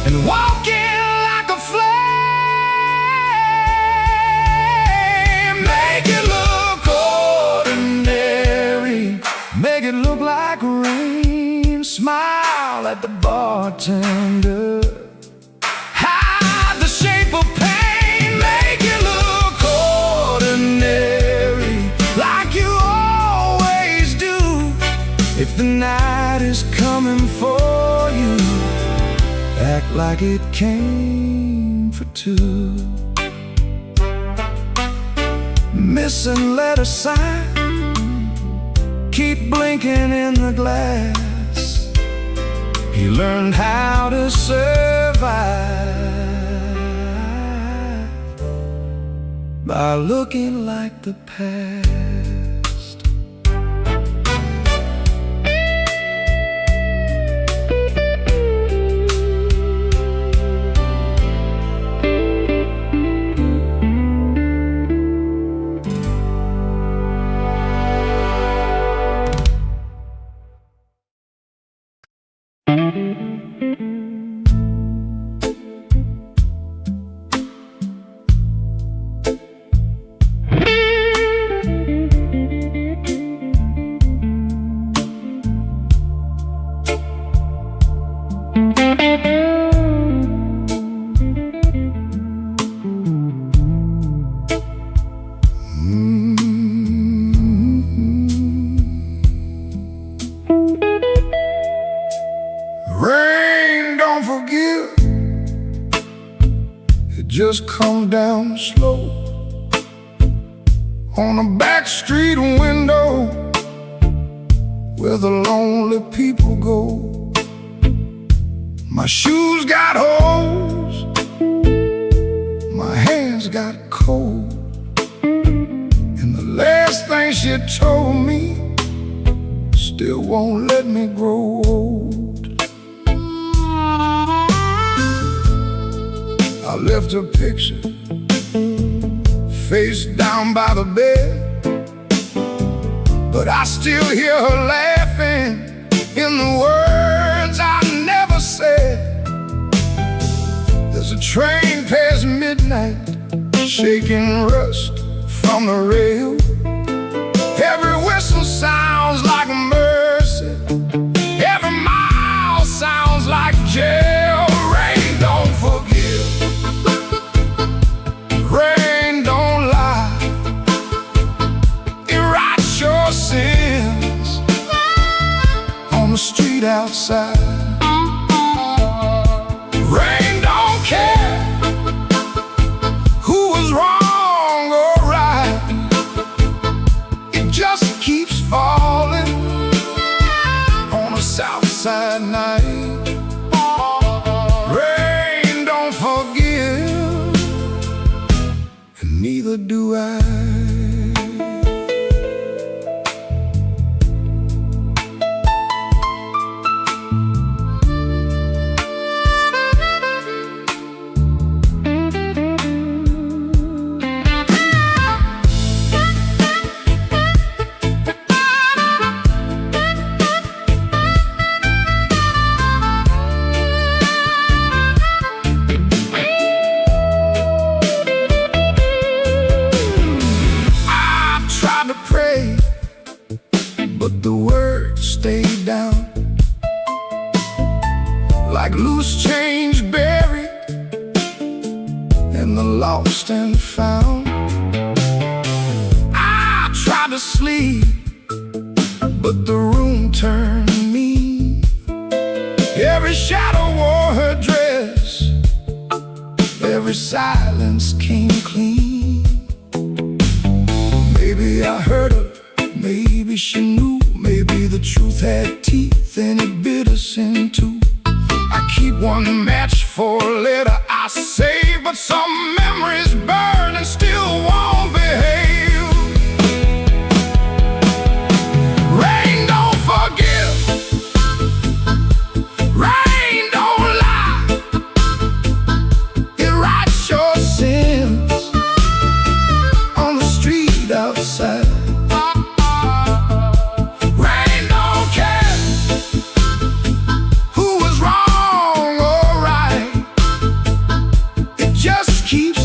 and walk in like a flame. Make it look ordinary, make it look like rain, smile at the bartender, like it came for two. Missing letter sign, keep blinking in the glass. He learned how to survive by looking like the past. Rain don't forgive, it just comes down slow on a back street window where the lonely people go. My shoes got holes, my hands got cold, and the last thing she told me still won't let me grow old. I left her picture face down by the bed, but I still hear her laughing in the words I never said. There's a train past midnight, shaking rust from the rail. Every whistle sounds like mercy, every mile sounds like jail. Rain don't forgive, rain don't lie, it writes your sins on the street outside. Rain don't care who was wrong or right, it just keeps falling on a south side night. Rain don't forgive, and neither do I. But the words stayed down like loose change buried in the lost and found. I tried to sleep, but the room turned me. Every shadow wore her dress, every silence came clean. Maybe I hurt her, maybe she knew, maybe the truth had teeth and it bit us in two. I keep one match for a letter I save, but some memories burn and still won't behave. Rain don't forgive, rain don't lie, it writes your sins on the street outside. Keeps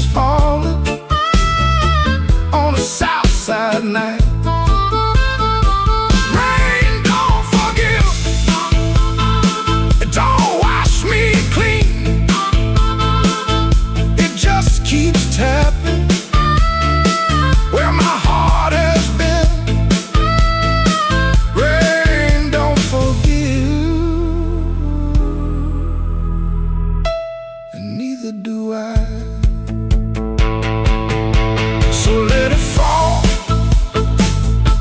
neither do I. So let it fall,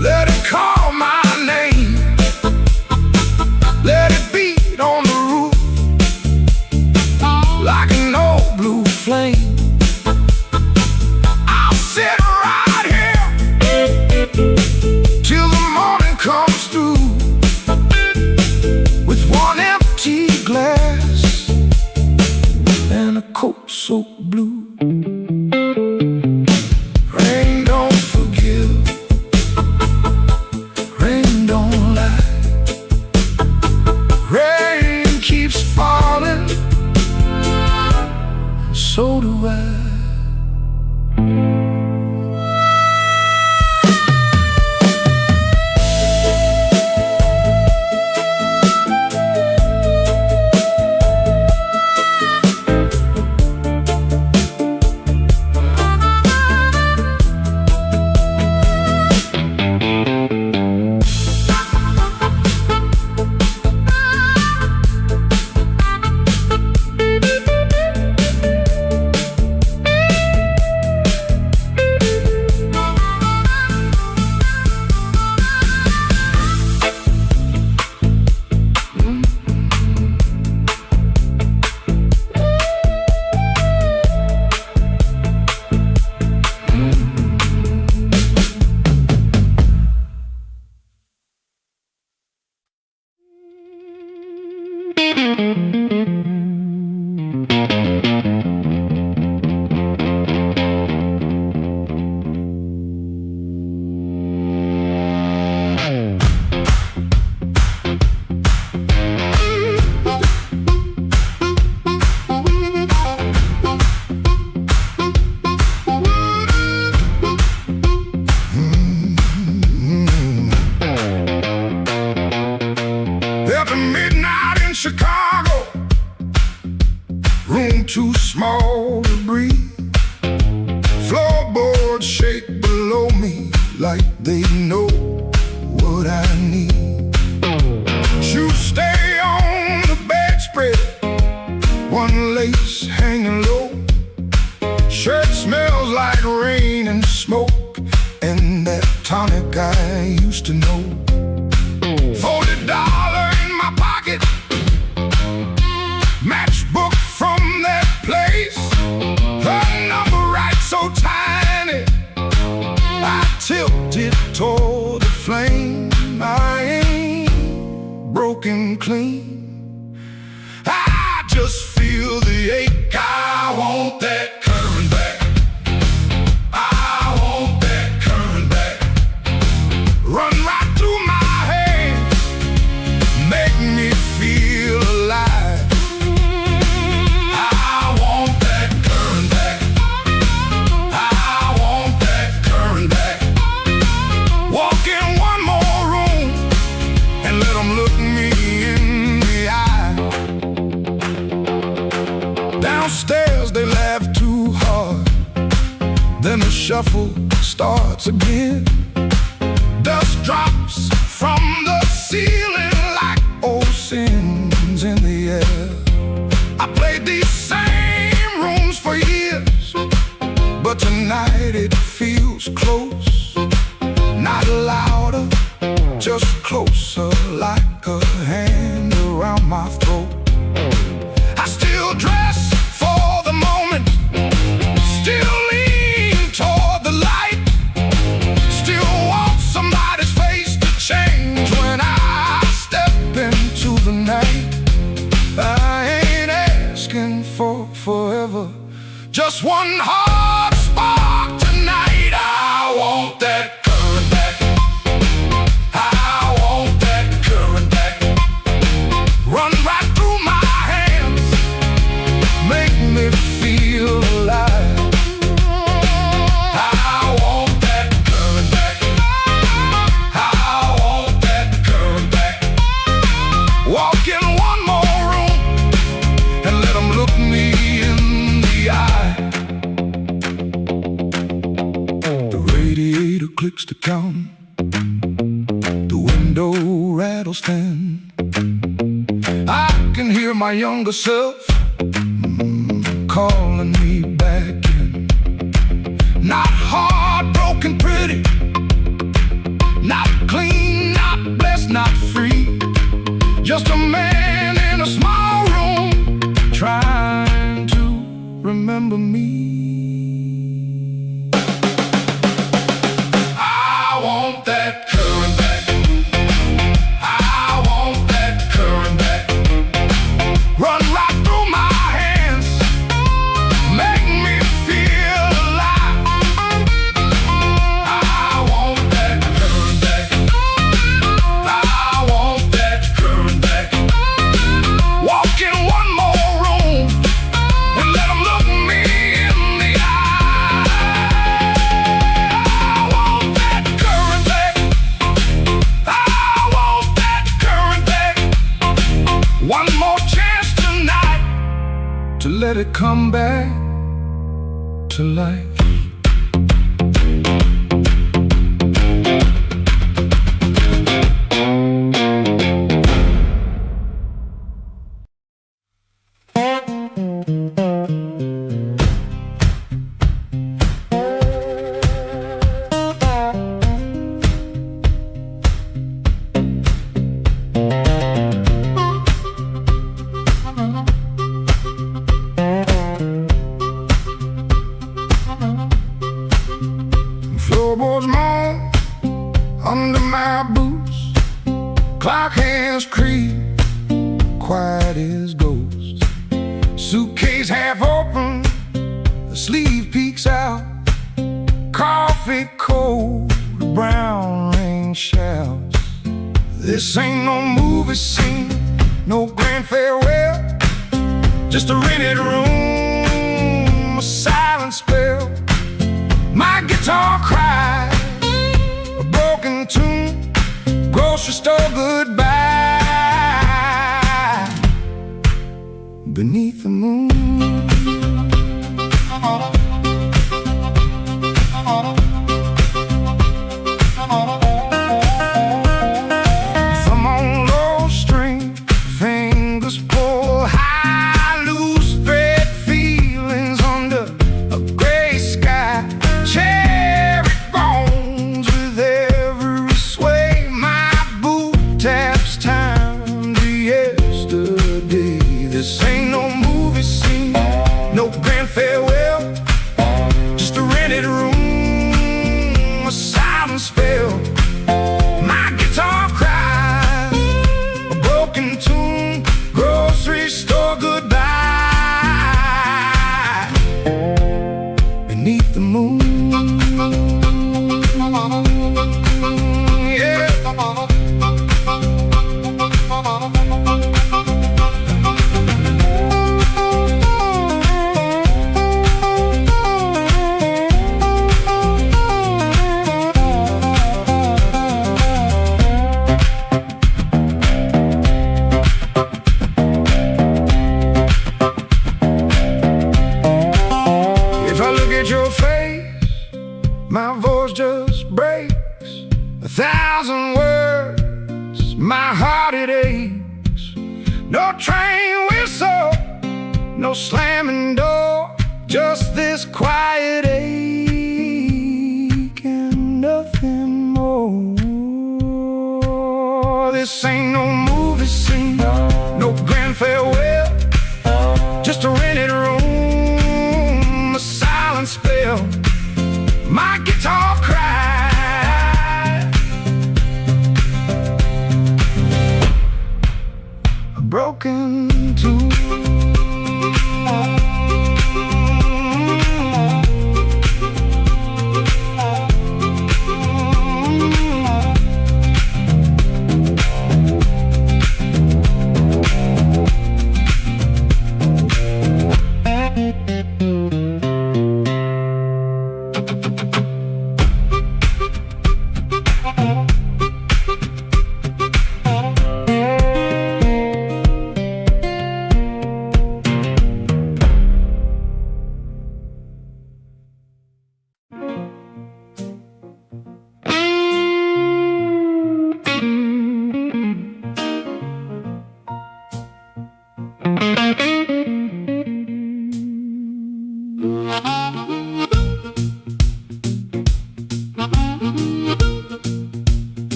let it call my name, let it beat on the roof like an old blue flame. I'll sit right here till the morning comes through with one empty glass and a coat so blue. Rain don't forgive, rain don't lie, rain keeps falling, and so do I. After midnight in Chicago, room too small to breathe, floorboards shake below me like they know what I need. Shoes stay on the bedspread, one lace hanging low, shirt smells like rain and smoke and that tonic I used to know. $40 in my pocket, matchbook from that place, her number right so tiny, I tilted toward the flame. I ain't broken clean, I just feel the ache. I want that current back, I want that current back, run right through my hands, make me feel alive. I want that current back, I want that current back. Walk in one more room and let them look me in the eye. Downstairs they laugh too hard, then the shuffle starts again. Dust drops from the ceiling like old sins in the air. I played these same rooms for years, but tonight it feels close. Not louder, just closer, like a hand around my throat. I still dress for the moment, still lean toward the light, still want somebody's face to change when I step into the night. I ain't asking for forever, just one hard spark tonight. I want that current back, I want that current back, run right through my hands, make me feel alive. I want that current back, I want that current back. Walk in one more room and let them look me in the eye. The radiator clicks to count, the window rattles 10. I can hear my younger self calling me back in. Not heartbroken pretty, not clean, not blessed, not free. Just a man in a small room trying to remember me. I want that current back. I want that current back. Run right through my hands, make me feel alive. I want that current back. I want that current back. Walk in one more room and let 'em look me in the eye. I want that current back. I want that current back. One more chance tonight to let it come back to life. Floorboards moan under my boots, clock hands creep, quiet as ghosts. Suitcase half open, the sleeve peeks out. Coffee cold, the brown rain shouts. This ain't no movie scene, no grand farewell, just a rented room, a silent spell. My guitar cries, a broken tune, grocery store goodbye, beneath the moon. Thumb on low string, fingers pull high, loose thread feelings under a gray sky. Cherry bones with every sway, my boot taps time to yesterday. This ain't no movie scene, no grand farewell, just a rented room, a silent spell. My guitar cries, a broken tune, grocery store goodbye, beneath the moon. Yeah. If I look at your face, my voice just breaks. 1,000 words, my heart it aches. No train whistle, no slamming door, just this quiet ache and nothing more. This ain't no movie scene, no grand farewell, just a rented room, a silent spell. My guitar cries, a broken tune.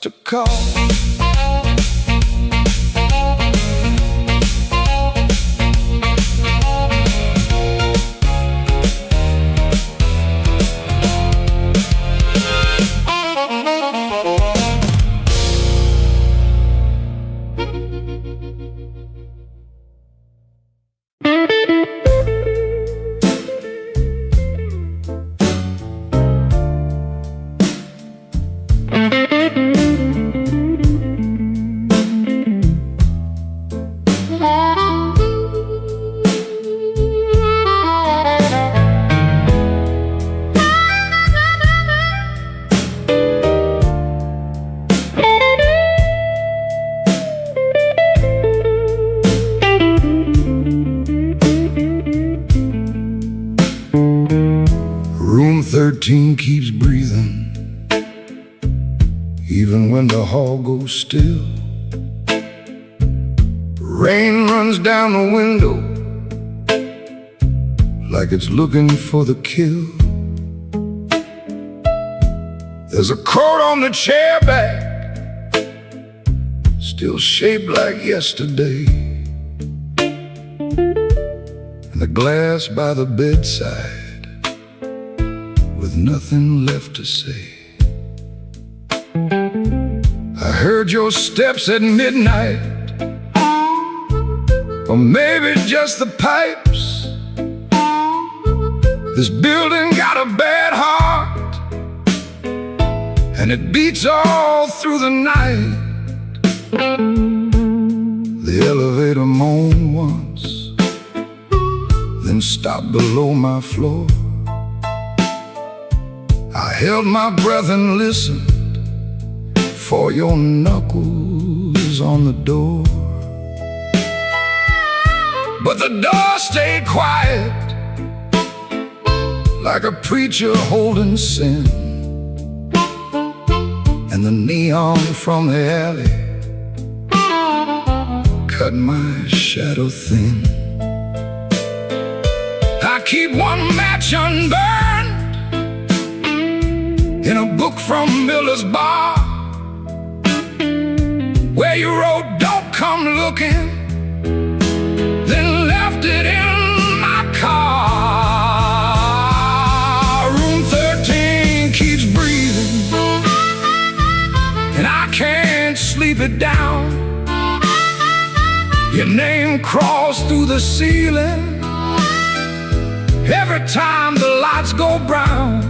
To call. 13 keeps breathing, even when the hall goes still. Rain runs down the window like it's looking for the kill. There's a coat on the chair back, still shaped like yesterday, and the glass by the bedside with nothing left to say. I heard your steps at midnight, or maybe just the pipes. This building got a bad heart, and it beats all through the night. The elevator moaned once, then stopped below my floor. I held my breath and listened for your knuckles on the door. But the door stayed quiet, like a preacher holding sin. And the neon from the alley cut my shadow thin. I keep one match unburned in a book from Miller's bar, where you wrote, "Don't come looking," then left it in my car. Room 13 keeps breathing, and I can't sleep it down. Your name crawls through the ceiling every time the lights go brown.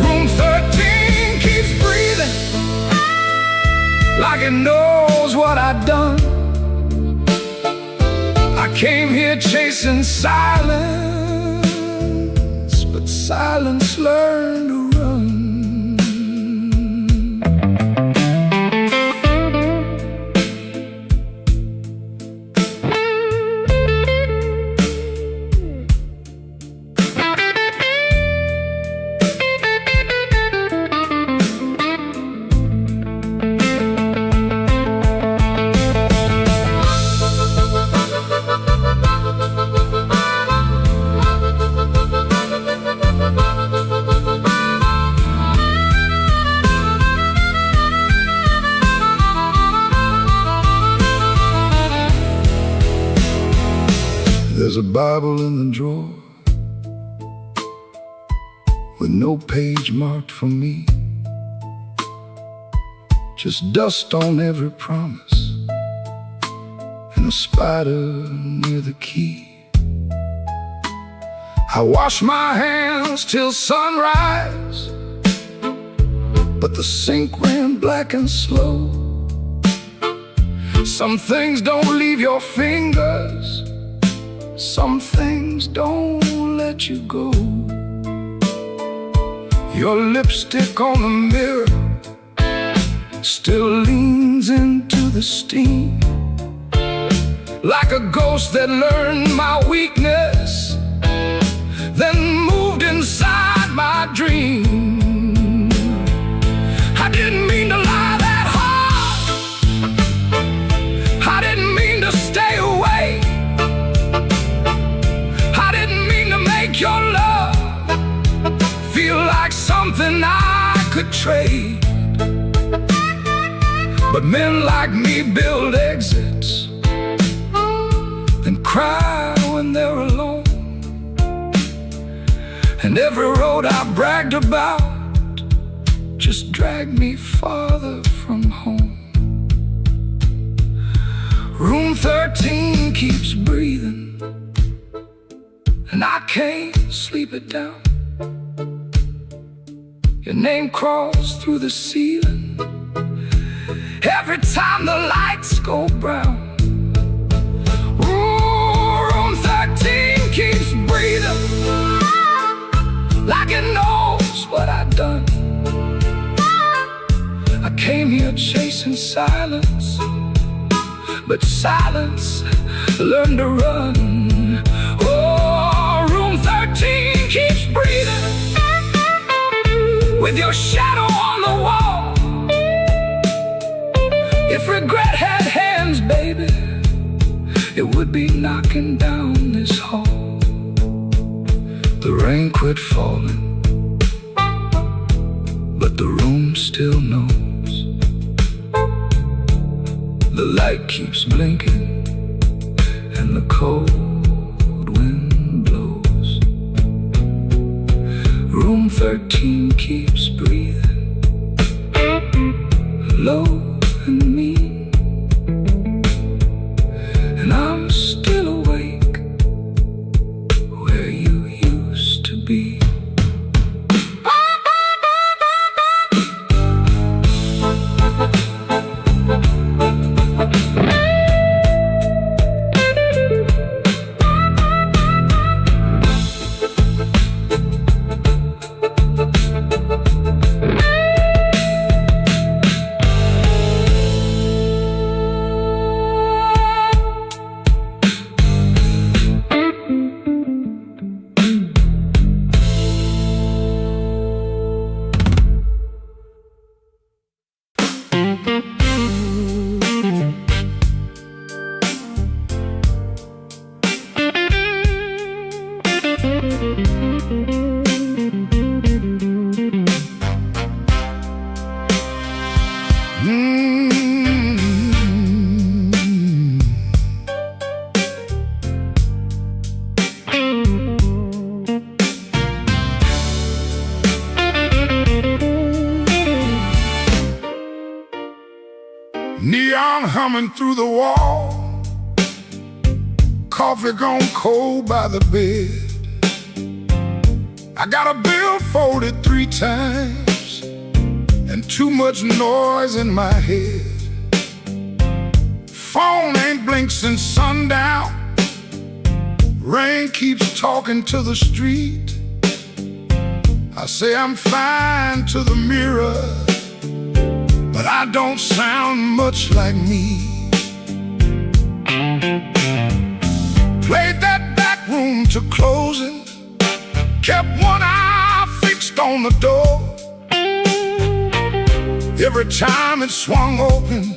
Room 13 keeps breathing, like it knows what I've done. I came here chasing silence, but silence learned to run. There's a Bible in the drawer with no page marked for me, just dust on every promise and a spider near the key. I wash my hands till sunrise, but the sink ran black and slow. Some things don't leave your fingers, some things don't let you go. Your lipstick on the mirror still leans into the steam, like a ghost that learned my weakness, then moved inside my dream. I didn't mean to lie that hard, I didn't mean to stay away, I didn't mean to make your love feel like something I could trade. But men like me build exits, then cry when they're alone. And every road I bragged about just dragged me farther from home. Room 13 keeps breathing, and I can't sleep it down. Your name crawls through the ceiling every time the lights go brown. Ooh, room 13 keeps breathing, like it knows what I've done. I came here chasing silence, but silence learned to run. Oh, room 13 keeps breathing, with your shadow on the wall. If regret had hands, baby, it would be knocking down this hall. The rain quit falling, but the room still knows. The light keeps blinking and the cold wind blows. Room 13 keeps breathing low and mean, and I'm still awake where you used to be. Neon humming through the wall, coffee gone cold by the bed. I got a bill folded 3 times and too much noise in my head. Phone ain't blinked since sundown. Rain keeps talking to the street. I say I'm fine to the mirror, but I don't sound much like me. Played that back room to closing, kept one eye fixed on the door. Every time it swung open,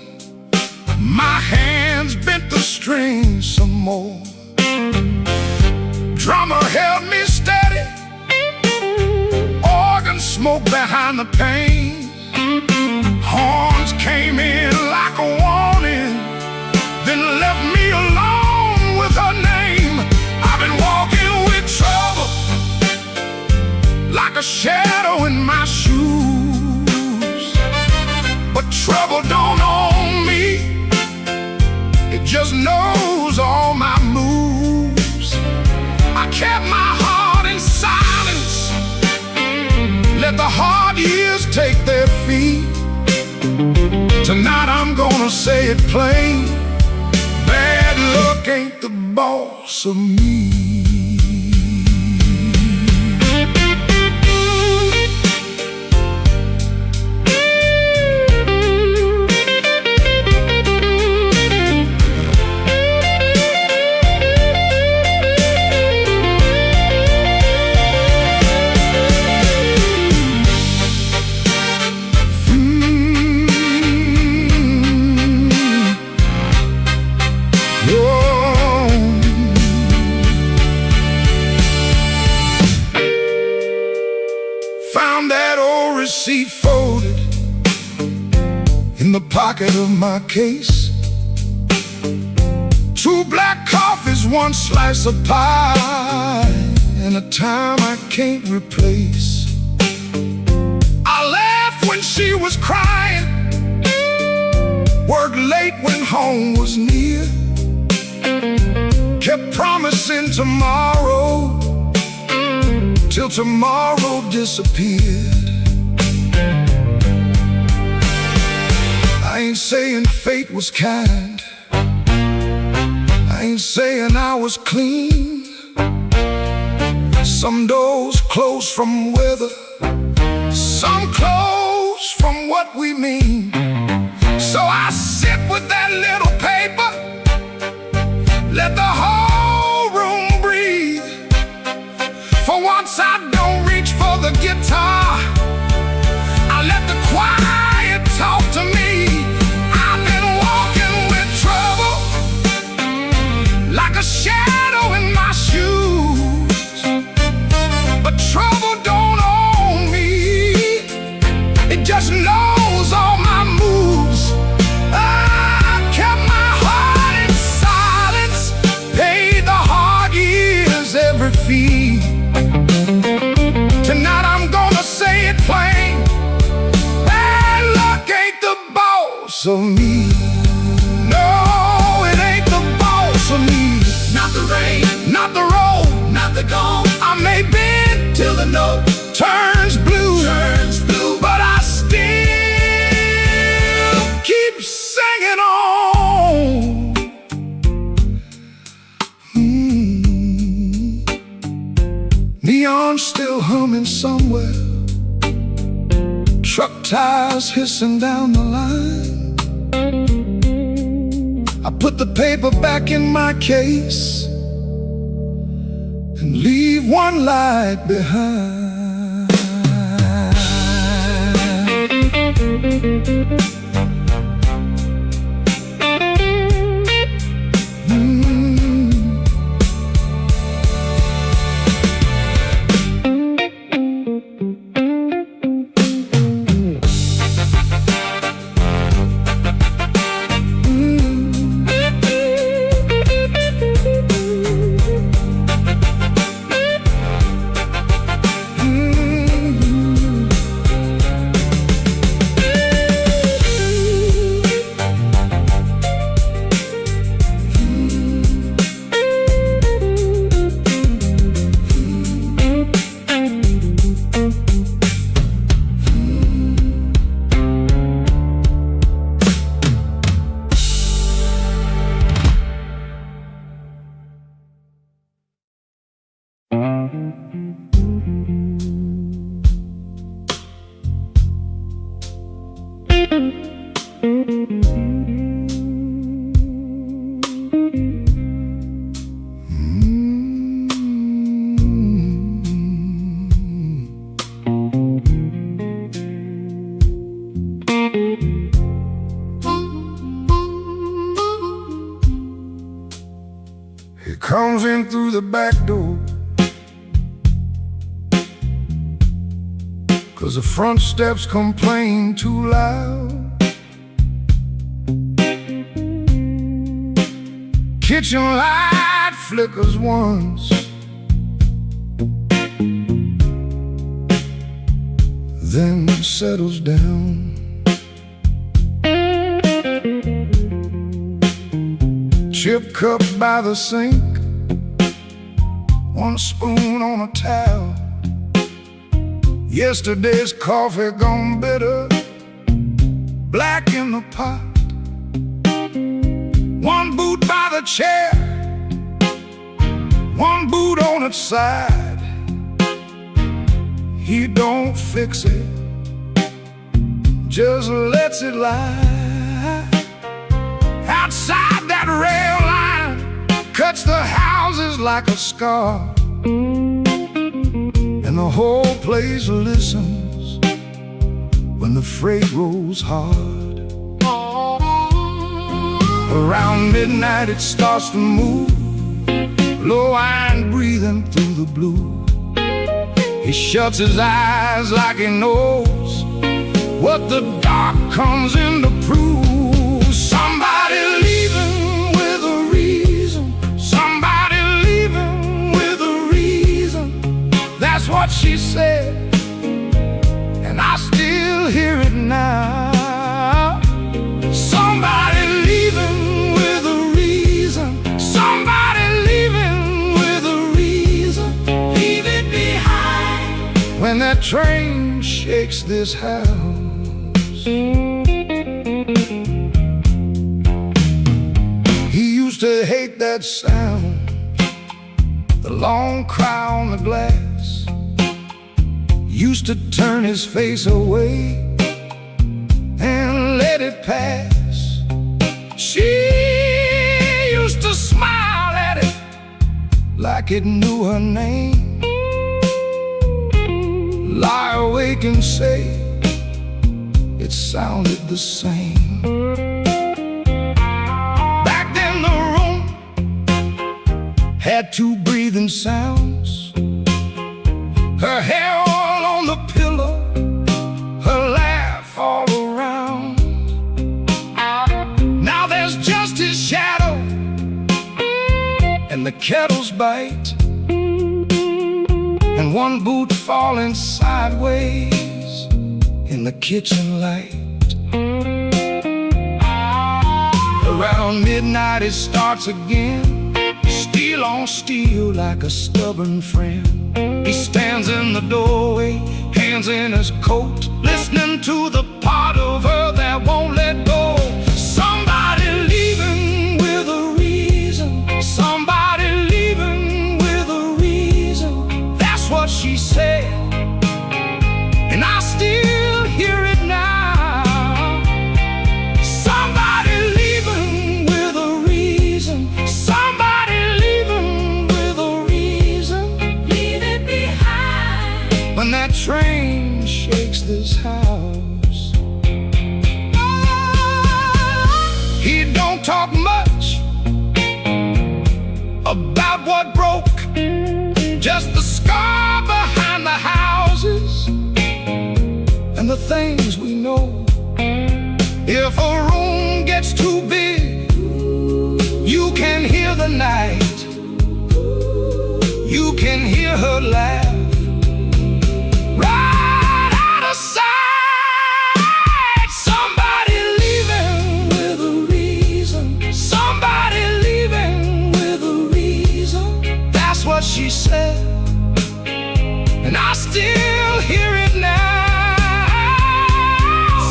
my hands bent the strings some more. Drummer held me steady, organ smoke behind the pane. Horns came in like a warning, then left me alone with her name. I've been walking with trouble, like a shadow in my shoes. But trouble don't own me, it just knows all my moves. I kept my heart in silence, let the hard years take their feet. Tonight I'm gonna say it plain, bad luck ain't the boss of me. Found that old receipt folded in the pocket of my case. 2 black coffees, 1 slice of pie, and a time I can't replace. I laughed when she was crying, worked late when home was near, kept promising tomorrow till tomorrow disappeared. I ain't saying fate was kind, I ain't saying I was clean. Some doors close from weather, some close from what we mean. So I sit with that little paper, let the whole room breathe. For once I don't reach for the guitar, a shadow in my shoes. But trouble don't own me, it just knows all my moves. I kept my heart in silence, paid the hard years every fee. Tonight I'm gonna say it plain, bad luck ain't the boss of me. No, it ain't the boss of me. Not the rain, Not the road, not the gone, I may bend till the note turns blue, turns blue. but I still keep singing on. Neon still humming somewhere, truck tires hissing down the line. I put the paper back in my case and leave one light behind. He comes in through the back door, 'cause the front steps complain too loud. Kitchen light flickers once, then settles down. Chip cup by the sink, one spoon on a towel. Yesterday's coffee gone bitter, black in the pot. One boot by the chair, one boot on its side. He don't fix it, just lets it lie. Outside that rail line cuts the houses like a scar, and the whole place listens when the freight rolls hard. Around midnight it starts to move, low-iron breathing through the blue. He shuts his eyes like he knows what the dark comes in to prove. Somebody leaving with a reason, somebody leaving with a reason. That's what she said, and I still hear it now. Somebody leaving with a reason, somebody leaving with a reason. Leave it behind when that train shakes this house. He used to hate that sound, the long cry on the glass. Used to turn his face away and let it pass. She used to smile at it like it knew her name, lie awake and say it sounded the same. Back then the room had two breathing sounds. Her hair all on the pillow, her laugh all around. Now there's just his shadow and the kettle's bite, and one boot falling sideways in the kitchen light. Around midnight it starts again, steel on steel like a stubborn friend. He stands in the doorway, hands in his coat, listening to the part of her that won't let go. Somebody leaving with a reason, somebody leaving with a reason. That's what she said, and I still hear it now. Somebody leaving with a reason, somebody leaving with a reason. Leave it behind when that train shakes this house. He don't talk much about what broke, just the scar behind the houses and the things we know. If a room gets too big, you can hear the night, you can hear her laugh right out of sight. Somebody leaving with a reason, somebody leaving with a reason. That's what she said, and I still hear it now.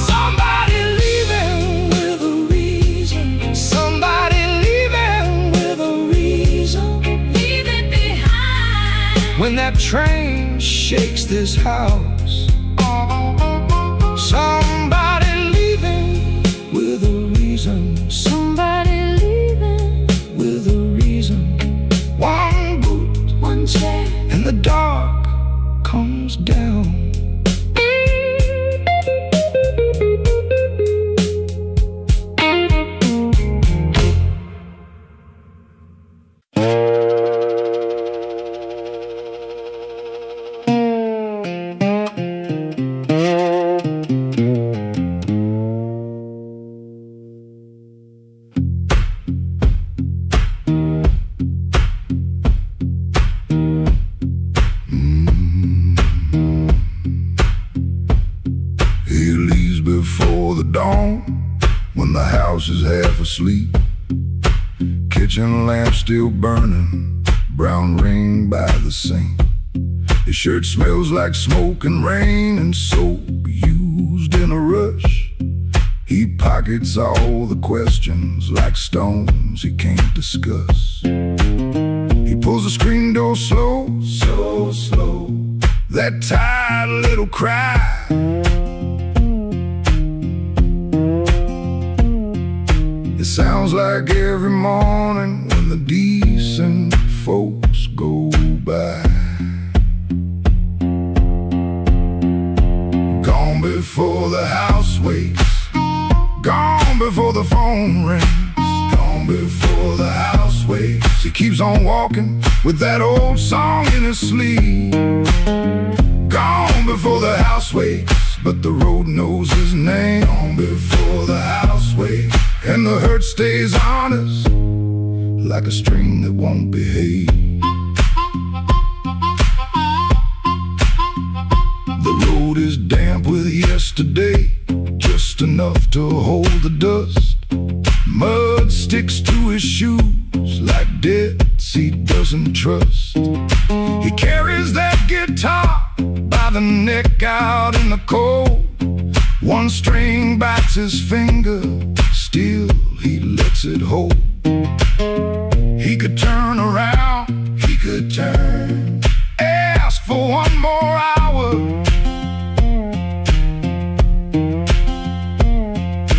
Somebody leaving with a reason, somebody leaving with a reason. Leave it behind when that train shakes this house. Somebody leaving with a reason, somebody leaving with a reason. One boot, one chair, and the dark comes down. He leaves before the dawn, when the house is half asleep. Kitchen lamp still burning, brown ring by the sink. His shirt smells like smoke and rain and soap used in a rush. He pockets all the questions like stones he can't discuss. He pulls the screen door slow, so slow, that tired little cry. It sounds like every morning when the decent folks go by. Gone before the house wakes, gone before the phone rings, gone before the house wakes. He keeps on walking with that old song in his sleeve. Gone before the house wakes, but the road knows his name. Gone before the house wakes, and the hurt stays honest like a string that won't behave. The road is damp with yesterday, just enough to hold the dust. Mud sticks to his shoes like debts he doesn't trust. He carries that guitar by the neck out in the cold. One string bites his finger, still he lets it hold. He could turn around, he could turn, ask for one more hour,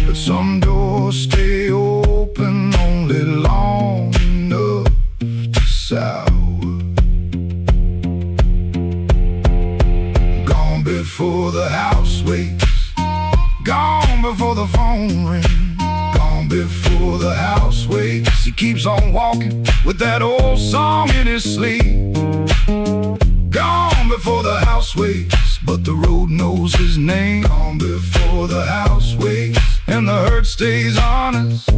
but some doors stay open only long enough to sour. Gone before the house wakes, gone before the phone rings, gone before before the house wakes. He keeps on walking with that old song in his sleep. Gone before the house wakes, but the road knows his name. Gone before the house wakes, and the hurt stays on us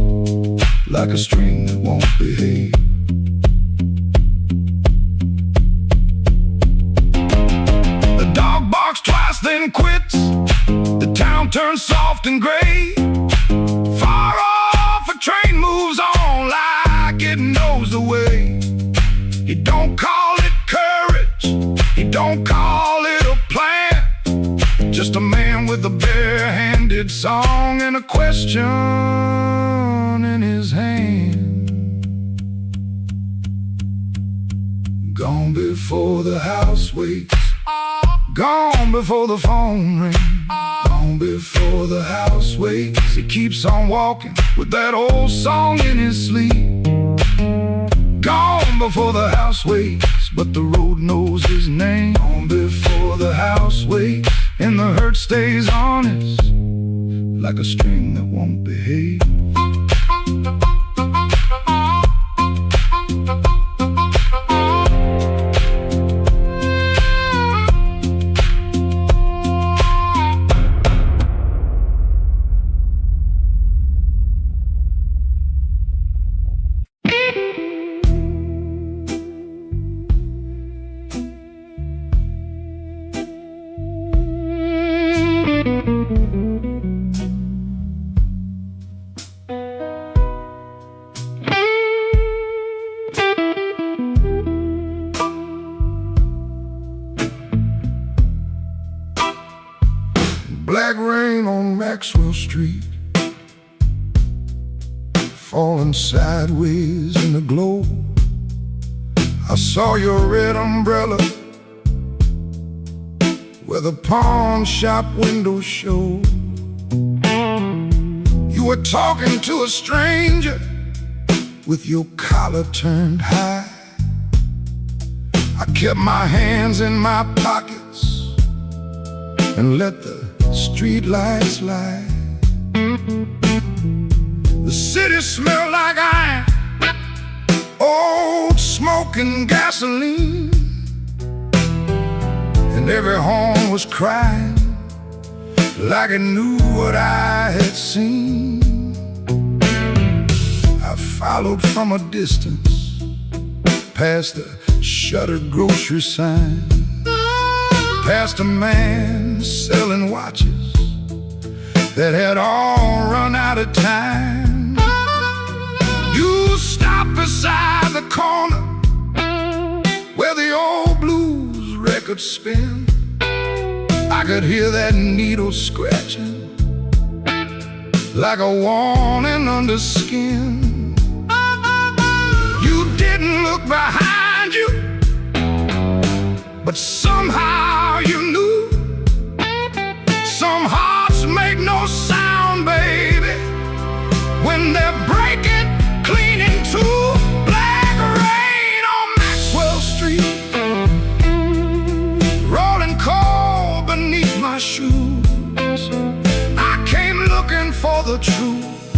like a string that won't behave. The dog barks twice, then quits. The town turns soft and gray. Far off, a train moves on like it knows the way. He don't call it courage, he don't call it a plan. Just a man with a bare-handed song and a question in his hand. Gone before the house wakes, gone before the phone rings. Gone before the house wakes. He keeps on walking with that old song in his sleep. Gone before the house wakes, but the road knows his name. Gone before the house wakes, and the hurt stays honest like a string that won't behave. Black rain on Maxwell Street, falling sideways in the glow. I saw your red umbrella where the pawn shop windows show. You were talking to a stranger with your collar turned high. I kept my hands in my pockets and let the street lights lie. The city smelled like iron, old smoke and gasoline, and every horn was crying like it knew what I had seen. I followed from a distance past the shuttered grocery sign, past a man selling watches that had all run out of time. You stopped beside the corner where the old blues records spin. I could hear that needle scratching like a warning under skin. You didn't look behind you, but somehow you knew. Some hearts make no sound, baby, when they're breaking clean in two. Black rain on Maxwell Street, rolling cold beneath my shoes. I came looking for the truth,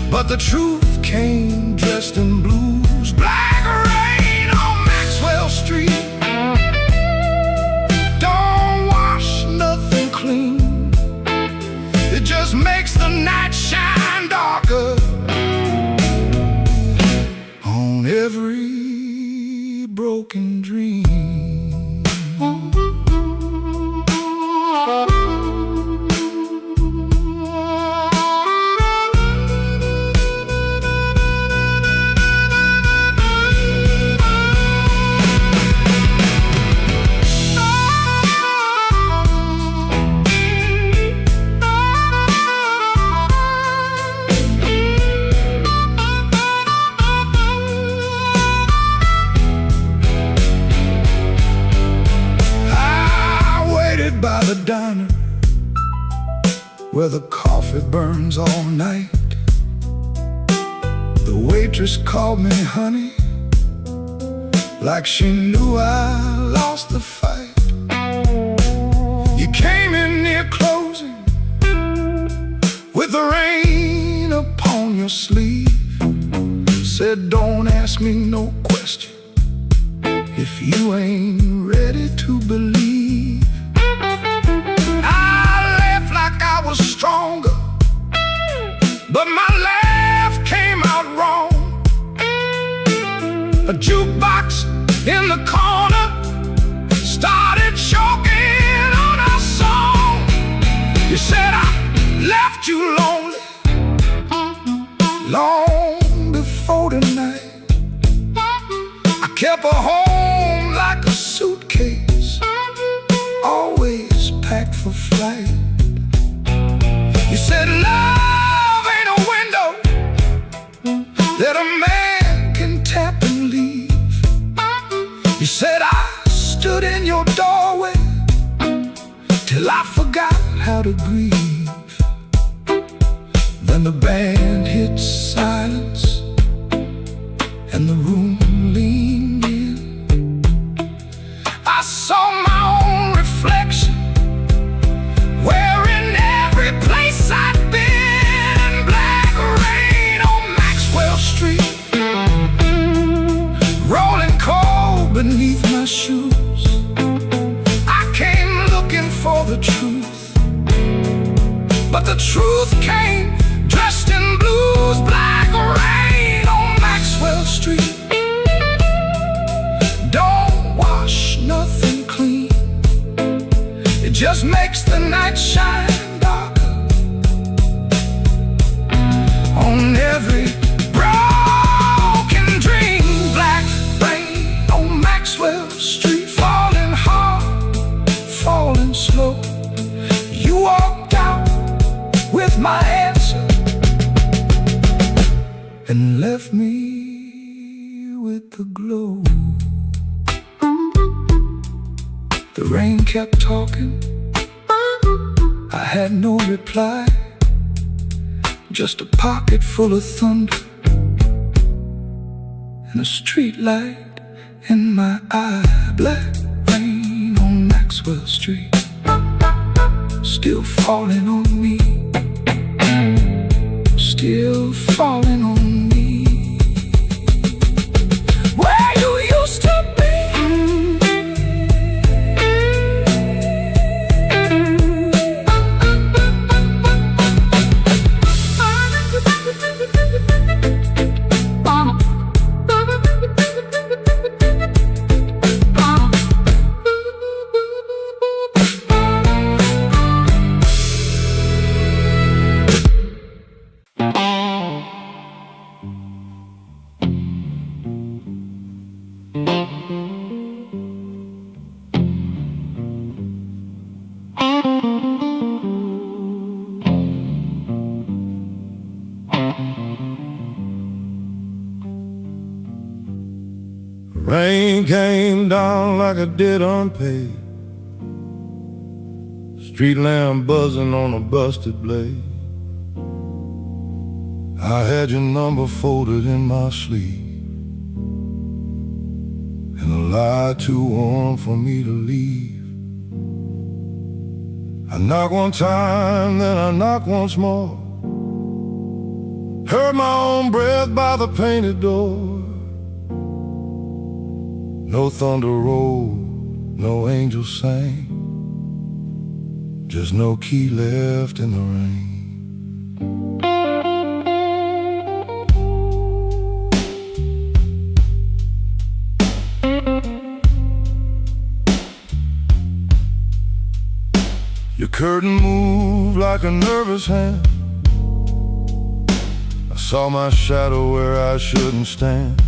but the truth came dressed in blues. Black rain on Maxwell Street, it just makes the night shine darker on every broken dream. By the diner where the coffee burns all night, the waitress called me honey like she knew I lost the fight. You came in near closing with the rain upon on your sleeve. Said don't ask me no question if you ain't ready to believe. I laughed like I was stronger, but my laugh came out wrong. A jukebox in the corner started choking on our song. You said I left you lonely long before the night. I kept her home like a suitcase, always packed for flight. You said love ain't a window that a man can tap and leave. You said I stood in your doorway till I forgot how to grieve. Then the band hit silence and the room leaned in. I saw my own reflection, wearing every place I'd been. Black rain on Maxwell Street, rolling cold beneath my shoes. I came looking for the truth, but the truth came dressed in blues. Black rain on Maxwell Street don't wash nothing clean, it just makes the night shine darker. On every broken dream, black rain on Maxwell Street, falling hard, falling slow. You walked out with my answer and left me with the glow. The rain kept talking, I had no reply, just a pocket full of thunder and a street light in my eye. Black rain on Maxwell Street, still falling on me, still falling on me. Where you used to be, rain came down like it did unpaid, street lamp buzzing on a busted blade. I had your number folded in my sleeve, and a lie too warm for me to leave. I knock one time, then I knock once more, heard my own breath by the painted door. No thunder rolled, no angel sang, just no key left in the rain. Your curtain moved like a nervous hand, I saw my shadow where I shouldn't stand.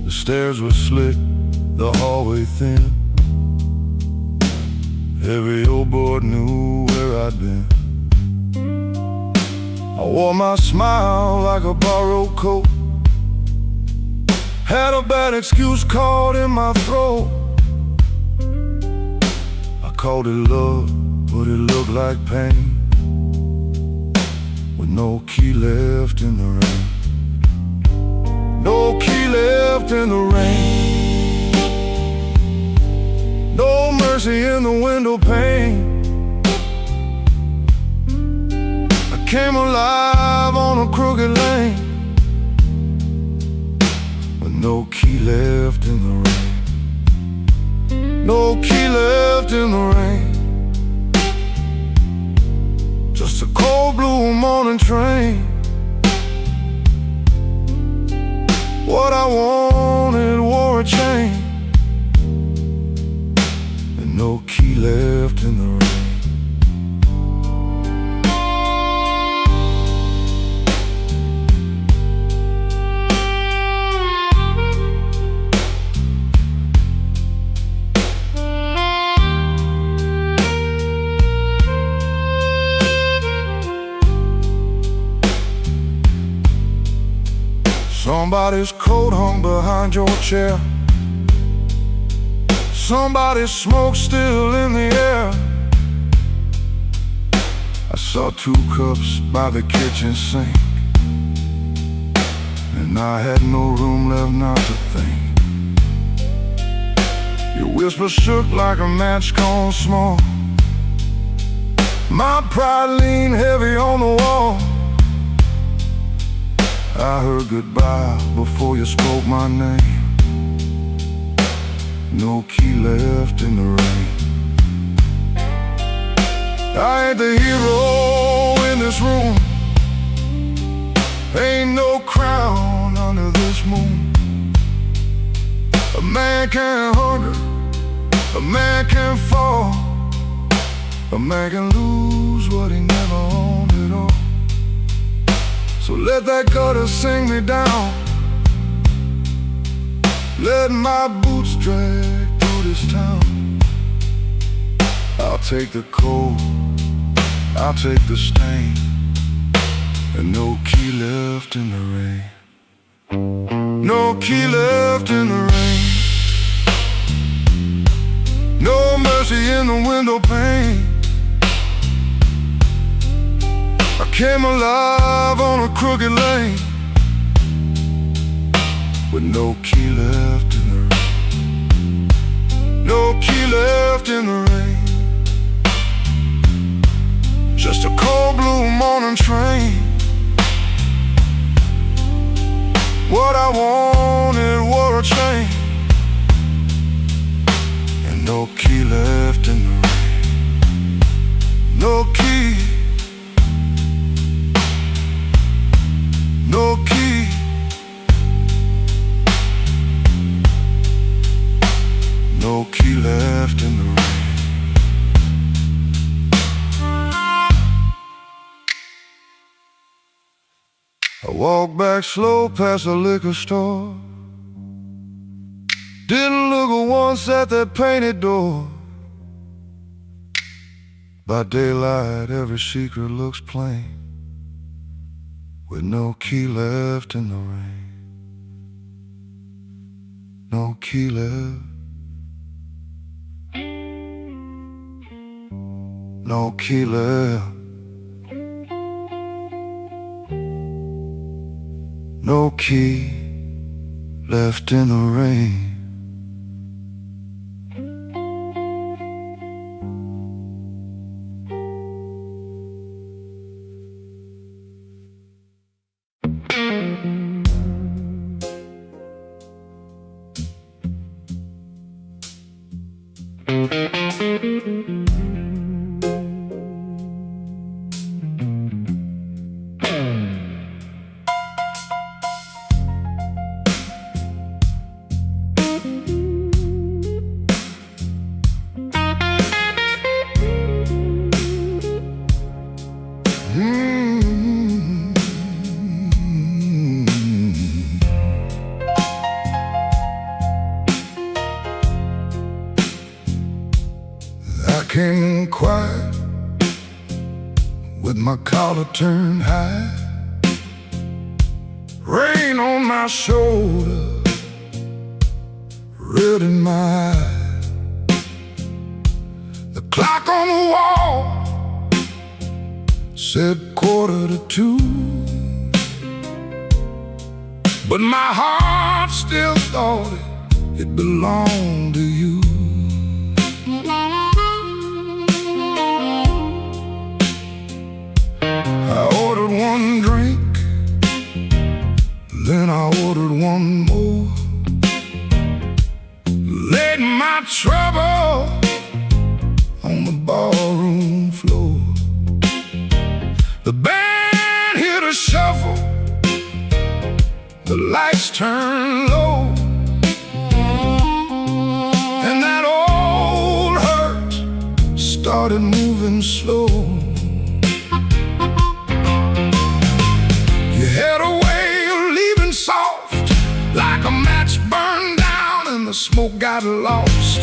The stairs were slick, the hallway thin, every old board knew where I'd been. I wore my smile like a borrowed coat, had a bad excuse caught in my throat. I called it love, but it looked like pain, with no key left in the rain. No key left in the rain, no mercy in the window pane. I came alive on a crooked lane, with no key left in the rain. No key left in the rain. Just a cold blue morning train. What I wanted wore a chain, and no key left in the rain. Somebody's coat hung behind your chair. Somebody's smoke still in the air. I saw 2 cups by the kitchen sink, and I had no room left not to think. Your whisper shook like a match gone small. My pride leaned heavy on the wall. I heard goodbye before you spoke my name. No key left in the rain. I ain't the hero in this room. Ain't no crown under this moon. A man can hunger, a man can fall, a man can lose what he never owned at all. So let that gutter sing me down. Let my boots drag through this town. I'll take the cold, I'll take the stain, and no key left in the rain. No key left in the rain. No mercy in the window pane. I came alive on a crooked lane, with no key left in the rain. No key left in the rain. Just a cold blue morning train. What I wanted wore a chain, and no key left in the rain. No key. No key. No key left in the rain. I walked back slow past the liquor store. Didn't look once at that painted door. By daylight every secret looks plain, with no key left in the rain. No key left. No key left. No key left in the rain. Came in quiet, with my collar turned high, rain on my shoulder, red in my eye. The clock on the wall said 1:45, but my heart still thought it belonged to you. I ordered one drink one more. Laid my trouble on the ballroom floor. The band hit a shuffle, the lights turned low, and that old hurt started moving slow. You had a way of leaving soft, like a match burned down and the smoke got lost.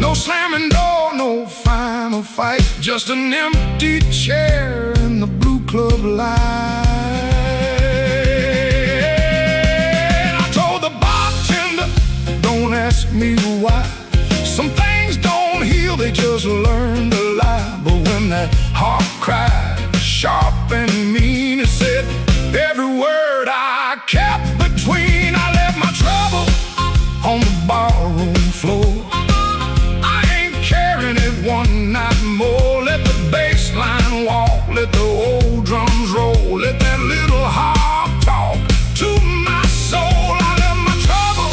No slamming door, no final fight, just an empty chair in the blue club light. I told the bartender, don't ask me why. Some things don't heal, they just learn to lie. But when that heart cried, sharp and mean, it said every word I kept between. I left my trouble on the barroom floor. One night more, let the bass line walk, let the old drums roll, let that little harp talk to my soul. I left my trouble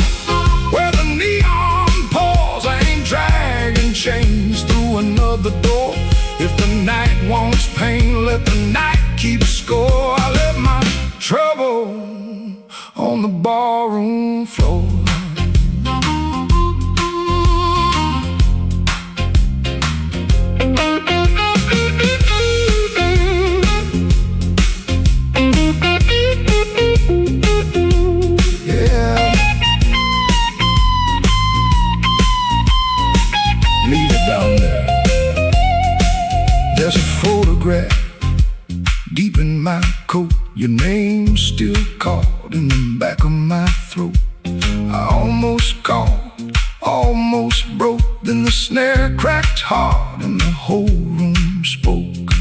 where the neon pours. I ain't dragging chains through another door. If the night wants pain, let the night keep score. I left my trouble on the barroom floor. There's a photograph deep in my coat, your name still caught in the back of my throat. I almost called, almost broke, then the snare cracked hard and the whole room spoke.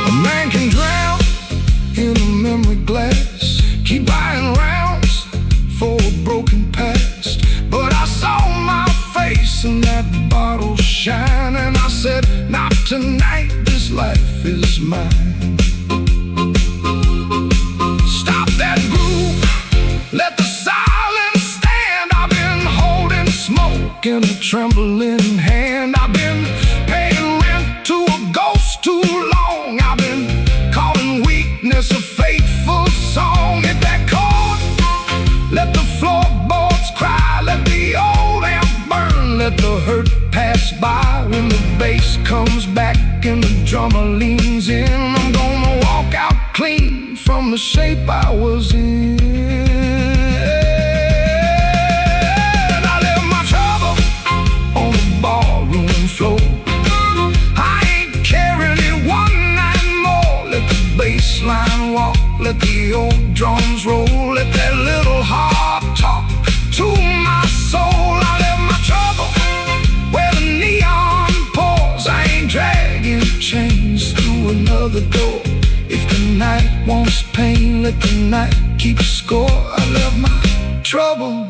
A man can drown in a memory glass, keep buying rounds for a broken past. But I saw my face in that bottle shine, and I said, not tonight, this life is mine. Stop that groove, let the silence stand. I've been holding smoke in a trembling hand. I've been paying rent to a ghost too long. I've been calling weakness a fateful song. Hit that chord, let the floorboards cry, let the old amp burn, let the hurt pass by. When the bass comes back and the drummer leans in, I'm gonna walk out clean from the shape I was in. I left my trouble on the ballroom floor. I ain't carrying it one night more. Let the bass line walk, let the old drums roll, let that little heart talk to my soul. I left my trouble where the neon pours. I ain't dragging chains through another door. If the night wants pain, let the night keep score. I left my trouble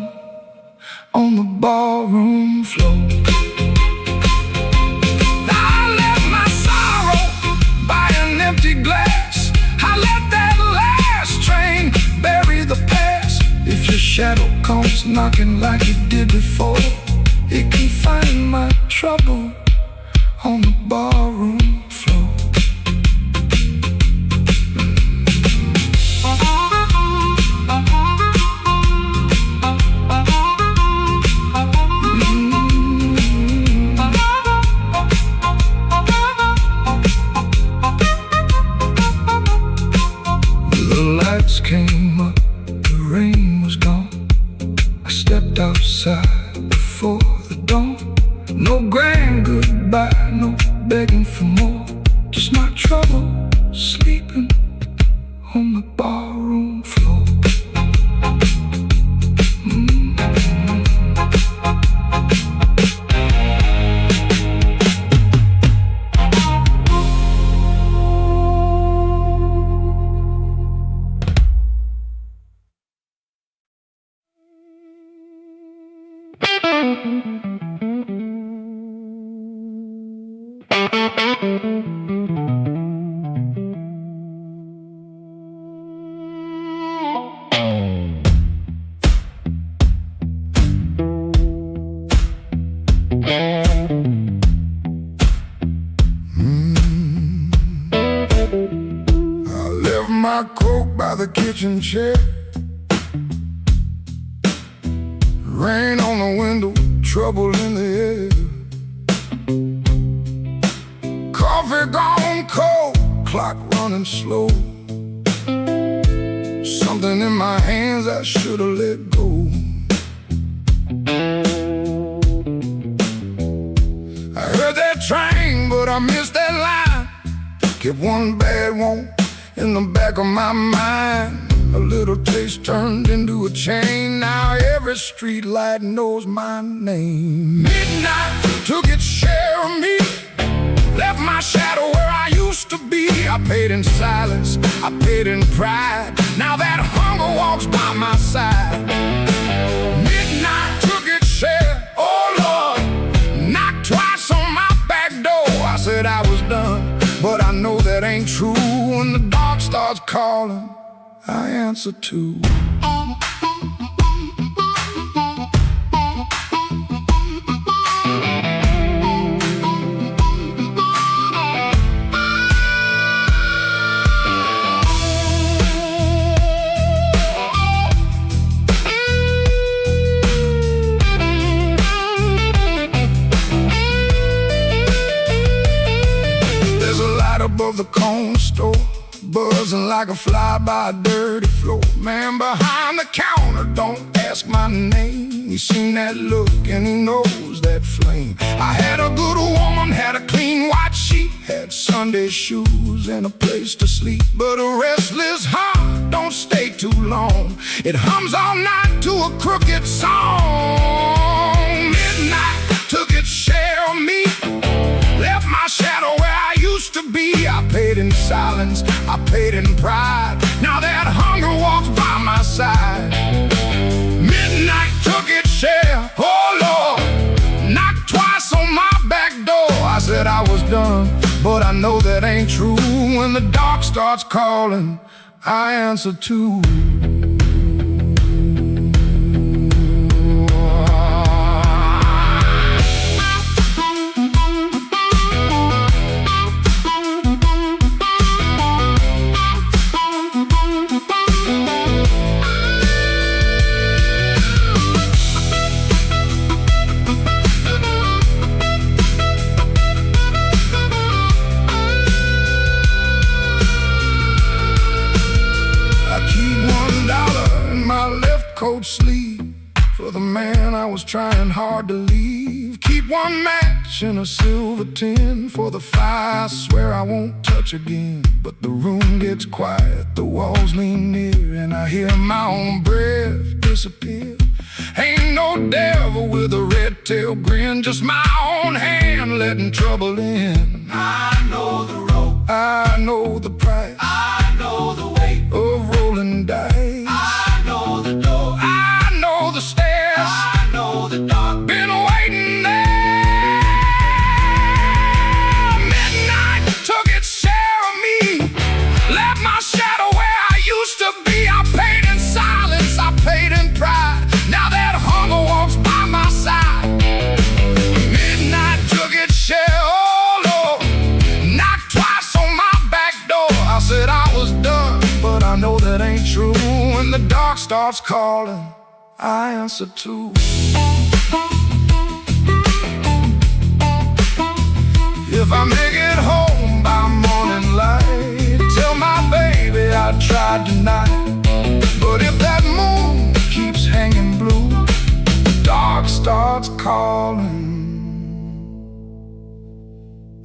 on the barroom floor. I left my sorrow by an empty glass. I let that last train bury the past. If your shadow comes knocking like it did before, it can find my trouble on the barroom floor. The lights came up, the rain was gone. I stepped outside before the dawn. No grand goodbye, no begging for more. Just my trouble sleeping on the barroom floor. kitchen chair. Rain on the window, trouble in the air. Coffee gone cold, clock running slow. Something in my hands I should've let go. I heard that train, but I missed that line. Kept one bad one in the back of my mind. A little taste turned into a chain. Now every street light knows my name. Midnight took its share of me, left my shadow where I used to be. I paid in silence, I paid in pride. Now that hunger walks by my side. Midnight took its share, oh Lord, knocked twice on my back door. I said I was done, but I know that ain't true. When the dark starts calling, I answer too. There's a light above the corner store, buzzing like a fly by a dirty floor. Man behind the counter, don't ask my name. He's seen that look and he knows that flame. I had a good woman, had a clean white sheet, had Sunday shoes and a place to sleep. But a restless heart don't stay too long. It hums all night to a crooked song. Midnight took its share of me, left my shadow where I used to be. I paid in silence, I paid in pride. Now that hunger walks by my side. Midnight took its share, oh Lord, knocked twice on my back door. I said I was done, but I know that ain't true. When the dark starts calling, I answer too. Coat sleeve for the man I was trying hard to leave. Keep one match in a silver tin for the fire I swear I won't touch again. But the room gets quiet, the walls lean near, and I hear my own breath disappear. Ain't no devil with a red tail grin, just my own hand letting trouble in. I know the road, I know the price, I know the weight of rolling dice. I know the door, I know the stairs, I know the dark. been waiting there. Midnight took its share of me, left my shadow where I used to be. I paid in silence, I paid in pride. Now that hunger walks by my side. Midnight took its share, oh Lord, knocked twice on my back door. I said I was done, but I know that ain't true. When the dark starts calling, I answer too. If I make it home by morning light, tell my baby I tried tonight. But if that moon keeps hanging blue, the dark starts calling,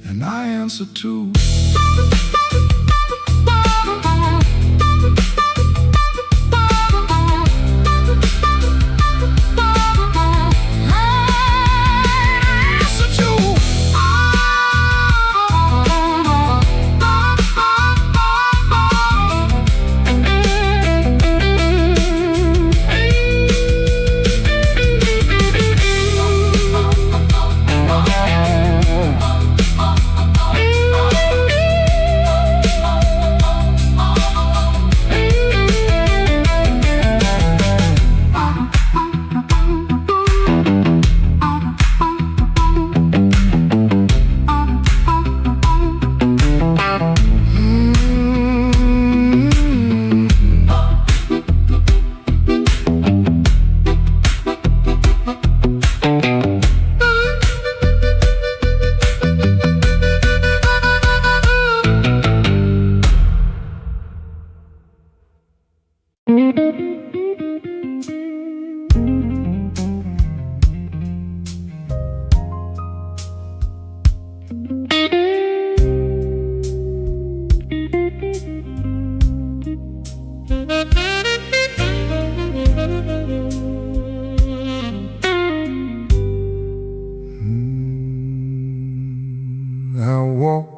and I answer too.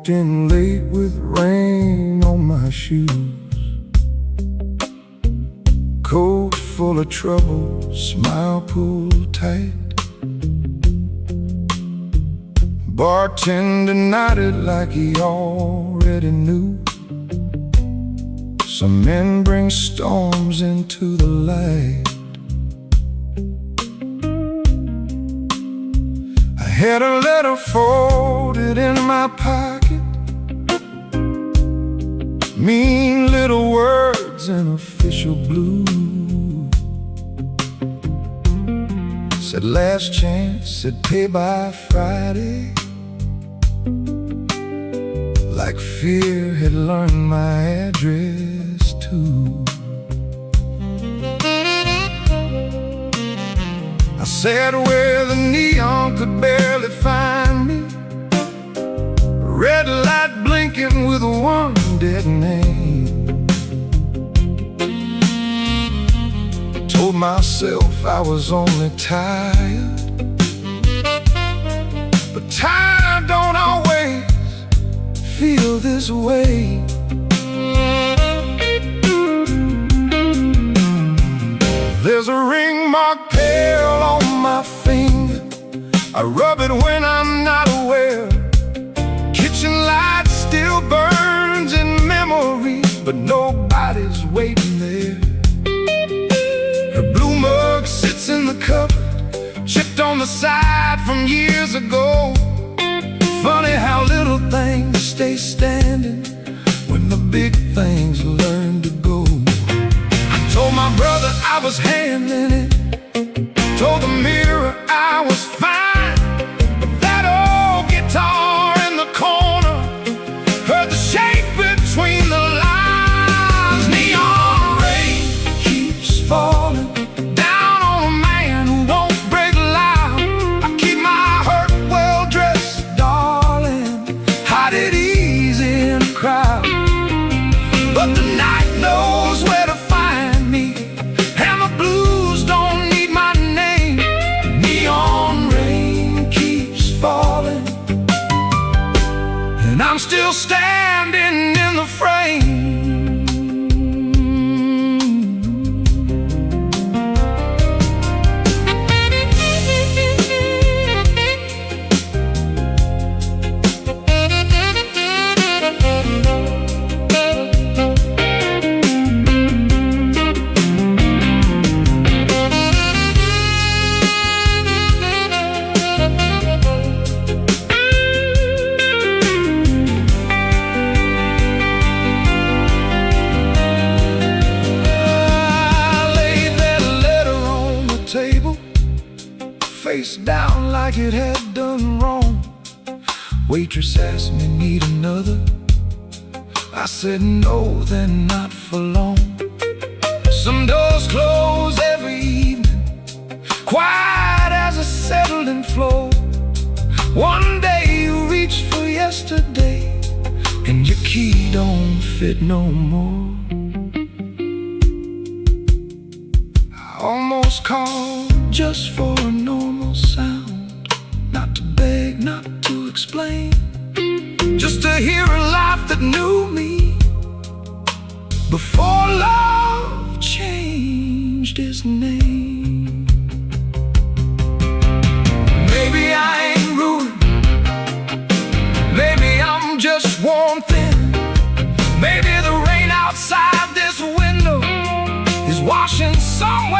walked in late with rain on my shoes, coat full of trouble, smile pulled tight. Bartender nodded like he already knew. Some men bring storms into the light. I had a letter folded in my pocket, mean little words in official blue. Said last chance, said pay by Friday. Like fear had learned my address too. I sat where the neon could barely find me, red light blinking with one dead name. Told myself I was only tired, but tired don't always feel this way. There's a ring marked pale on my finger. I rub it when I'm not aware. Kitchen light still burns in memory, but nobody's waiting there. Her blue mug sits in the cupboard, chipped on the side from years ago. Funny how little things stay standing when the big things learn to go. I told my brother I was handling it, told the mirror I was fine, but that old guitar in the corner heard the shake between the lines. Neon rain keeps falling down on a man who won't break loud. I keep my hurt well dressed, darling, hide it easy in a crowd. But the night knows where to find me, and the blues don't need my name. Neon rain keeps falling, and I'm still standing in the frame. Face down like it had done wrong. Waitress asked me, need another? I said no, then not for long. Some doors close every evening, quiet as a settling floor. One day you reach for yesterday, and your key don't fit no more. I almost called just for a normal sound, not to beg, not to explain, just to hear a laugh that knew me before love changed its name. Maybe I ain't ruined, maybe I'm just worn thin. Maybe the rain outside this window is washing somewhere